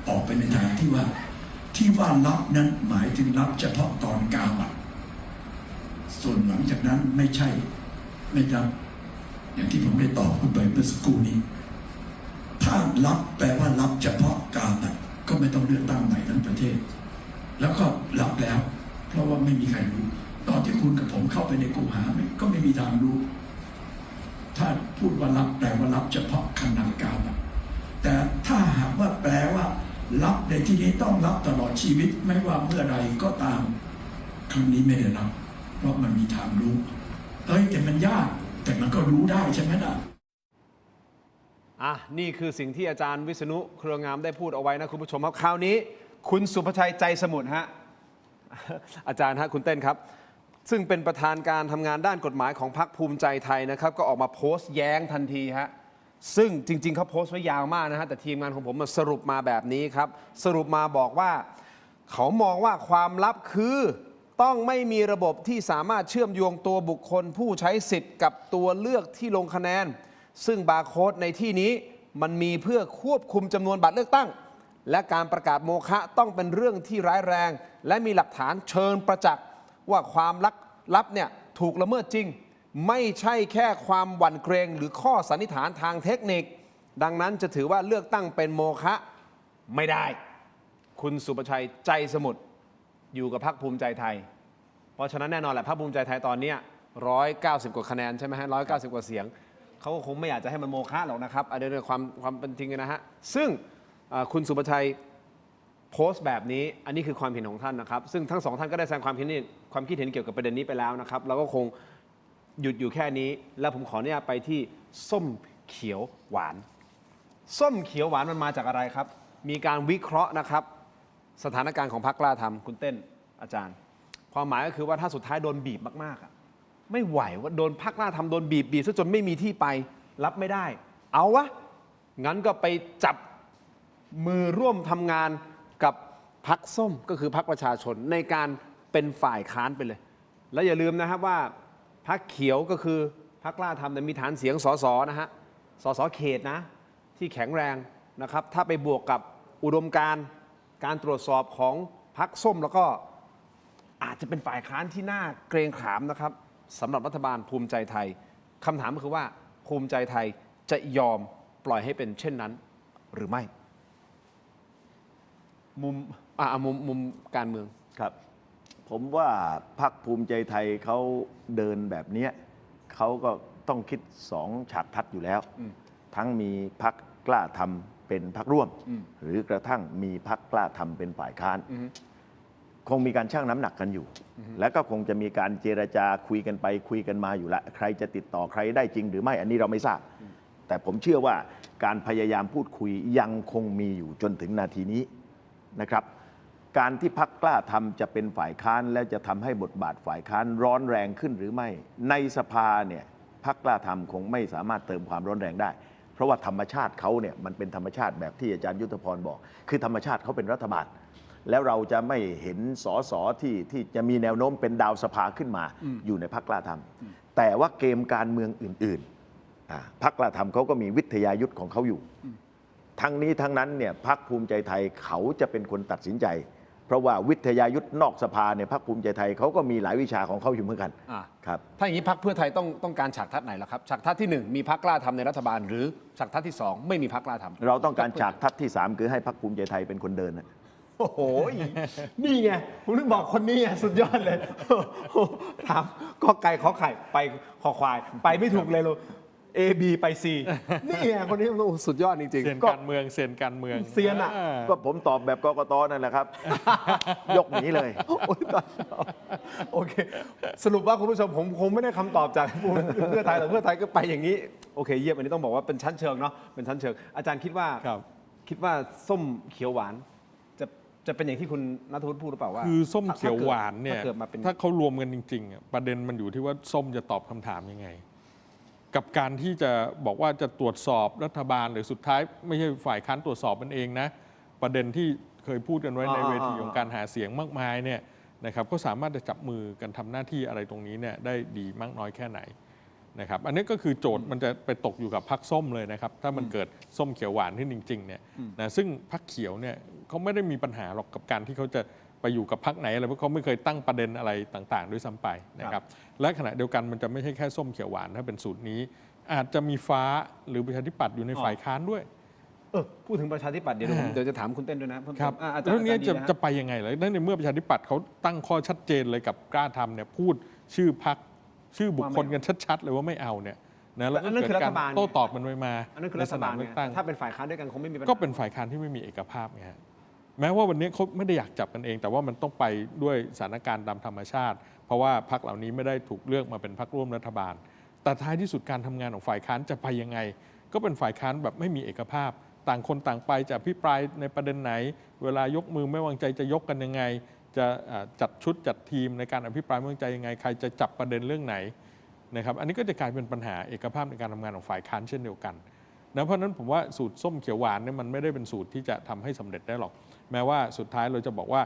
ออกไปในทางที่ว่ารับนั้นหมายถึงรับเฉพาะตอนกาบัตรส่วนหลังจากนั้นไม่ใช่ไม่รับอย่างที่ผมได้ตอบคุณไปเมื่อสักครู่นี้ถ้ารับแปลว่ารับเฉพาะกาบัตรก็ไม่ต้องเลือกตั้งใหม่ทั้งประเทศแล้วก็รับแล้วเพราะว่าไม่มีใครรู้ตอนที่คุณกับผมเข้าไปในกูหาก็ไม่มีทางรู้ถ้าพูดว่ารับแปลว่ารับเฉพาะขนาดกาบัตรแต่ถ้าหากว่าแปลว่ารับในที่นี้ต้องรับตลอดชีวิตไม่ว่าเมื่อใดก็ตามครั้งนี้ไม่ได้รับเพราะมันมีทางรู้แต่มันยากแต่มันก็รู้ได้ใช่ไหมล่ะ นี่คือสิ่งที่อาจารย์วิษณุเครืองามได้พูดเอาไว้นะคุณผู้ชมครับคราวนี้คุณสุภชัยใจสมุทรฮะ อาจารย์ฮะคุณเต้นครับซึ่งเป็นประธานการทำงานด้านกฎหมายของพรรคภูมิใจไทยนะครับก็ออกมาโพสต์แย้งทันทีฮะซึ่งจริงๆเขาโพสต์ไว้ยาวมากนะฮะแต่ทีมงานของผมมาสรุปมาแบบนี้ครับสรุปมาบอกว่า เขามองว่าความลับคือต้องไม่มีระบบที่สามารถเชื่อมโยงตัวบุคคลผู้ใช้สิทธิ์กับตัวเลือกที่ลงคะแนน ซึ่งบาร์โค้ดในที่นี้มันมีเพื่อควบคุมจำนวนบัตรเลือกตั้ง และการประกาศโมฆะต้องเป็นเรื่องที่ร้ายแรง และมีหลักฐานเชิญประจักษ์ว่าความลับเนี่ยถูกละเมิดจริง ไม่ใช่แค่ความหวั่นเกรงหรือข้อสันนิษฐานทางเทคนิค ดังนั้นจะถือว่าเลือกตั้งเป็นโมฆะไม่ได้ คุณสุประชัยใจสมุทรอยู่กับพรรคภูมิใจไทย เพราะฉะนั้นแน่นอนแหละพรรคภูมิใจไทยตอนนี้190 กว่าคะแนนใช่ไหมฮะ190 กว่าเสียงเขาก็คงไม่อยากจะให้มันโมฆะหรอกนะครับอันนี้เป็นความเป็นจริงนะฮะซึ่งคุณสุประชัยโพสต์แบบนี้อันนี้คือความเห็นของท่านนะครับซึ่งทั้งสองท่านก็ได้แสดงความคิดเห็นเกี่ยวกับประเด็นนี้ไปแล้วนะครับเราก็คงหยุดอยู่แค่นี้แล้วผมขออนุญาตไปที่ส้มเขียวหวานส้มเขียวหวานมันมาจากอะไรครับมีการวิเคราะห์นะครับสถานการณ์ของพรรคกล้าทำคุณเต้นอาจารย์ความหมายก็คือว่าถ้าสุดท้ายโดนบีบมากๆไม่ไหวว่าโดนพรรคกล้าทำโดนบีบซะจนไม่มีที่ไปรับไม่ได้เอาวะงั้นก็ไปจับมือร่วมทำงานกับพรรคส้มก็คือพรรคประชาชนในการเป็นฝ่ายค้านไปเลยแล้วอย่าลืมนะครับว่าพรรคเขียวก็คือพรรคกล้าทำแต่มีฐานเสียงสสนะฮะสสเขตนะที่แข็งแรงนะครับถ้าไปบวกกับอุดมการตรวจสอบของพรรคส้มแล้วก็อาจจะเป็นฝ่ายค้านที่น่าเกรงขามนะครับสำหรับรัฐบาลภูมิใจไทยคำถามก็คือว่าภูมิใจไทยจะยอมปล่อยให้เป็นเช่นนั้นหรือไม่มุมการเมืองครับผมว่าพรรคภูมิใจไทยเขาเดินแบบนี้เขาก็ต้องคิด2 ฉากทัศน์อยู่แล้วทั้งมีพรรคกล้าทำเป็นพรรคร่วมหรือกระทั่งมีพรรคกล้าทำเป็นฝ่ายค้านคงมีการชั่งน้ำหนักกันอยู่แล้วก็คงจะมีการเจรจาคุยกันไปคุยกันมาอยู่ละใครจะติดต่อใครได้จริงหรือไม่อันนี้เราไม่ทราบแต่ผมเชื่อว่าการพยายามพูดคุยยังคงมีอยู่จนถึงนาทีนี้นะครับการที่พรรคกล้าทำจะเป็นฝ่ายค้านและจะทำให้บทบาทฝ่ายค้านร้อนแรงขึ้นหรือไม่ในสภาเนี่ยพรรคกล้าทำคงไม่สามารถเติมความร้อนแรงได้เพราะว่าธรรมชาติเขาเนี่ยมันเป็นธรรมชาติแบบที่อาจารย์ยุทธพรบอกคือธรรมชาติเขาเป็นรัฐบาลแล้วเราจะไม่เห็นสสที่จะมีแนวโน้มเป็นดาวสภาขึ้นมาอยู่ในพรรคกล้าทำแต่ว่าเกมการเมืองอื่นๆพรรคกล้าทำเขาก็มีวิทยายุทธของเขาอยู่ทั้งนี้ทั้งนั้นเนี่ยพรรคภูมิใจไทยเขาจะเป็นคนตัดสินใจเพราะว่าวิทยายุทธนอกสภาเนี่ยพรรคภูมิใจไทยเขาก็มีหลายวิชาของเขาอยู่เหมือนกันครับถ้าอย่างนี้พรรคเพื่อไทยต้องการฉากทัศน์ไหนล่ะครับฉากทัศน์ที่ 1มีพรรคกล้าทำในรัฐบาลหรือฉากทัศน์ที่ 2ไม่มีพรรคกล้าทำเราต้องการฉากทัศน์ที่ 3คือให้พรรคภูมิใจไทยเป็นคนเดินโอ้โหนี่ไงผมถึงบอกคนนี้สุดยอดเลยถามก็ไก่ขอไข่ไปขอควายไปไม่ถูกเลยA B ไป C นี่ไงคนนี้สุดยอดจริงๆเซียนการเมืองเซียนการเมืองเซียนอ่ะก็ผมตอบแบบกกตนั่นแหละครับ ยกหนีเลยโอเคสรุปว่าคุณผู้ชมผมคงไม่ได้คำตอบจากเพื่อไทยแต่เพื่อไทยก็ไปอย่างนี้โอเคเยี่ยมอันนี้ต้องบอกว่าเป็นชั้นเชิงเนาะเป็นชั้นเชิงอาจารย์คิดว่าส้มเขียวหวานจะเป็นอย่างที่คุณณัฐวุฒิพูดหรือเปล่าว่าคือส้มเขียวหวานเนี่ยถ้าเขารวมกันจริงๆประเด็นมันอยู่ที่ว่าส้มจะตอบคำถามยังไงกับการที่จะบอกว่าจะตรวจสอบรัฐบาลหรือสุดท้ายไม่ใช่ฝ่ายค้านตรวจสอบมันเองนะประเด็นที่เคยพูดกันไว้ในเวทีของการหาเสียงมากมายเนี่ยนะครับก็สามารถจะจับมือกันทำหน้าที่อะไรตรงนี้เนี่ยได้ดีมากน้อยแค่ไหนนะครับอันนี้ก็คือโจทย์มันจะไปตกอยู่กับพรรคส้มเลยนะครับถ้ามันเกิดส้มเขียวหวานที่จริงๆเนี่ยนะซึ่งพรรคเขียวเนี่ยเขาไม่ได้มีปัญหาหรอกกับการที่เขาจะไปอยู่กับพรรคไหนอะไรเพราะเขาไม่เคยตั้งประเด็นอะไรต่างๆด้วยซ้ำไปนะครับและขณะเดียวกันมันจะไม่ใช่แค่ส้มเขียวหวานถ้าเป็นสูตรนี้อาจจะมีฟ้าหรือประชาธิปัตย์อยู่ในฝ่ายค้านด้วยพูดถึงประชาธิปัตย์เดี๋ยวจะถามคุณเต้นด้วยนะครับเรื่องนี้จะไปยังไงเลยในเมื่อประชาธิปัตย์เขาตั้งข้อชัดเจนเลยกับกล้าทำเนี่ยพูดชื่อพรรคชื่อบุคคลกันชัดๆเลยว่าไม่เอาเนี่ยนะแล้วก็เกิดการโต้ตอบมันไปมาในสนามเลือกตั้งถ้าเป็นฝ่ายค้านด้วยกันคงไม่มีปัญหาก็เป็นฝ่ายค้านที่ไม่มีเอกภาพไงฮะแม้ว่าวันนี้เขาไม่ได้อยากจับกันเองแต่ว่ามันต้องไปด้วยสถานการณ์ตามธรรมชาติเพราะว่าพรรคเหล่านี้ไม่ได้ถูกเลือกมาเป็นพรรคร่วมรัฐบาลแต่ท้ายที่สุดการทำงานของฝ่ายค้านจะไปยังไงก็เป็นฝ่ายค้านแบบไม่มีเอกภาพต่างคนต่างไปจะอภิปรายในประเด็นไหนเวลายกมือไม่วางใจจะยกกันยังไงจะจัดชุดจัดทีมในการอภิปรายไม่วางใจยังไงใครจะจับประเด็นเรื่องไหนนะครับอันนี้ก็จะกลายเป็นปัญหาเอกภาพในการทำงานของฝ่ายค้านเช่นเดียวกัน นะเพราะฉะนั้นผมว่าสูตรส้มเขียวหวานเนี่ยมันไม่ได้เป็นสูตรที่จะทำให้สำเร็จได้หรอก แม้ว่าสุดท้ายเราจะบอกว่า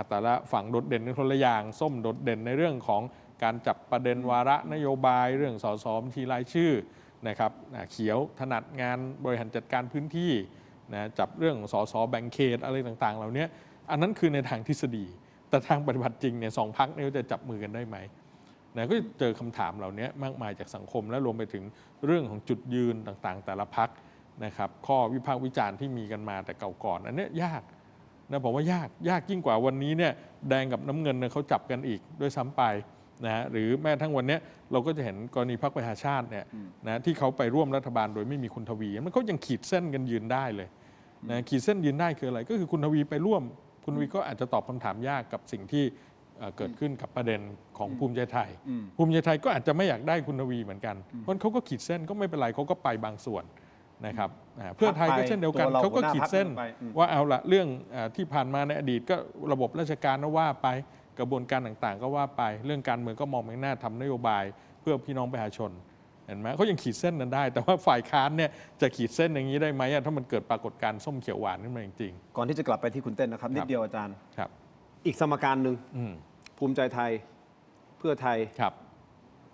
แต่ละฝั่งโดดเด่นในคนละอย่างส้มโดดเด่นในเรื่องของการจับประเด็นวาระนโยบายเรื่องสสบัญชีรายชื่อนะครับเขียวถนัดงานบริหารจัดการพื้นที่นะจับเรื่องสสแบ่งเขตอะไรต่างๆเหล่านี้อันนั้นคือในทางทฤษฎีแต่ทางปฏิบัติจริงเนี่ยสองพรรคเนี่ยจะจับมือกันได้ไหมนะก็เจอคำถามเหล่านี้มากมายจากสังคมและรวมไปถึงเรื่องของจุดยืนต่างๆแต่ละพรรคนะครับข้อวิพากษ์วิจารณ์ที่มีกันมาแต่เก่าก่อนอันนี้ยากนะผมว่ายากยิ่งกว่าวันนี้เนี่ยแดงกับน้ำเงินเนี่ยเขาจับกันอีกด้วยซ้ำไปนะหรือแม้ทั้งวันนี้เราก็จะเห็นกรณีพรรคประชาชาติเนี่ยนะที่เขาไปร่วมรัฐบาลโดยไม่มีคุณทวีมันเขายังขีดเส้นกันยืนได้เลยนะขีดเส้นยืนได้คืออะไรก็คือคุณทวีไปร่วมคุณทวีก็อาจจะตอบคำถามยากกับสิ่งที่เกิดขึ้นกับประเด็นของภูมิใจไทยภูมิใจไทยก็อาจจะไม่อยากได้คุณทวีเหมือนกันเพราะเขาก็ขีดเส้นก็ไม่เป็นไรเขาก็ไปบางส่วนนะครับเพื่อไทยก็เช่นเดียวกันเขาก็ขีดเส้นว่าเอาละเรื่องที่ผ่านมาในอดีตก็ระบบราชการก็ว่าไปกระบวนการต่างๆก็ว่าไปเรื่องการเมืองก็มองไปข้างหน้าทำนโยบายเพื่อพี่น้องประชาชนเห็นไหมเขายังขีดเส้นนั้นได้แต่ว่าฝ่ายค้านเนี่ยจะขีดเส้นอย่างนี้ได้ไหมถ้ามันเกิดปรากฏการณ์ส้มเขียวหวานขึ้นมาจริงๆก่อนที่จะกลับไปที่คุณเต้นนะครับนิดเดียวอาจารย์ครับอีกสมการหนึ่งภูมิใจไทยเพื่อไทยครับ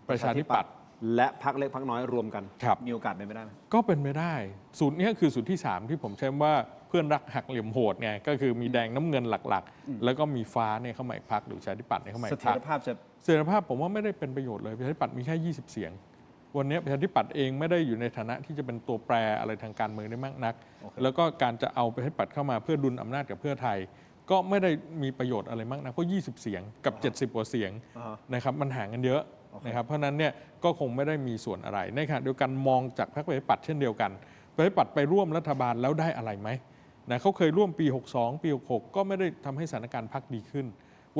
ประชาธิปัตย์และพรรคเล็กพรรคน้อยรวมกันมีโอกาสเป็นไปได้ไหมก็เป็นไปได้สูตรนี้คือสูตรที่3ที่ผมใช้ว่าเพื่อนรักหักเหลี่ยมโหดไงก็คือมีแดงน้ำเงินหลักๆแล้วก็มีฟ้าเนี่ยเข้ามาอีกพรรคหรือประชาธิปัตย์เนี่ยเข้ามาอีกพรรคเสถียรภาพผมว่าไม่ได้เป็นประโยชน์เลยประชาธิปัตย์มีแค่20 เสียงวันนี้ประชาธิปัตย์เองไม่ได้อยู่ในฐานะที่จะเป็นตัวแปรอะไรทางการเมืองได้มากนักแล้วก็การจะเอาประชาธิปัตย์เข้ามาเพื่อดุลอำนาจกับเพื่อไทยก็ไม่ได้มีประโยชน์อะไรมากนักเพราะ20 เสียงกับ70 กว่าเสียงนะครับมันห่างกันเยอะนะครับเพราะนั้นเนี่ยก็คงไม่ได้มีส่วนอะไรในขณะเดียวกันมองจากพรรคประชาธิปัตย์เช่นเดียวกันประชาธิปัตย์ไปร่วมรัฐบาลแล้วได้อะไรไหมนะเขาเคยร่วมปี62ปี66ก็ไม่ได้ทำให้สถานการณ์พรรคดีขึ้น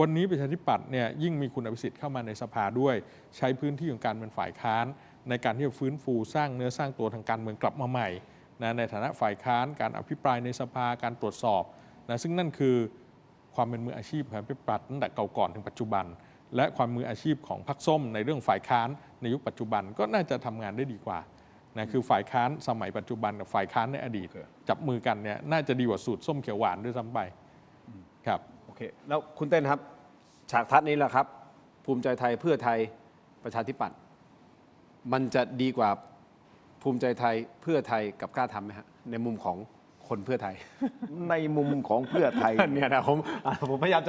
วันนี้ประชาธิปัตย์เนี่ยยิ่งมีคุณอภิสิทธิ์เข้ามาในสภาด้วยใช้พื้นที่ของการเป็นฝ่ายค้านในการที่จะฟื้นฟูสร้างเนื้อสร้างตัวทางการเมืองกลับมาใหม่นะในฐานะฝ่ายค้านการอภิปรายในสภาการตรวจสอบนะซึ่งนั่นคือความเป็นมืออาชีพของประชาธิปัตย์ตั้งแต่เก่าก่อนถึงปัจจุบันและความมืออาชีพของพรรคส้มในเรื่องฝ่ายค้านในยุคปัจจุบันก็น่าจะทำงานได้ดีกว่านะคือฝ่ายค้านสมัยปัจจุบันกับฝ่ายค้านในอดีตจับมือกันเนี่ยน่าจะดีกว่าสูตรส้มเขียวหวานด้วยซ้ำไปครับโอเคแล้วคุณเต้นครับฉากทัศน์นี้แหละครับภูมิใจไทยเพื่อไทยประชาธิปัตย์มันจะดีกว่าภูมิใจไทยเพื่อไทยกับกล้าทำไหมฮะในมุมของคนเพื่อไทยในมุมของเพื่อไทยเนี่ยนะผมพยายาม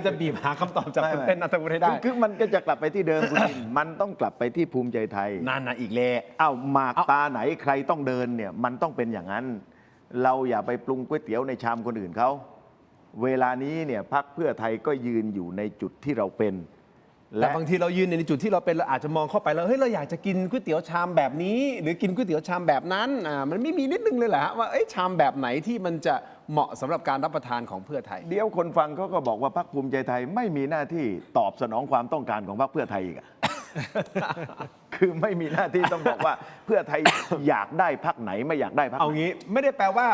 จะบีบหาคำตอบจากคุณเต้นนัทวุฒิให้ได้คือมันก็จะกลับไปที่เดิมคุณมันต้องกลับไปที่ภูมิใจไทยนั่นนะอีกแล้วหมากตาไหนใครต้องเดินเนี่ยมันต้องเป็นอย่างนั้นเราอย่าไปปรุงก๋วยเตี๋ยวในชามคนอื่นเขาเวลานี้เนี่ยพรรคเพื่อไทยก็ยืนอยู่ในจุดที่เราเป็นแต่บางทีเรายืนในจุดที่เราเป็นเราอาจจะมองเข้าไปแล้วเฮ้ยเราอยากจะกินก๋วยเตี๋ยวชามแบบนี้หรือกินก๋วยเตี๋ยวชามแบบนั้นมันไม่มีนิดนึงเลยแหละว่าชามแบบไหนที่มันจะเหมาะสำหรับการรับประทานของเพื่อไทยเดี๋ยวคนฟังเขาก็บอกว่าพรรคภูมิใจไทยไม่มีหน้าที่ตอบสนองความต้องการของพรรคเพื่อไทยอีก คือไม่มีหน้าที่ต้องบอกว่าเพื่อไทยอยากได้พรรคไหนไม่อยากได้พรรคเอางี้ไม่ได้แปลว่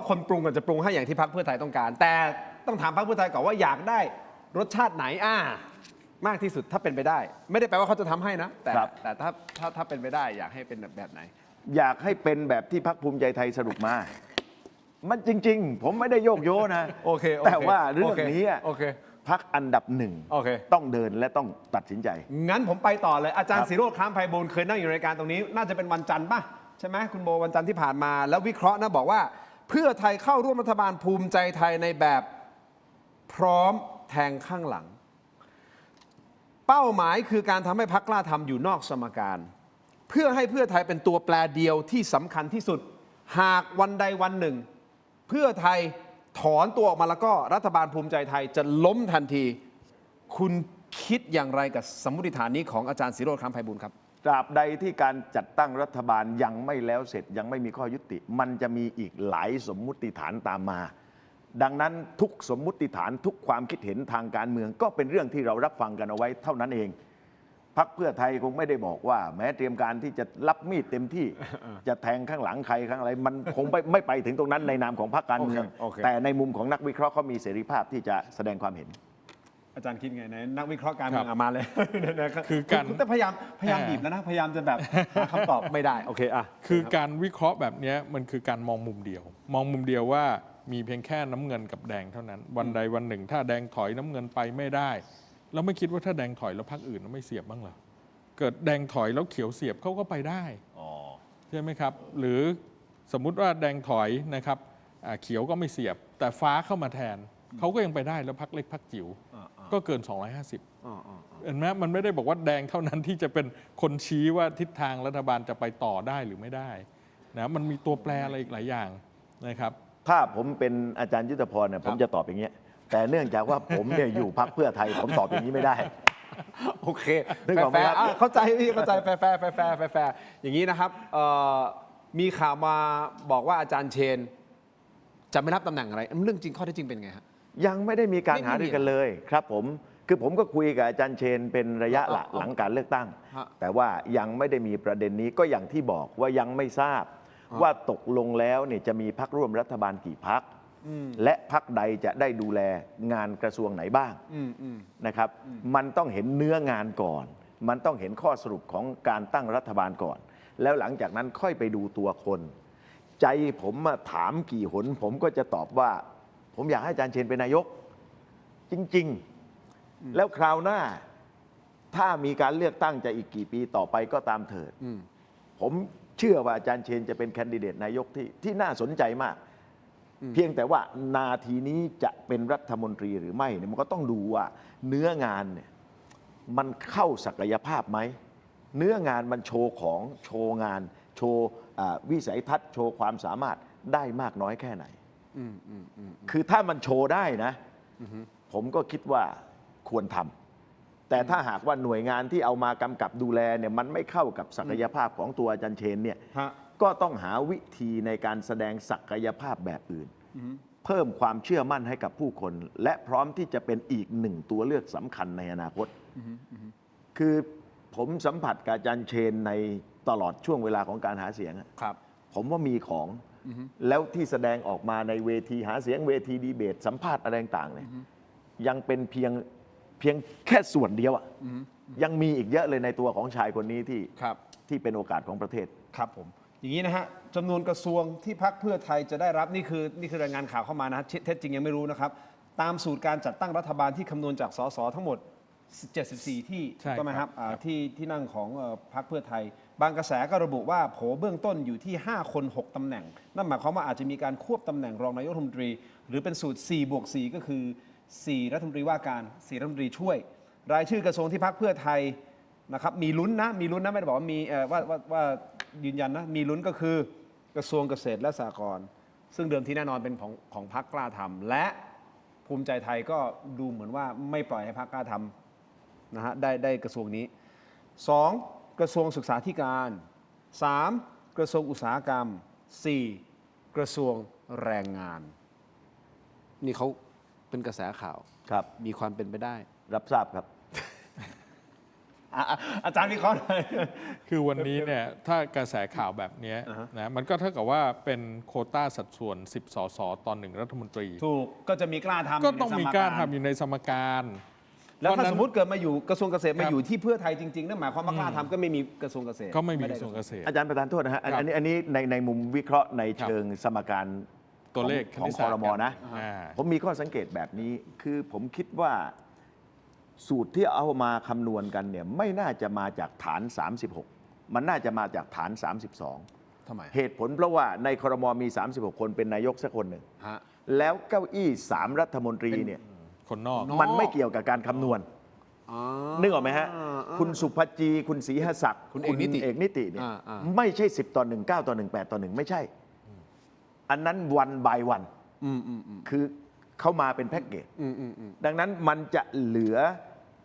าคนปรุงกันจะปรุงให้อย่างที่พรรคเพื่อไทยต้องการแต่ต้องถามพรรคเพื่อไทยก่อนว่าอยากได้รสชาติไหนมากที่สุดถ้าเป็นไปได้ไม่ได้แปลว่าเขาจะทำให้นะแต่ถ้าเป็นไปได้อยากให้เป็นแบบไหนอยากให้เป็นแบบที่พรรคภูมิใจไทยสรุปมามันจริงๆผมไม่ได้โยกโยนะโอเคแต่ว่าเรื่องนี้พรรคอันดับหนึ่งต้องเดินและต้องตัดสินใจงั้นผมไปต่อเลยอาจารย์ศิโรจน์ คล้ามไพบูลย์เคยนั่งอยู่ในรายการตรงนี้น่าจะเป็นวันจันทร์ป่ะใช่ไหมคุณโบวันจันทร์ที่ผ่านมาแล้ววิเคราะห์นะบอกว่าเพื่อไทยเข้าร่วมรัฐบาลภูมิใจไทยในแบบพร้อมแทงข้างหลังเป้าหมายคือการทำให้พรรคกล้าทำอยู่นอกสมการเพื่อให้เพื่อไทยเป็นตัวแปรเดียวที่สำคัญที่สุดหากวันใดวันหนึ่งเพื่อไทยถอนตัวออกมาแล้วก็รัฐบาลภูมิใจไทยจะล้มทันทีคุณคิดอย่างไรกับสมมติฐานนี้ของอาจารย์ศิโรจน์ คล้ามไพบูลย์ครับตราบใดที่การจัดตั้งรัฐบาลยังไม่แล้วเสร็จยังไม่มีข้อยุติมันจะมีอีกหลายสมมุติฐานตามมาดังนั้นทุกสมมุติฐานทุกความคิดเห็นทางการเมืองก็เป็นเรื่องที่เรารับฟังกันเอาไว้เท่านั้นเองพรรคเพื่อไทยคงไม่ได้บอกว่าแม้เตรียมการที่จะรับมีดเต็มที่จะแทงข้างหลังใครข้างอะไรมันคงไม่ไปถึงตรงนั้นในนามของพรรคการเมืองแต่ในมุมของนักวิเคราะห์เขามีเสรีภาพที่จะแสดงความเห็น อาจารย์คิดไงนะนักวิเคราะห์การเมือง ครับ มาเลย นะครับ คือการ แต่พยายามบีบแล้วนะพยายามจะแบบหาคำตอบไม่ได้โอเคอ่ะ คือการวิเคราะห์แบบเนี้ยมันคือการมองมุมเดียว มองมุมเดียวว่ามีเพียงแค่น้ำเงินกับแดงเท่านั้น วันใดวันหนึ่ง ถ้าแดงถอยน้ำเงินไปไม่ได้เราไม่คิดว่าถ้าแดงถอยแล้วพรรคอื่นไม่เสียบบ้างเหรอเกิดแดงถอยแล้วเขียวเสียบเขาก็ไปได้ใช่ไหมครับหรือสมมุติว่าแดงถอยนะครับเขียวก็ไม่เสียบ แต่ฟ้าเข้ามาแทนเขาก็ยังไปได้แล้วพรรคเล็กพรรคจิ๋วก็เกิน 250เห็นไหมมันไม่ได้บอกว่าแดงเท่านั้นที่จะเป็นคนชี้ว่าทิศทางรัฐบาลจะไปต่อได้หรือไม่ได้นะมันมีตัวแปรอะไรอีกหลายอย่างนะครับ ถ้าผมเป็นอาจารย์ยุทธพรเนี่ยผมจะตอบอย่างเงี้ยแต่เนื่องจากว่าผมเนี่ยอยู่พรรคเพื่อไทยผมตอบอย่างนี้ไม่ได้ โอเค นึกออกไหมครับ แฟร์ๆเข้าใจพี่เข้าใจแฟร์อย่างนี้นะครับมีข่าวมาบอกว่าอาจารย์เชนจะไม่รับตำแหน่งอะไรเรื่องจริงข้อเท็จจริงเป็นไงฮะ ยังไม่ได้มีการ ไม่มี หารือกันเลยครับผมคือผมก็คุยกับอาจารย์เชนเป็นระยะหลังการเลือกตั้ง ฮะ แต่ว่ายังไม่ได้มีประเด็นนี้ก็อย่างที่บอกว่ายังไม่ทราบว่าตกลงแล้วเนี่ยจะมีพรรคร่วมรัฐบาลกี่พรรคและพรรคใดจะได้ดูแลงานกระทรวงไหนบ้างนะครับมันต้องเห็นเนื้องานก่อน มันต้องเห็นข้อสรุปของการตั้งรัฐบาลก่อน แล้วหลังจากนั้นค่อยไปดูตัวคน ใจผมมาถามกี่หนผมก็จะตอบว่า ผมอยากให้อาจารย์เชนเป็นนายก จริง ๆ แล้วคราวหน้า ถ้ามีการเลือกตั้งจะอีกกี่ปีต่อไปก็ตามเถิดผมเชื่อว่าอาจารย์เชนจะเป็นแคนดิเดตนายกที่น่าสนใจมาก เพียงแต่ว่านาทีนี้จะเป็นรัฐมนตรีหรือไม่เนี่ยมันก็ต้องดูว่าเนื้องานเนี่ยมันเข้าศักยภาพไหมเนื้องานมันโชว์ของโชว์งานโชว์วิสัยทัศน์โชว์ความสามารถได้มากน้อยแค่ไหนคือถ้ามันโชว์ได้นะผมก็คิดว่าควรทำแต่ถ้าหากว่าหน่วยงานที่เอามากำกับดูแลเนี่ยมันไม่เข้ากับศักยภาพของตัวอาจารย์เชนเนี่ยก็ต้องหาวิธีในการแสดงศักยภาพแบบอื่นเพิ่มความเชื่อมั่นให้กับผู้คน และพร้อมที่จะเป็นอีกหนึ่งตัวเลือกสำคัญในอนาคตคือผมสัมผัสกับอาจารย์เชนในตลอดช่วงเวลาของการหาเสียงผมว่ามีของแล้วที่แสดงออกมาในเวทีหาเสียงเวทีดีเบตสัมภาษณ์อะไรต่างๆเนี่ยยังเป็นเพียงแค่ส่วนเดียวยังมีอีกเยอะเลยในตัวของชายคนนี้ที่เป็นโอกาสของประเทศครับผมอย่างนี้นะฮะจำนวนกระทรวงที่พรรคเพื่อไทยจะได้รับนี่คือรายงานข่าวเข้ามานะเท็จจริงยังไม่รู้นะครับตามสูตรการจัดตั้งรัฐบาลที่คำนวณจากสสทั้งหมด74ที่ ใช่ ก็ไหมครับที่นั่งของพรรคเพื่อไทย บางกระแสก็ระบุว่าโผเบื้องต้นอยู่ที่5 คน 6ตำแหน่งนั่นหมายความว่าอาจจะมีการควบตำแหน่งรองนายกรัฐมนตรีหรือเป็นสูตร4+4ก็คือ4รัฐมนตรีว่าการ4รัฐมนตรีช่วยรายชื่อกระทรวงที่พรรคเพื่อไทยนะครับมีลุ้นนะไม่ได้บอกว่ามีว่ายืนยันนะมีลุ้นก็คือกระทรวงเกษตรและสหกรณ์ซึ่งเดิมทีแน่นอนเป็นของพรรคกล้าทำและภูมิใจไทยก็ดูเหมือนว่าไม่ปล่อยให้พรรคกล้าทำนะฮะได้กระทรวงนี้ 2. กระทรวงศึกษาธิการ 3. กระทรวงอุตสาหกรรม 4. กระทรวงแรงงานนี่เขาเป็นกระแสข่าวครับมีความเป็นไปได้รับทราบครับ อาจารย์วิเคราะห์หน่อย คือวันนี้เนี่ยถ้ากระแสข่าวแบบนี้นะมันก็เท่ากับว่าเป็นโควต้าสัดส่วน10 สสต่อ1รัฐมนตรีถูกก็จะมีกล้าทำ ก็ต้องมีกล้าทำอยู่ในสมการ แล้วถ้าสมมติเกิดมาอยู่กระทรวงเกษตรมาอยู่ที่เพื่อไทยจริงๆนั่นหมายความว่ากล้าทำก็ไม่มีกระทรวงเกษตรก็ไม่มีกระทรวงเกษตรอาจารย์ประธานโทษนะฮะอันนี้ในมุมวิเคราะห์ในเชิงสมการ ตัวเลข ของครม.นะผมมีข้อสังเกตแบบนี้คือผมคิดว่าสูตรที่เอามาคำนวณกันเนี่ยไม่น่าจะมาจากฐาน 36 มันน่าจะมาจากฐาน 32 ทำไมเหตุผลเพราะว่าในครม.มี36 คนเป็นนายกสักคนหนึ่งแล้วเก้าอี้3รัฐมนตรีเนี่ยคนนอกมันไม่เกี่ยวกับการคำนวณนึกออกไหมฮะคุณสุภจีคุณศรีหศักดิ์คุณเอกนิติเนี่ยไม่ใช่10:1 9:1 8:1ไม่ใช่อันนั้นวันบายวันคือเข้ามาเป็นแพ็กเกจดังนั้นมันจะเหลือ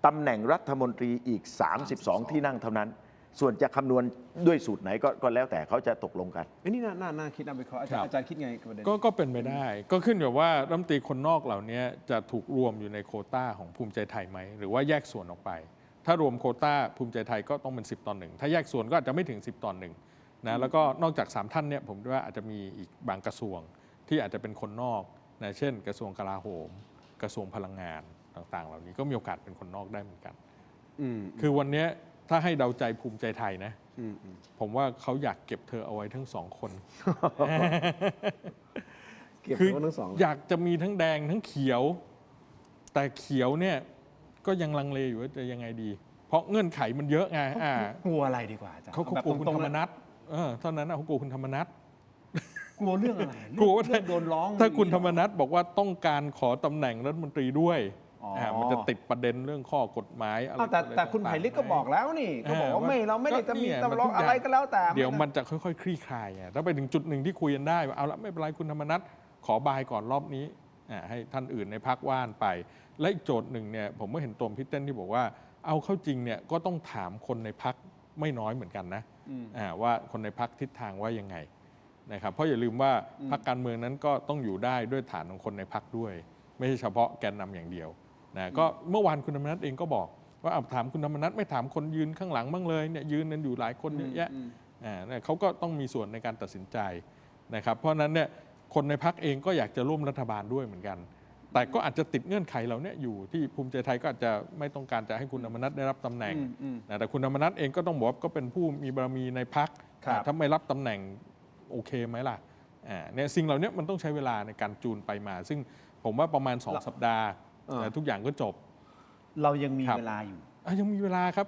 ตำแหน่งรัฐมนตรีอีก32ที่นั่งเท่านั้นส่วนจะคำนวณด้วยสูตรไหนก็แล้วแต่เขาจะตกลงกันนี่น่าคิดนะวิเคราะห์อาจารย์คิดไงกับประเด็นก็เป็นไปได้ก็ขึ้นอยู่ว่ารัฐมนตรีคนนอกเหล่านี้จะถูกรวมอยู่ในโควต้าของภูมิใจไทยไหมหรือว่าแยกส่วนออกไปถ้ารวมโควต้าภูมิใจไทยก็ต้องเป็น10:1ถ้าแยกส่วนก็อาจจะไม่ถึง10:1นะแล้วก็นอกจาก3ท่านเนี่ยผมว่าอาจจะมีอีกบางกระทรวงที่อาจจะเป็นคนนอกนะเช่นกระทรวงกลาโหมกระทรวงพลังงาน ต่างๆ เหล่านี้ก็มีโอกาสเป็นคนนอกได้เหมือนกัน อืม คือวันเนี้ยถ้าให้เดาใจภูมิใจไทยนะ อืม ผมว่าเขาอยากเก็บเธอเอาไว้ทั้งสองคน เก็บ คือ ไว้ทั้งสอง อยากจะมีทั้งแดงทั้งเขียว แต่เขียวเนี่ยก็ยังลังเลอยู่ว่าจะยังไงดี เพราะเงื่อนไขมันเยอะไง กลัวอะไรดีกว่าอาจารย์ เขา แบบ กลัวคุณ ต ธ ง ร ๆ รม เลย นัฐเท่านั้นนะเขากลัวคุณธรรมนัฐ กลัวเรื่องอะไร กลัวว่า เรื่องโดนร้อง ถ้าคุณธรรมนัฐบอกว่าต้องการขอตำแหน่งรัฐมนตรีด้วย อ๋อ มันจะติดประเด็นเรื่องข้อกฎหมายอะไร อ้าวแต่ อะไร แต่คุณ ต่างๆ ไผ่ลิกก็บอกแล้วนี่ก็บอกว่า ว่า ไม่เราไม่ได้จะมี ก็เนี่ย ตำรอง มันทุกอย่าง อะไรก็แล้วแต่ เดี๋ยวมันจะค่อยๆ คลี่คลายไงถ้าไปถึงจุดหนึ่งที่คุยกันได้ว่าเอาละไม่เป็นไรคุณธรรมนัฐขอบายก่อนรอบนี้ให้ท่านอื่นในพักว่านไป และอีกโจทย์หนึ่งเนี่ยผมก็เห็นตรงพี่เต้นที่บอกว่าเอาเข้าจริงเนี่ยก็ต้องถามคนในพักไม่น้อยเหมือนกันนะว่าคนในพักทิศทางว่ายังไงนะครับเพราะอย่าลืมว่าพรรคการเมืองนั้นก็ต้องอยู่ได้ด้วยฐานของคนในพักด้วย ไม่ใช่เฉพาะแกนนำอย่างเดียวนะก็เมื่อวานคุณธรรมนัฐเองก็บอกว่าเอาถามคุณธรรมนัฐไม่ถามคนยืนข้างหลังบ้างเลยเนี่ยยืนกันอยู่หลายคนเยอะแยะเนี่ยเขาก็ต้องมีส่วนในการตัดสินใจนะครับเพราะฉะนั้นเนี่ยคนในพักเองก็อยากจะร่วมรัฐบาลด้วยเหมือนกัน แต่ก็อาจจะติดเงื่อนไขเหล่านี้อยู่ที่ภูมิใจไทยก็อาจจะไม่ต้องการจะให้คุณธรรมนัฐได้รับตำแหน่งนะแต่คุณธรรมนัฐเองก็ต้องบอกว่าก็เป็นผู้มีบารมีในพรรคถ้าไม่รับตำแหน่งโอเคไหมล่ะเนี่ยสิ่งเหล่านี้มันต้องใช้เวลาในการจูนไปมา ซึ่งผมว่าประมาณ2 สัปดาห์ทุกอย่างก็จบ เรายังมีเวลาอยู่ ยังมีเวลาครับ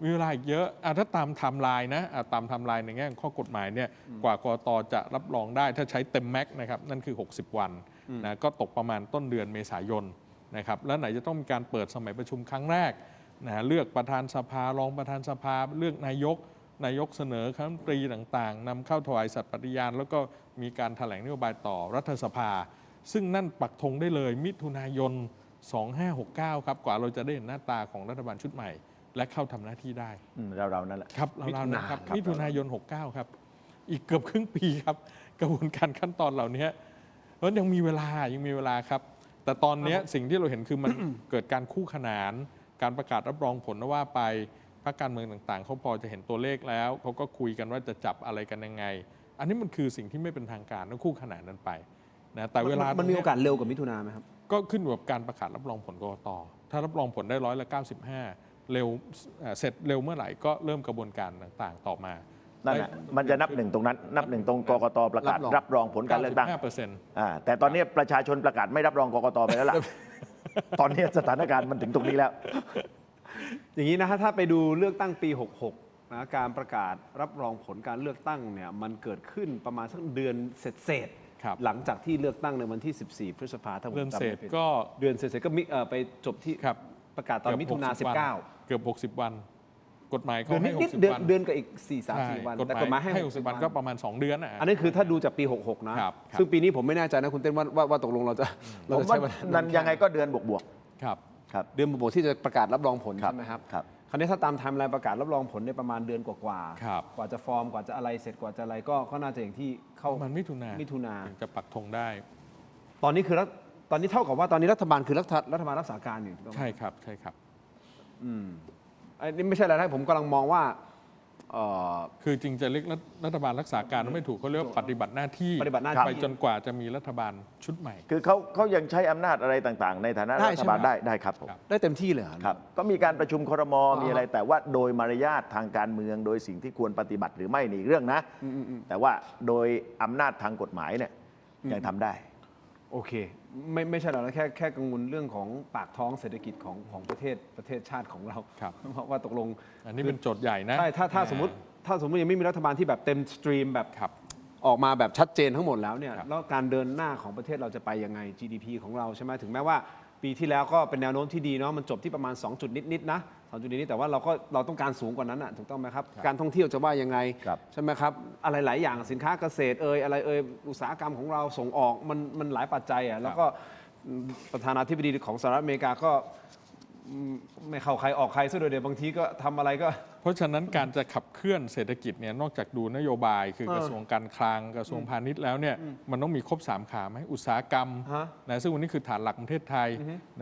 มีเวลาอีกเยอะถ้าตามไทม์ไลน์นะตามไทม์ไลน์ในแง่ของข้อกฎหมายเนี่ยกว่ากกตจะรับรองได้ถ้าใช้เต็มแม็กซ์นะครับนั่นคือ60 วันนะก็ตกประมาณต้นเดือนเมษายนนะครับแล้วไหนจะต้องมีการเปิดสมัยประชุมครั้งแรกนะเลือกประธานสภารองประธานสภาเลือกนายกเสนอคณะรัฐมนตรีต่างๆนำเข้าถวายสัตย์ปฏิญาณแล้วก็มีการแถลงนโยบายต่อรัฐสภา ซึ่งนั่นปักธงได้เลยมิถุนายน 2569 ครับกว่าเราจะได้เห็นหน้าตาของรัฐบาลชุดใหม่ และเข้าทำหน้าที่ได้ เรานั่นแหละ ครับเราๆนะครับมิถุนายน 69 ครับ อีกเกือบครึ่งปีครับ กระบวนการขั้นตอนเหล่านี้เพราะยังมีเวลาครับ แต่ตอนนี้สิ่งที่เราเห็นคือมัน เกิดการคู่ขนาน การประกาศรับรองผลว่าไปพรรคการเมืองต่างๆเขาพอจะเห็นตัวเลขแล้วเขาก็คุยกันว่าจะจับอะไรกันยังไง อันนี้มันคือสิ่งที่ไม่เป็นทางการต้องคู่ขนานนั้นไปนะแต่เวลา มันมีโอกาสเร็วกว่ามิถุนาไหมครับ ก็ขึ้นอยู่กับการประกาศรับรองผลกกตถ้ารับรองผลได้95%เร็วเสร็จเร็วเมื่อไหร่ก็เริ่มกระบวนการต่างๆต่อมา นั่นแหละมันจะนับหนึ่งตรงนั้น นับหนึ่งตรงกกตประกาศรับรองผลการเลือกตั้ง 95% แต่ตอนนี้ประชาชนประกาศไม่รับรองกกตไปแล้วล่ะ ตอนนี้สถานการณ์มันถึงตรงนี้แล้ว อย่างนี้นะถ้าไปดูเลือกตั้งปี 66นะการประกาศรับรองผลการเลือกตั้งเนี่ยมันเกิดขึ้นประมาณสักเดือนเศษหลังจากที่เลือกตั้งในวันที่ 14 พฤษภาคมถ้าผมจำไม่ผิดเดือนเศษก็ไปจบที่ประกาศตอนมิถุนา19 เกือบ60 วัน กฎหมายเขาให้60 วันเดือนกับอีก 4-3-4 วันแต่กฎหมายให้60 วันก็ประมาณ 2 เดือนอันนี้คือถ้าดูจากปี 66 นะซึ่งปีนี้ผมไม่แน่ใจนะคุณเต้นว่าตกลงเราจะ ผมว่านั้นยังไงก็เดือนบวก ครับ เดือนบวกที่จะประกาศรับรองผล ๆ ใช่ไหมครับ คราวนี้ถ้าตามไทม์ไลน์ประกาศรับรองผลในประมาณเดือนกว่าจะฟอร์มกว่าจะอะไรเสร็จกว่าจะอะไรก็น่าจะอย่างที่เข้า มันมิถุนาจะปักธงได้ ตอนนี้เท่ากับว่าตอนนี้รัฐบาลคือรัฐบาลรักษาการอยู่ ใช่ครับอันนี้ไม่ใช่อะไรนะผมกำลังมองว่าคือจริงจะเรียกรัฐบาลรักษาการไม่ถูกเขาเรียกว่าปฏิบัติหน้าที่ไปจนกว่าจะมีรัฐบาลชุดใหม่ คือเขายังใช้อำนาจอะไรต่างๆ ในฐานะรัฐบาลได้ครับผม ได้เต็มที่เลยครับก็มีการประชุมครม.มีอะไรแต่ว่าโดยมารยาททางการเมืองโดยสิ่งที่ควรปฏิบัติหรือไม่นี่เรื่องนะแต่ว่าโดยอำนาจทางกฎหมายเนี่ยยังทำได้โอเคไม่ใช่หรอกนะแค่กังวลเรื่องของปากท้องเศรษฐกิจของประเทศชาติของเราว่าตกลงอันนี้เป็นโจทย์ใหญ่นะใช่ถ้าสมมติยังไม่มีรัฐบาลที่แบบเต็มสตรีมแบบออกมาแบบชัดเจนทั้งหมดแล้วเนี่ยแล้วการเดินหน้าของประเทศเราจะไปยังไง GDP ของเราใช่ไหมถึงแม้ว่าปีที่แล้วก็เป็นแนวโน้มที่ดีเนาะมันจบที่ประมาณ2 จุดนิดๆนะ2 จุดนิดๆแต่ว่าเราต้องการสูงกว่านั้นอ่ะถูกต้องไหมครับการท่องเที่ยวจะว่ายังไงใช่ไหมครับอะไรหลายอย่างสินค้าเกษตรอะไรอุตสาหกรรมของเราส่งออกมันหลายปัจจัยอ่ะแล้วก็ประธานาธิบดีของสหรัฐอเมริกาก็ไม่เข้าใครออกใครซะโดยเดียวบางทีก็ทำอะไรก็เพราะฉะนั้นการจะขับเคลื่อนเศรษฐกิจเนี่ยนอกจากดูนโยบายคือกระทรวงการคลังกระทรวงพาณิชย์แล้วเนี่ยมันต้องมีครบ3 ขาไหมอุตสาหกรรมนะซึ่งวันนี้คือฐานหลักประเทศไทย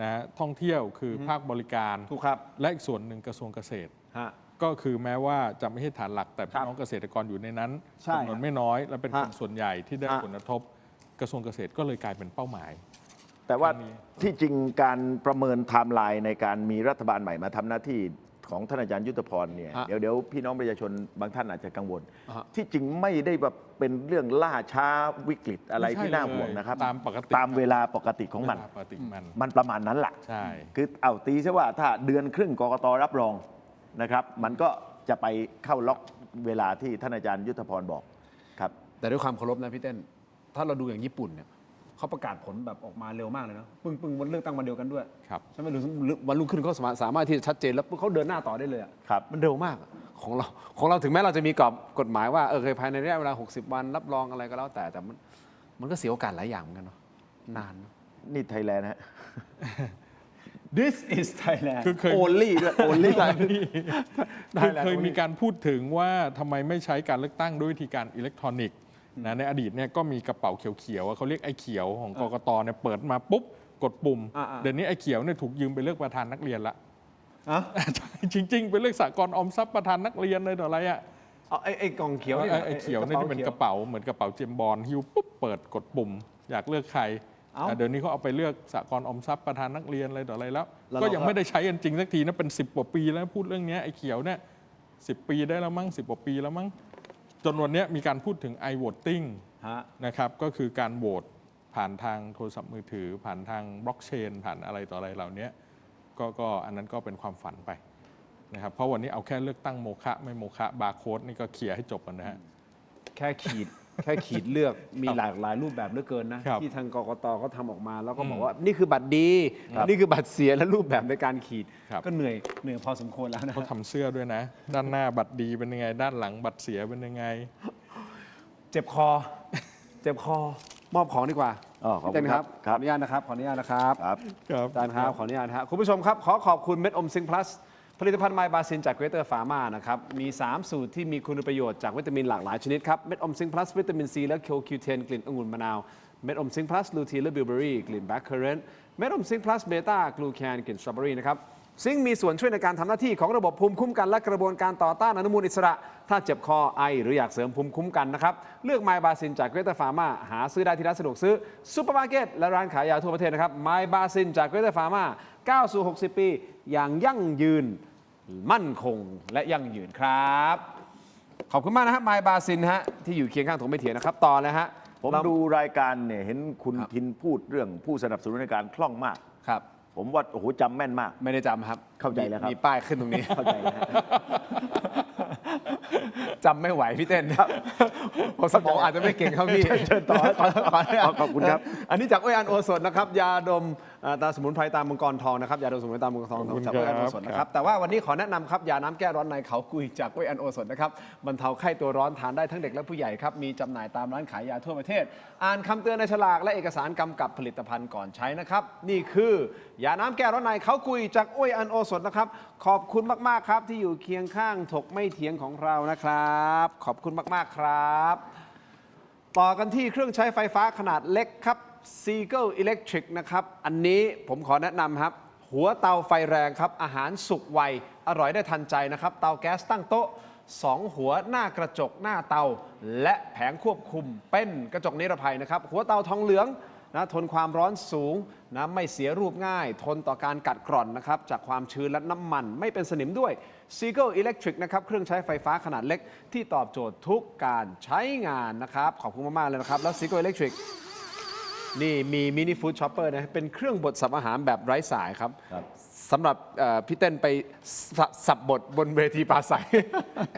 นะท่องเที่ยวคือภาคบริการและอีกส่วนหนึ่งกระทรวงเกษตรก็คือแม้ว่าจะไม่ใช่ฐานหลักแต่พี่น้องเกษตรกรอยู่ในนั้นจำนวนไม่น้อยและเป็นคนส่วนใหญ่ที่ได้ผลกระทบกระทรวงเกษตรก็เลยกลายเป็นเป้าหมาย แต่ว่า ครั้งนี้ ที่จริงการประเมินไทม์ไลน์ในการมีรัฐบาลใหม่มาทำหน้าที่ของท่านอาจารย์ยุทธพรเนี่ย ฮะ เดี๋ยวพี่น้องประชาชนบางท่านอาจจะกังวล ฮะ ที่จริงไม่ได้แบบเป็นเรื่องล่าช้าวิกฤตอะไร ไม่ใช่ ที่น่า เลย ห่วงนะครับ ตามปกติ ตามเวลาปกติของมัน เวลาปกติมัน มันประมาณนั้นแหละ ใช่ คือเอาตีซะว่าถ้าเดือนครึ่งกกตรับรองนะครับ มันก็จะไปเข้าล็อกเวลาที่ท่านอาจารย์ยุทธพรบอกครับ แต่ด้วยความเคารพนะพี่เต้น ถ้าเราดูอย่างญี่ปุ่นเนี่ยเขาประกาศผลแบบออกมาเร็วมากเลยนะปึ้งวันเลือกตั้งวันเดียวกันด้วย ครับ ใช่ไหมหรือวันรุ่งขึ้นเขาสามารถที่จะชัดเจนแล้วเขาเดินหน้าต่อได้เลยอะ ครับ มันเร็วมากของเราถึงแม้เราจะมีกรอบกฎหมายว่าเคยภายในระยะเวลา60 วันรับรองอะไรก็แล้วแต่มันก็เสียโอกาสหลายอย่างเหมือนกันเนาะนานเนอะ นี่ไทยแลนด์ฮะ This is Thailand คือเคย only ด้วย only คือเคยมีการพูดถึงว่าทำไมไม่ใช้การเลือกตั้งด้วยวิธีการอิเล็กทรอนิกส์นะในอดีตเนี่ยก็มีกระเป๋าเขียวๆเขาเรียกไอ้เขียวของกกตเนี่ยเปิดมาปุ๊บกดปุ่ม เดี๋ยวนี้ไอ้เขียวเนี่ยถูกยืมไปเลือกประธานนักเรียนละ อะ ใช่จริง ๆ ไปเลือกสหกรณ์ออมทรัพย์ประธานนักเรียนเลยต่ออะไรอ่ะ เอาไอ้กล่องเขียวนี่ ไอ้เขียวเนี่ยที่เป็นกระเป๋าเหมือนกระเป๋าเจมส์บอลฮิวปุ๊บเปิดกดปุ่ม อยากเลือกใคร เอ้า เดี๋ยวนี้เขาเอาไปเลือกสหกรณ์ออมทรัพย์ประธานนักเรียนอะไรต่ออะไรแล้ว แล้ว ก็ เราก็ ยังไม่ได้ใช้กันจริงสักทีนะเป็น10 กว่าปีแล้วพูดเรื่องเนี้ยไอ้เขียวเนี่ย10 ปีได้แล้วมั้ง10 กว่าปีแล้วมั้งจนวันเนี้ยมีการพูดถึง iVoting ฮะ นะครับก็คือการโหวตผ่านทางโทรศัพท์มือถือ ผ่านทางบล็อกเชนผ่านอะไรต่ออะไรเหล่านี้ก็อันนั้นก็เป็นความฝันไปนะครับเพราะวันนี้เอาแค่เลือกตั้งโมฆะไม่โมฆะบาร์โค้ดนี่ก็เคลียร์ให้จบกันนะฮะ แค่ขีดเลือกมีหลากหลายรูปแบบเหลือเกินนะ ครับ ที่ทางกกตเขาทำออกมาแล้วก็บอกว่านี่คือบัตรดี นี่คือบัตรเสียและรูปแบบในการขีด ครับ ก็เหนื่อยพอสมควรแล้วนะ เขาทำเสื้อด้วยนะ ด้านหน้าบัตรดีเป็นยังไง ด้านหลังบัตรเสียเป็นยังไง เจ็บคอ มอบของดีกว่า อ๋อขอบคุณ พี่เต้นครับ ค ข รั อบ อนุญาตนะครับขออนุญาตนะครับ ครับ ครับ อาจารย์ครับขออนุญาตนะครับคุณผู้ชมครับขอบคุณเม็ดอมซิงพลัสผลิตภัณฑ์ไมบาซินจากเกรเตอร์ฟาร์มานะครับมี 3 สูตรที่มีคุณประโยชน์จากวิตามินหลากหลายชนิดครับเม็ดอมซิงพลัสวิตามินซีและ CoQ10 กลิ่นองุ่นมะนาวเม็ดอมซิงพลัสลูทีนและบิลเบอรี่กลิ่นแบล็คเคอร์เรนต์เม็ดอมซิงพลัสเบต้ากลูแคนกลิ่นสตรอเบอรี่นะครับซิงค์มีส่วนช่วยในการทำหน้าที่ของระบบภูมิคุ้มกันและกระบวนการต่อต้านอนุมูลอิสระ ถ้าเจ็บคอไอหรืออยากเสริมภูมิคุ้มกันนะครับเลือกไมบาซินจากเกรเตอร์ฟาร์มาหาซื้อได้ที่ร้านสะดวกซื้อซูเปอร์มาร์เก็ตและร้านขายยาทั่วประเทศนะครับไมบาซินจากเกรเตอร์ฟาร์มาก้าวสู่ 60 ปีอย่างยั่งยืนมั่นคงและยั่งยืนครับ ขอบคุณมากนะครับไมบาซินฮะที่อยู่เคียงข้างถงไม่เถียงนะครับต่อเลยฮะ ผม เรา ดูรายการเนี่ยเห็นคุณ ครับ ทินพูดเรื่องผู้สนับสนุนในการคล่องมาก ครับ ผมว่าโอ้โหจำแม่นมาก ไม่ได้จำครับ เข้าใจแล้วครับ มีป้ายขึ้นตรงนี้ เข้าใจแล้วฮะ จำไม่ไหวพี่เต้นผมสมองอาจจะไม่เก่งเท่าพี่ เชิญต่อขอบคุณครับ อันนี้จากอ้อยอันโอสถนะครับยาดมตาสมุนไพรตามมังกรทองนะครับยาดมสมุนไพรตามมังกรทอง ขอบคุณ จากอ้อยอันโอสถ ครับ นะครับแต่ว่าวันนี้ขอแนะนำครับยาน้ำแก้ร้อนในเขากุยจากอ้อยอันโอสถนะครับบรรเทาไข้ตัวร้อนทานได้ทั้งเด็กและผู้ใหญ่ครับมีจำหน่ายตามร้านขายยาทั่วประเทศ อ่านคำเตือนในฉลากและเอกสารกำกับผลิตภัณฑ์ก่อนใช้นะครับนี่คือยาน้ำแก้ร้อนในเขากุยจากอ้อยอันโอสถนะครับขอบคุณมากๆครับที่อยู่เคียงข้างถกไม่เถียงของเรานะครับขอบคุณมากๆครับ ต่อกันที่เครื่องใช้ไฟฟ้าขนาดเล็กครับ Seagull Electric นะครับ อันนี้ผมขอแนะนำครับ หัวเตาไฟแรงครับ อาหารสุกไว อร่อยได้ทันใจนะครับ เตาแก๊สตั้งโต๊ะ 2 หัวหน้ากระจกหน้าเตา และแผงควบคุมเป็นกระจกนิรภัยนะครับ หัวเตาทองเหลืองนะทนความร้อนสูงนะไม่เสียรูปง่าย ทนต่อการกัดกร่อนนะครับจากความชื้นและน้ำมันไม่เป็นสนิมด้วย Seagull Electric นะครับเครื่องใช้ไฟฟ้าขนาดเล็กที่ตอบโจทย์ทุกการใช้งานนะครับขอบคุณมากๆเลยนะครับแล้ว Seagull Electric นี่มีมินิฟู้ดช็อปเปอร์นะเป็นเครื่องบดสับอาหารแบบไร้สายครับสำหรับพี่เต้นไปสับบดบนเวทีปราศัย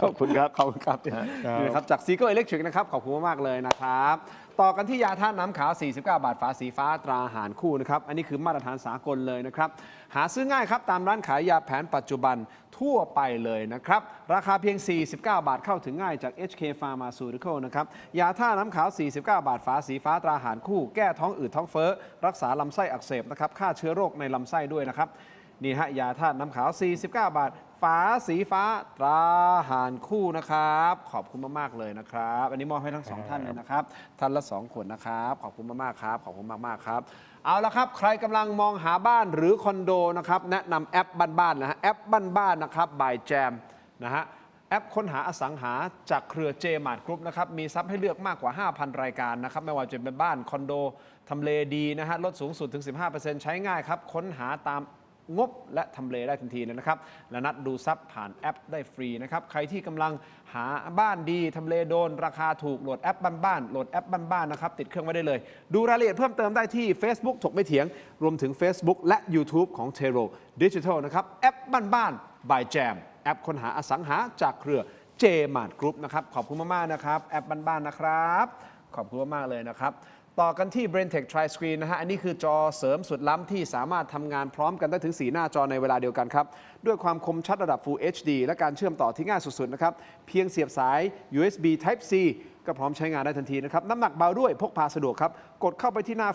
ขอบคุณครับ ขอบคุณครับนี่นะครับจาก Seagull Electric นะครับขอบคุณมากๆเลยนะครับต่อกันที่ยาท่าตุน้ำขาว 49 บาทฝาสีฟ้าตราอาหารคู่นะครับอันนี้คือมาตรฐานสากลเลยนะครับหาซื้อง่ายครับตามร้านขายยาแผนปัจจุบันทั่วไปเลยนะครับราคาเพียง 49 บาทเข้าถึงง่ายจาก HK Pharmaceutical นะครับยาท่าน้ำขาว 49 บาทฝาสีฟ้าตราอาหารคู่แก้ท้องอืดท้องเฟ้อรักษาลำไส้อักเสบนะครับฆ่าเชื้อโรคในลำไส้ด้วยนะครับนี่ฮะยาธาตุน้ำขาว 49 บาทฝาสีฟ้าตราอาหารคู่นะครับขอบคุณมากๆเลยนะครับอันนี้มอบให้ทั้งสองท่านเลยนะครับท่านละ2 ขวดนะครับขอบคุณมากๆครับขอบคุณมากๆครับเอาละครับใครกำลังมองหาบ้านหรือคอนโดนะครับแนะนำแอปบ้านๆนะฮะแอปบ้านๆนะครับ by Jam นะฮะแ แอปค้นหาอสังหาจากเครือ J-Mart Group นะครับมีทรัพย์ให้เลือกมากกว่า 5,000 รายการนะครับไม่ว่าจะเป็นบ้านคอนโดทำเลดีนะฮะลดสูงสุดถึง 15% ใช้ง่ายครับค้นหาตามงบและทำเลได้ทันทีเลยนะครับและนัดดูทรัพย์ผ่านแอปได้ฟรีนะครับใครที่กำลังหาบ้านดีทำเลโดนราคาถูกโหลดแอปบ้านๆโหลดแอปบ้านๆนะครับติดเครื่องไว้ได้เลยดูรายละเอียดเพิ่มเติมได้ที่ Facebook ถกไม่เถียงรวมถึง Facebook และ YouTube ของ Tero Digital นะครับแอปบ้านๆ by Jam แอปค้นหาอสังหาจากเครือ J-Mart Group นะครับขอบคุณมากๆนะครับแอปบ้านๆนะครับขอบคุณมากๆเลยนะครับต่อกันที่ BrainTech Tri Screen นะฮะอันนี้คือจอเสริมสุดล้ำที่สามารถทำงานพร้อมกันได้ถึง 4 หน้าจอในเวลาเดียวกันครับด้วยความคมชัดระดับ Full HD และการเชื่อมต่อที่ง่ายสุดๆนะครับเพียงเสียบสาย USB Type C ก็พร้อมใช้งานได้ทันทีนะครับน้ำหนักเบาด้วยพกพาสะดวกครับกดเข้าไปที่หน้า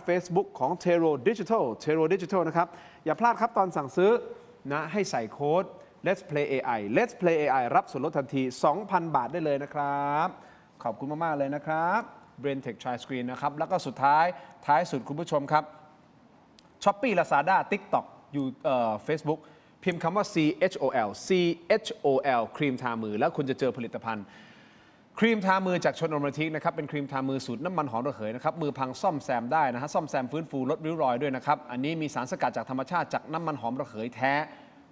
Facebook ของ Tero Digital นะครับอย่าพลาดครับตอนสั่งซื้อนะให้ใส่โค้ด Let's Play AI รับส่วนลดทันที 2,000 บาทได้เลยนะครับขอบคุณมากๆเลยนะครับ BrainTech Tri Screen นะครับแล้วก็สุดท้ายสุดคุณผู้ชมครับ Shopee Lazada TikTok อยู่ Facebook พิมพ์คำว่า CHOL ครีมทามือแล้วคุณจะเจอผลิตภัณฑ์ครีมทามือจากชนอมทิกนะครับเป็นครีมทามือสูตรน้ำมันหอมระเหยนะครับมือพังซ่อมแซมได้นะฮะซ่อมแซมฟื้นฟูลดริ้วรอยด้วยนะครับอันนี้มีสารสกัดจากธรรมชาติจากน้ำมันหอมระเหยแท้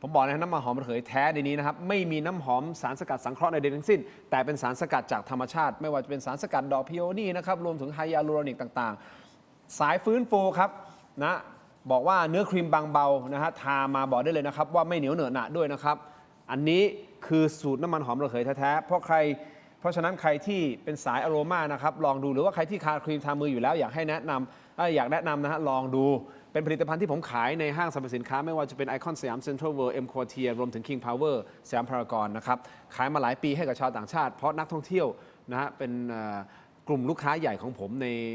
ผมบอกนะน้ำมันหอมระเหยแท้ในนี้นะครับไม่มีน้ำหอมสารสกัดสังเคราะห์ใดๆทั้งสิ้นแต่เป็นสารสกัดจากธรรมชาติไม่ว่าจะเป็นสารสกัดดอกพิโอนีนะครับรวมถึงไฮยาลูโรนิกต่างๆสายฟื้นฟูครับนะบอกว่าเนื้อครีมบางเบานะฮะทามาบอกได้เลยนะครับว่าไม่เหนียวเหนอะหนะด้วยนะครับอันนี้คือสูตรน้ำมันหอมระเหยแท้ๆเพราะฉะนั้นใครที่เป็นสายอโรมานะครับลองดูหรือว่าใครที่ทาครีมทามืออยู่แล้วอยากแนะนำนะฮะลองดูเป็นผลิตภัณฑ์ที่ผมขายในห้างสรรพสินค้าไม่ว่าจะเป็นไอคอนสยามเซ็นทรัลเวิลด์เอ็มควอเทียรวมถึง King Power สยามพารากอนนะครับขายมาหลายปีให้กับชาวต่างชาติเพราะนักท่องเที่ยวนะฮะเป็นกลุ่มลูกค้าใหญ่ของผม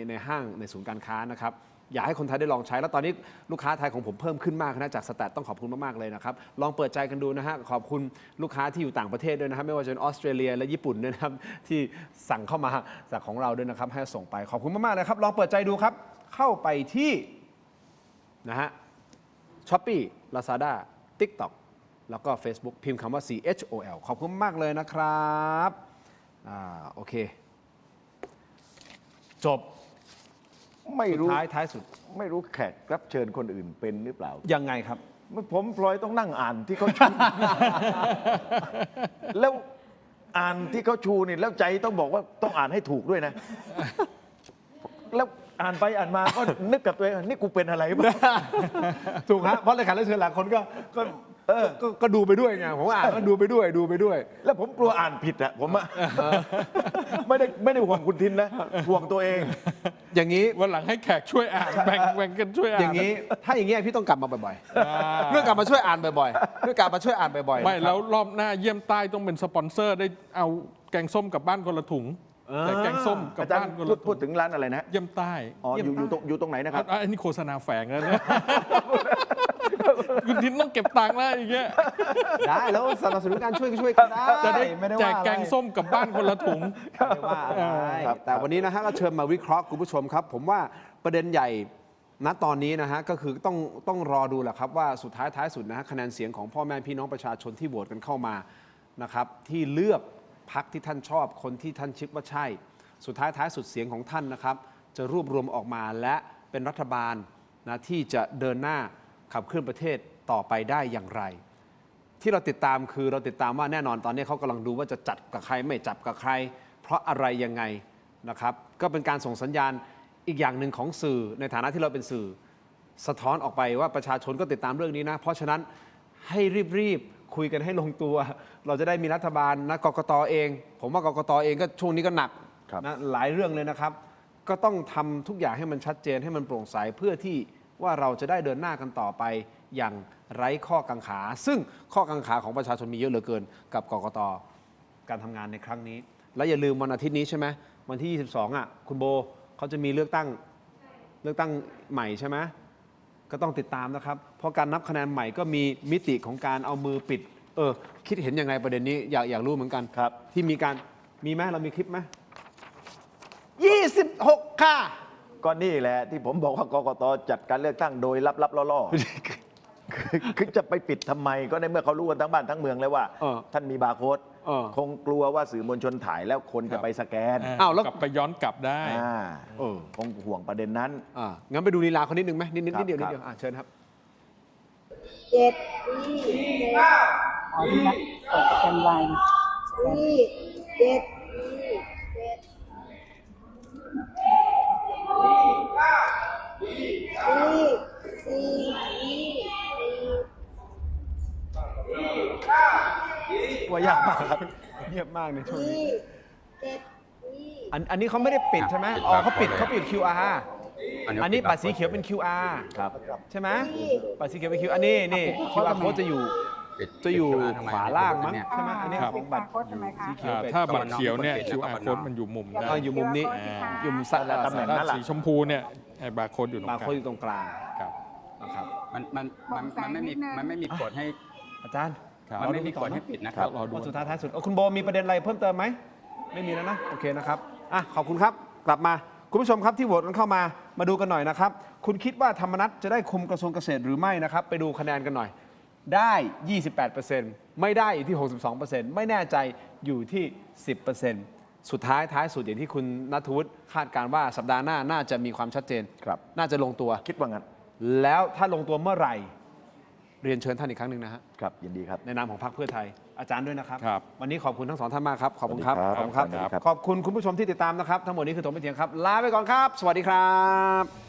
ในห้างในศูนย์การค้านะครับอยากให้คนไทยได้ลองใช้แล้วตอนนี้ลูกค้าไทยของผมเพิ่มขึ้นมากนะจากสแตทต้องขอบคุณมากๆเลยนะครับลองเปิดใจกันดูนะฮะขอบคุณลูกค้าที่อยู่ต่างประเทศด้วยนะครับไม่ว่าจะเป็นออสเตรเลียและญี่ปุ่นด้วยนะครับที่สั่งเข้ามาจากของเราด้วยนะครับให้ส่งไปขอบคุณมากๆนะครับลองเปิดใจดูครับเข้าไปที่นะฮะ Shopee Lazada TikTok แล้วก็ Facebook พิมพ์คำว่า CHOL ขอบคุณมากเลยนะครับโอเคจบไม่รู้ท้ายสุดไม่รู้แขกรับเชิญคนอื่นเป็นหรือเปล่ายังไงครับผมพลอยต้องนั่งอ่านที่เขาชู แล้วอ่านที่เขาชูนี่แล้วใจต้องบอกว่าต้องอ่านให้ถูกด้วยนะ แล้วอ่านไปอ่านมาก็นึกกับตัวเองนี่กูเป็นอะไรบ้าง ถูกฮะเพราะรายการรับเชิญหลายคนก็ดูไปด้วยไงผมอ่านก็ดูไปด้วย แล้วผมกลัวอ่านผิดอะผมอะไม่ได้ห่วงคุณทินนะห่วงตัวเองอย่างนี้วันหลังให้แขกช่วยอ่านแบ่งกันช่วยอ่านอย่างนี้ถ้าอย่างนี้พี่ต้องกลับมาบ่อยๆเรื่องกลับมาช่วยอ่านบ่อยๆเรื่องกลับมาช่วยอ่านบ่อยๆไม่แล้วรอบหน้าเยี่ยมใต้ต้องเป็นสปอนเซอร์ได้เอาแกงส้มกับบ้านคนละถุงแต่แกงส้มกับบ้านคนละถุงพูดถึงร้านอะไรนะเยี่ยมใต้อ๋ออยู่ตรงไหนนะครับอันนี้โฆษณาแฝงแล้วเนี่ยคุณทินต้องเก็บตังค์แล้วอย่างเงี้ยได้แล้วสนับสนุนการช่วยกันได้จะได้แจกแกงส้มกับบ้านคนละถุงไม่ว่าอะไรแต่วันนี้นะฮะก็เชิญมาวิเคราะห์คุณผู้ชมครับผมว่าประเด็นใหญ่ณตอนนี้นะฮะก็คือต้องรอดูแหละครับว่าสุดท้ายสุดนะฮะคะแนนเสียงของพ่อแม่พี่น้องประชาชนที่โหวตกันเข้ามานะครับที่เลือกพรรคที่ท่านชอบคนที่ท่านคิดว่าใช่สุดท้ายสุดเสียงของท่านนะครับจะรวบรวมออกมาและเป็นรัฐบาลนะที่จะเดินหน้าขับเคลื่อนประเทศต่อไปได้อย่างไรที่เราติดตามคือเราติดตามว่าแน่นอนตอนนี้เขากำลังดูว่าจะจัดกับใครไม่จับกับใครเพราะอะไรยังไงนะครับก็เป็นการส่งสัญญาณอีกอย่างหนึ่งของสื่อในฐานะที่เราเป็นสื่อสะท้อนออกไปว่าประชาชนก็ติดตามเรื่องนี้นะเพราะฉะนั้นให้รีบคุยกันให้ลงตัวเราจะได้มีรัฐบาลนะกกต.เองผมว่ากกต.เองก็ช่วงนี้ก็หนักนะหลายเรื่องเลยนะครับก็ต้องทำทุกอย่างให้มันชัดเจนให้มันโปร่งใสเพื่อที่ว่าเราจะได้เดินหน้ากันต่อไปอย่างไร้ข้อกังขาซึ่งข้อกังขาของประชาชนมีเยอะเหลือเกินกับกกต.การทำงานในครั้งนี้และอย่าลืมวันอาทิตย์นี้ใช่ไหมวันที่22คุณโบเขาจะมีเลือกตั้งใหม่ใช่ไหมก็ต้องติดตามนะครับเพราะการนับคะแนนใหม่ก็มีมิติของการเอามือปิดคิดเห็นยังไงประเด็นนี้อยากรู้เหมือนกันครับที่มีไหมเรามีคลิปไหม26ค่ะก็นี่แหละที่ผมบอกว่ากกต.จัดการเลือกตั้งโดยลับๆล่อ คือจะไปปิดทำไมก็ในเมื่อเขารู้กันทั้งบ้านทั้งเมืองแล้วว่า ท่านมีบาร์โค้ดคงกลัวว่าสื่อมวลชนถ่ายแล้วคนจะไปสแกน อ้าวแล้ว กลับไปย้อนกลับได้ คงห่วงประเด็นนั้น งั้นไปดูลีลาเขานิดนึงไหมนิดเดียว ครับ เชิญครับ 7 2 อ๋อที่นักเปิดประกันไลน์ ว่ายากมากครับเงียบมากในช่วงนี้อันนี้เขาไม่ได้ปิดใช่ไหมอ๋อเขาปิด QR อันนี้บัตรสีเขียวเป็น QR ครับ ใช่ไหมบัตรสีเขียวเป็น QR อันนี้QR code จะอยู่ขวาล่างมั้งใช่ไหมอันนี้ของบัตรสีเขียวเป็น ถ้าบัตรเขียวเนี่ย QR code มันอยู่มุมด้าน อยู่มุมนี้อยู่มุมซ้าย ตำแหน่งนั้นแหละ สีชมพูเนี่ยไอ้บาร์โค้ดอยู่ตรงก บา ลาง ร์โค้ดอยู่ตรงกลาง ครับ นะครับ มันไม่มีกฎให้ อาจารย์ ครับ มันไม่มีกฎให้ปิดนะครับ รอดู สุดท้ายท้ายสุดคุณโบมีประเด็นอะไรเพิ่มเติมไหมไม่มีแล้วนะโอเคนะครับขอบคุณครับกลับมาคุณผู้ชมครับที่โหวตกันเข้ามาดูกันหน่อยนะครับคุณคิดว่าธรรมนัสจะได้คุมกระทรวงเกษตรหรือไม่นะครับไปดูคะแนนกันหน่อยได้ 28%ไม่ได้อยู่ที่ 62%ไม่แน่ใจอยู่ที่ 10%สุดท้ายสุดอย่างที่คุณณัฐวุฒิคาดการณ์ว่าสัปดาห์หน้าน่าจะมีความชัดเจน ครับ น่าจะลงตัว คิดว่างั้น แล้วถ้าลงตัวเมื่อไหร่เรียนเชิญท่านอีกครั้งหนึ่งนะฮะ ครับยินดีครับ ในนามของพรรคเพื่อไทยอาจารย์ด้วยนะครับ ครับ วันนี้ขอบคุณทั้งสองท่านมากครับ ขอบคุณครับ สวัสดีครับ ขอบคุณครับ สวัสดีครับ ขอบคุณคุณผู้ชมที่ติดตามนะครับ ทั้งหมดนี้คือถกไม่เถียงครับ ลาไปก่อนครับ สวัสดีครับ